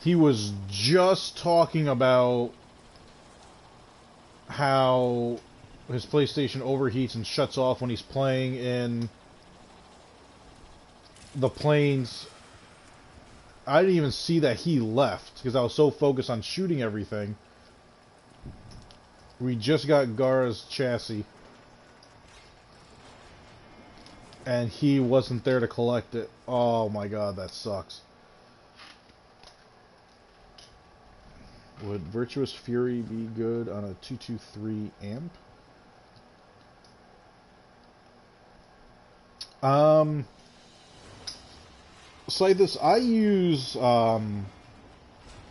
He was just talking about how his PlayStation overheats and shuts off when he's playing in the planes. I didn't even see that he left because I was so focused on shooting everything. We just got Gara's chassis. And he wasn't there to collect it. Oh my god, that sucks. Would Virtuous Fury be good on a 223 amp? It's like this. I use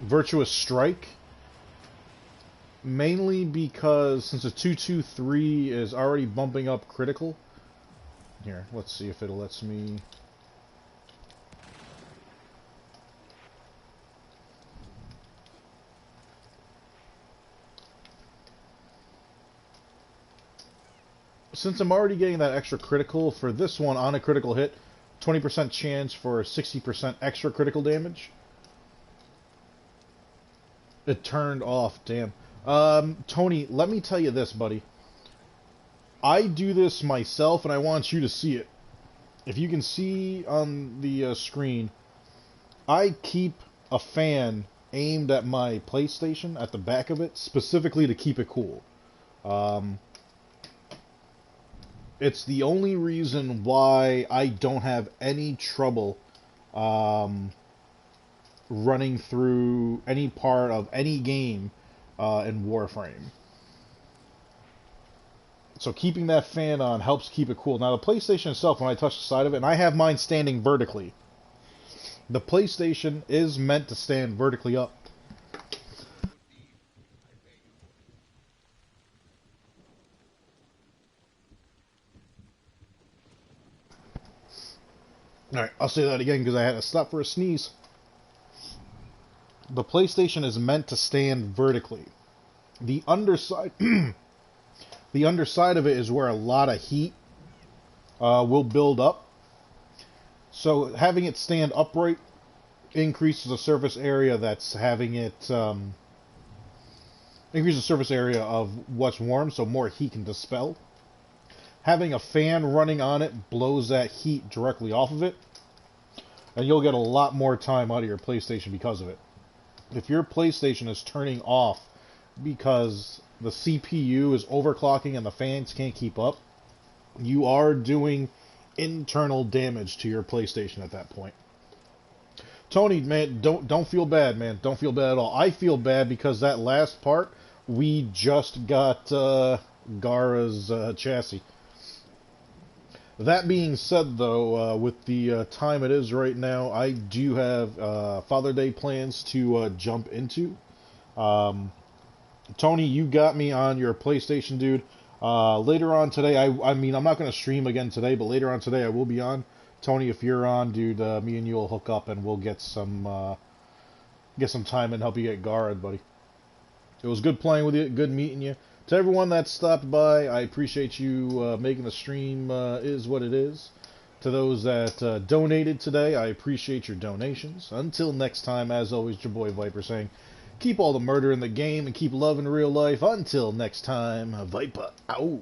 Virtuous Strike mainly because since a 223 is already bumping up critical. Here, let's see if it lets me. Since I'm already getting that extra critical for this one on a critical hit, 20% chance for 60% extra critical damage. It turned off, damn. Tony, let me tell you this, buddy. I do this myself, and I want you to see it. If you can see on the screen, I keep a fan aimed at my PlayStation, at the back of it, specifically to keep it cool. It's the only reason why I don't have any trouble running through any part of any game in Warframe. So keeping that fan on helps keep it cool. Now the PlayStation itself, when I touch the side of it, and I have mine standing vertically, the PlayStation is meant to stand vertically up. Alright, I'll say that again because I had to stop for a sneeze. The PlayStation is meant to stand vertically. The underside... The underside of it is where a lot of heat will build up. So having it stand upright increases the surface area that's having it... increases the surface area of what's warm, so more heat can dispel. Having a fan running on it blows that heat directly off of it. And you'll get a lot more time out of your PlayStation because of it. If your PlayStation is turning off because the CPU is overclocking and the fans can't keep up, you are doing internal damage to your PlayStation at that point. Tony, man, don't feel bad, man. Don't feel bad at all. I feel bad because that last part, we just got Gara's chassis. That being said, though, with the time it is right now, I do have Father Day plans to jump into. Tony, you got me on your PlayStation, dude. Later on today, I mean, I'm not going to stream again today, but later on today I will be on. Tony, if you're on, dude, me and you will hook up and we'll get some time and help you get Gara, buddy. It was good playing with you, good meeting you. To everyone that stopped by, I appreciate you making the stream is what it is. To those that donated today, I appreciate your donations. Until next time, as always, your boy Viper saying, keep all the murder in the game and keep love in real life. Until next time, Viper out.